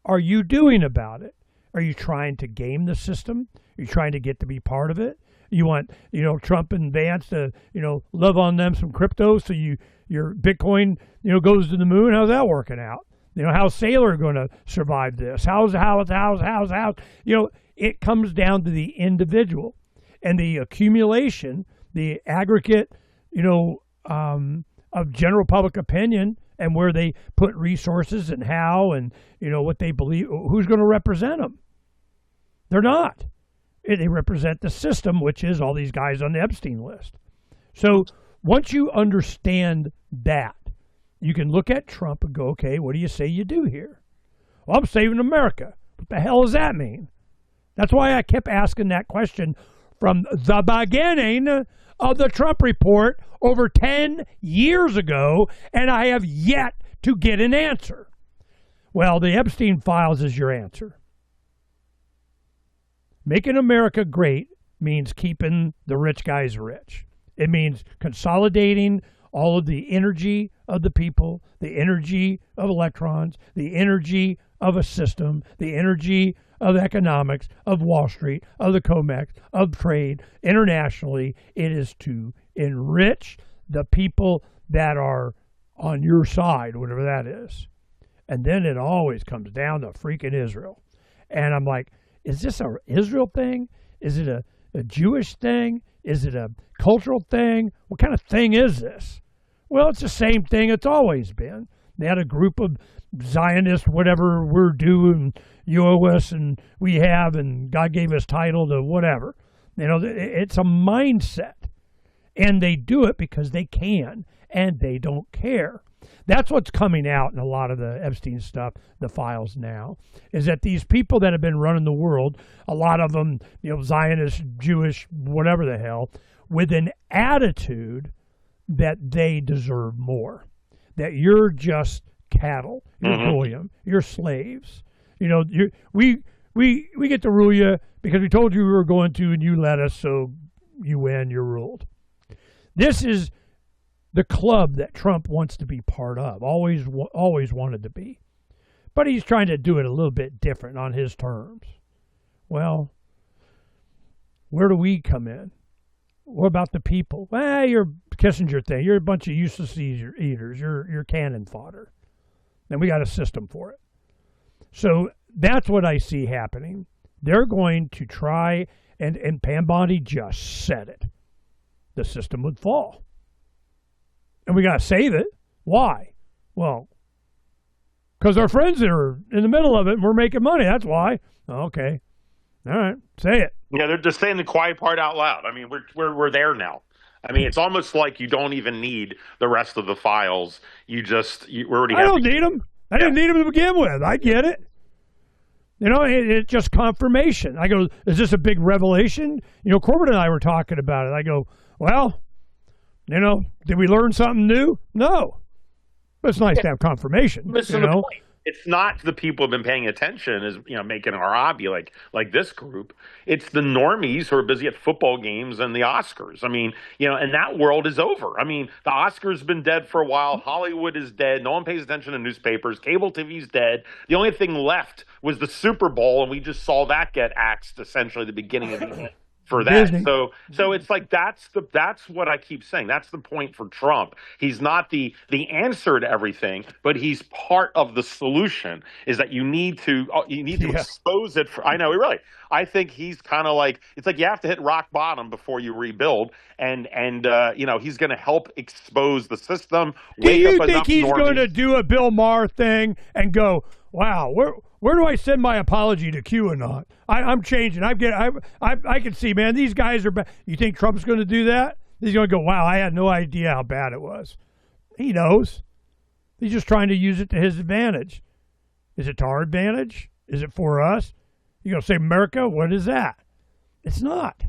are you doing about it? Are you trying to game the system? Are you trying to get to be part of it? You want, Trump and Vance to, love on them some crypto so your Bitcoin, goes to the moon? How's that working out? How's Saylor going to survive this? How's it comes down to the individual and the accumulation, the aggregate, of general public opinion and where they put resources and how and, what they believe, who's going to represent them. They're not. They represent the system, which is all these guys on the Epstein list. So once you understand that, you can look at Trump and go, okay, what do you say you do here? Well, I'm saving America. What the hell does that mean? That's why I kept asking that question from the beginning of the Trump report over 10 years ago, and I have yet to get an answer. Well, the Epstein files is your answer. Making America great means keeping the rich guys rich. It means consolidating all of the energy of the people, the energy of electrons, the energy of a system, the energy of economics, of Wall Street, of the COMEX, of trade, internationally. It is to enrich the people that are on your side, whatever that is. And then it always comes down to freaking Israel. And I'm like, is this an Israel thing? Is it a Jewish thing? Is it a cultural thing? What kind of thing is this? Well, it's the same thing it's always been. They had a group of Zionists, whatever we're doing, you owe us and we have, and God gave us title to whatever. It's a mindset. And they do it because they can, and they don't care. That's what's coming out in a lot of the Epstein stuff, the files now, is that these people that have been running the world, a lot of them, Zionist, Jewish, whatever the hell, with an attitude that they deserve more, that you're just cattle, you're bullion, you're slaves. We get to rule you because we told you we were going to, and you let us, so you win, you're ruled. This is the club that Trump wants to be part of, always wanted to be. But he's trying to do it a little bit different on his terms. Well, where do we come in? What about the people? You're Kissinger thing. You're a bunch of useless eaters. You're cannon fodder. And we got a system for it. So that's what I see happening. They're going to try, and Pam Bondi just said it. The system would fall. And we got to save it. Why? Well, because our friends are in the middle of it and we're making money. That's why. Okay. All right. Say it. Yeah, they're just saying the quiet part out loud. I mean, we're there now. I mean, it's almost like you don't even need the rest of the files. You already have. I don't need them. I didn't need them to begin with. I get it. It's just confirmation. I go, is this a big revelation? Corbett and I were talking about it. I go, well, did we learn something new? No. But it's nice to have confirmation. Listen to the point. It's not the people who've been paying attention as making our hobby like this group. It's the normies who are busy at football games and the Oscars. I mean, and that world is over. I mean, the Oscars have been dead for a while. Hollywood is dead. No one pays attention to newspapers. Cable TV's dead. The only thing left was the Super Bowl, and we just saw that get axed essentially at the beginning of the year. For that, Disney. So it's like that's what I keep saying. That's the point for Trump. He's not the answer to everything, but he's part of the solution. Is that you need to expose it? I know, really. I think he's kind of like, it's like you have to hit rock bottom before you rebuild, and he's going to help expose the system. Do you think he's going to do a Bill Maher thing and go, wow, where do I send my apology to QAnon? I'm changing. I can see, man, these guys are bad. You think Trump's going to do that? He's going to go, wow, I had no idea how bad it was. He knows. He's just trying to use it to his advantage. Is it to our advantage? Is it for us? You're going to say America? What is that? It's not.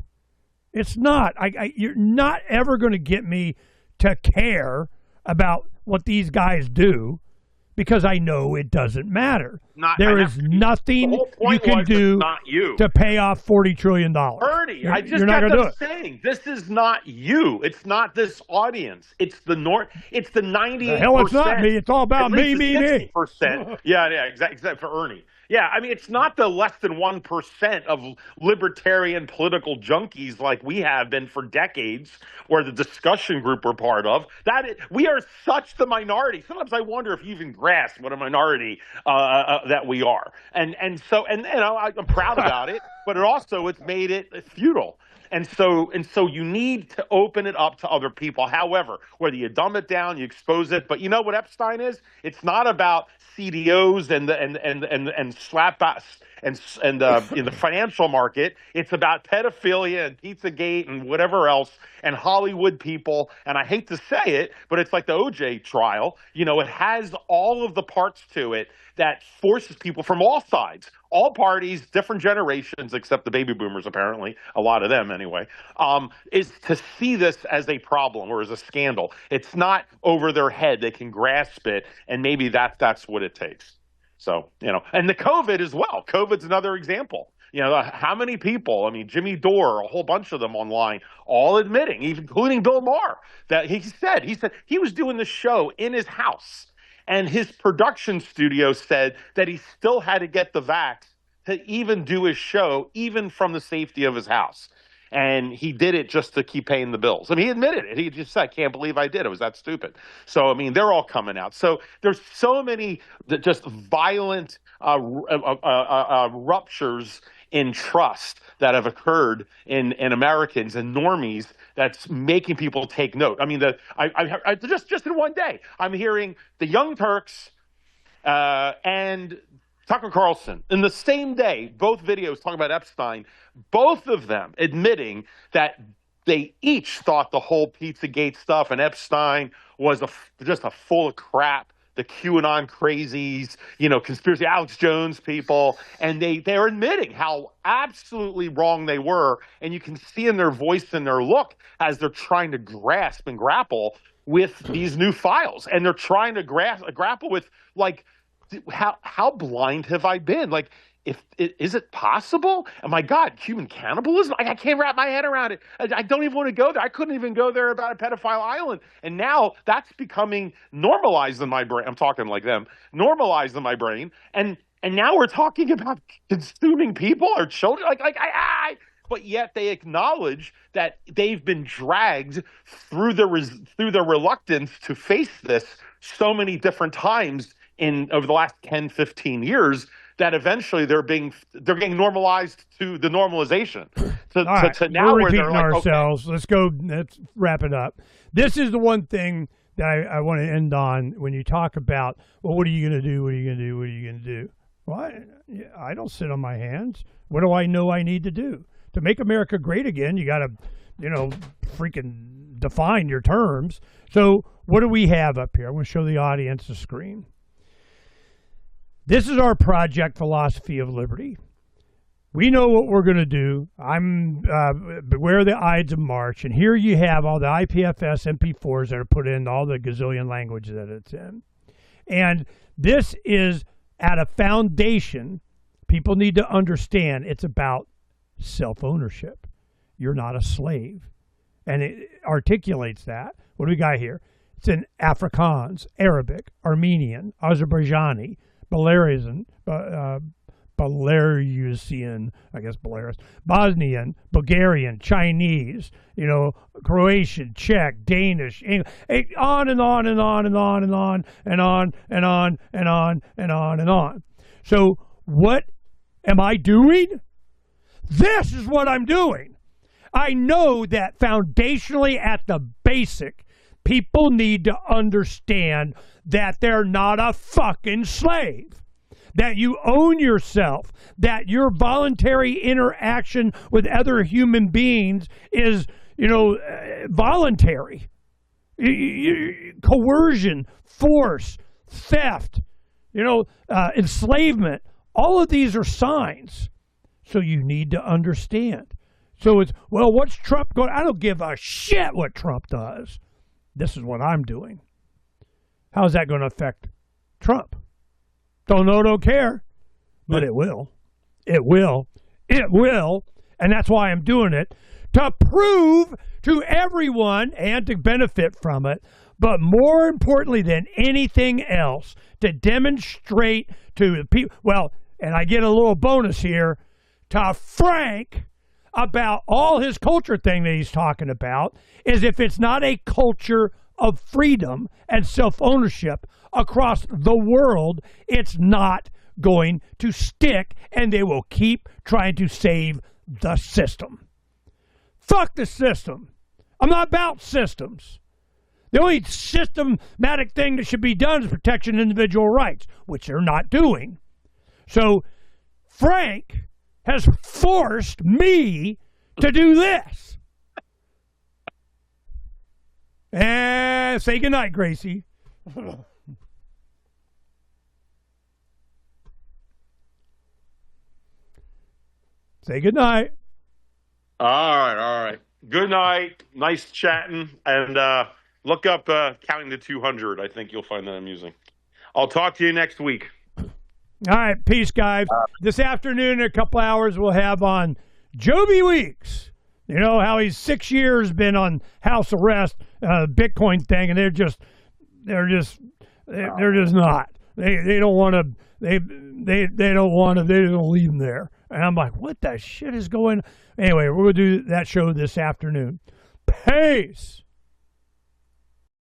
It's not. You're not ever going to get me to care about what these guys do, because I know it doesn't matter. There is nothing you can do to pay off $40 trillion. Ernie, I just got done saying, this is not you. It's not this audience. It's the It's the 98%. Hell, it's not me. It's all about me. Yeah, exactly for Ernie. Yeah, I mean, it's not the less than 1% of libertarian political junkies like we have been for decades, or the discussion group we're part of. We are such the minority. Sometimes I wonder if you even grasp what a minority that we are. And I'm proud about it, but it's made it futile. And so you need to open it up to other people. However, whether you dumb it down, you expose it. But you know what Epstein is? It's not about CDOs and slapbacks and in the financial market. It's about pedophilia and Pizzagate and whatever else and Hollywood people. And I hate to say it, but it's like the OJ trial. You know, it has all of the parts to it that forces people from all sides, all parties, different generations, except the baby boomers, apparently, a lot of them anyway, is to see this as a problem or as a scandal. It's not over their head. They can grasp it, and maybe that's what it takes. So, you know, and the COVID as well. COVID's another example. You know, how many people, I mean, Jimmy Dore, a whole bunch of them online, all admitting, even including Bill Maher, that he said he was doing the show in his house. And his production studio said that he still had to get the vax to even do his show, even from the safety of his house. And he did it just to keep paying the bills. I mean, he admitted it. He just said, I can't believe I did. It was that stupid. So, I mean, they're all coming out. So there's so many just violent ruptures in trust that have occurred in Americans and normies that's making people take note. I mean, I just in one day, I'm hearing the Young Turks and Tucker Carlson in the same day, both videos talking about Epstein, both of them admitting that they each thought the whole Pizzagate stuff and Epstein was just a full of crap. The QAnon crazies, you know, conspiracy Alex Jones people, and they're admitting how absolutely wrong they were, and you can see in their voice and their look as they're trying to grasp and grapple with these new files, and they're trying to grapple with, like, how blind have I been? Like, is it possible? Oh my God, human cannibalism? I can't wrap my head around it. I don't even want to go there. I couldn't even go there about a pedophile island. And now that's becoming normalized in my brain. I'm talking like them, normalized in my brain. And now we're talking about consuming people or children. But yet they acknowledge that they've been dragged through their reluctance to face this so many different times over the last 10, 15 years, that eventually they're getting normalized to the normalization. So now we're repeating like, ourselves. Okay. Let's wrap it up. This is the one thing that I want to end on when you talk about, well, what are you going to do? What are you going to do? What are you going to do? Well, I don't sit on my hands. What do I know I need to do? To make America great again, you got to, freaking define your terms. So what do we have up here? I'm going to show the audience the screen. This is our project philosophy of liberty. We know what we're going to do. I'm beware the Ides of March, and here you have all the IPFS MP4s that are put in all the gazillion languages that it's in. And this is at a foundation. People need to understand it's about self-ownership. You're not a slave. And it articulates that. What do we got here? It's in Afrikaans, Arabic, Armenian, Azerbaijani, Belarusian, I guess Belarus, Bosnian, Bulgarian, Chinese, Croatian, Czech, Danish, English, on and on and on and on and on and on and on and on and on and on. So what am I doing? This is what I'm doing. I know that foundationally at the basic, people need to understand that they're not a fucking slave, that you own yourself, that your voluntary interaction with other human beings is, voluntary. Coercion, force, theft, enslavement, all of these are signs. So you need to understand. So it's, well, what's Trump going? I don't give a shit what Trump does. This is what I'm doing. How's that going to affect Trump? Don't know, don't care. But it will. It will. It will. And that's why I'm doing it. To prove to everyone and to benefit from it. But more importantly than anything else, to demonstrate to the people. Well, and I get a little bonus here, to Phranq about all his culture thing that he's talking about, is if it's not a culture of freedom and self-ownership across the world, it's not going to stick, and they will keep trying to save the system. Fuck the system. I'm not about systems. The only systematic thing that should be done is protection of individual rights, which they're not doing. So Phranq has forced me to do this. And say goodnight, Gracie. Say goodnight. All right. Good night. Nice chatting. And look up Counting to 200. I think you'll find that amusing. I'll talk to you next week. All right. Peace, guys. This afternoon, in a couple hours, we'll have on Joby Weeks. You know how he's 6 years been on house arrest, Bitcoin thing, and they're just not. They don't want to. They don't want to. They don't leave him there. And I'm like, what the shit is going on? Anyway, we're going to do that show this afternoon. Peace.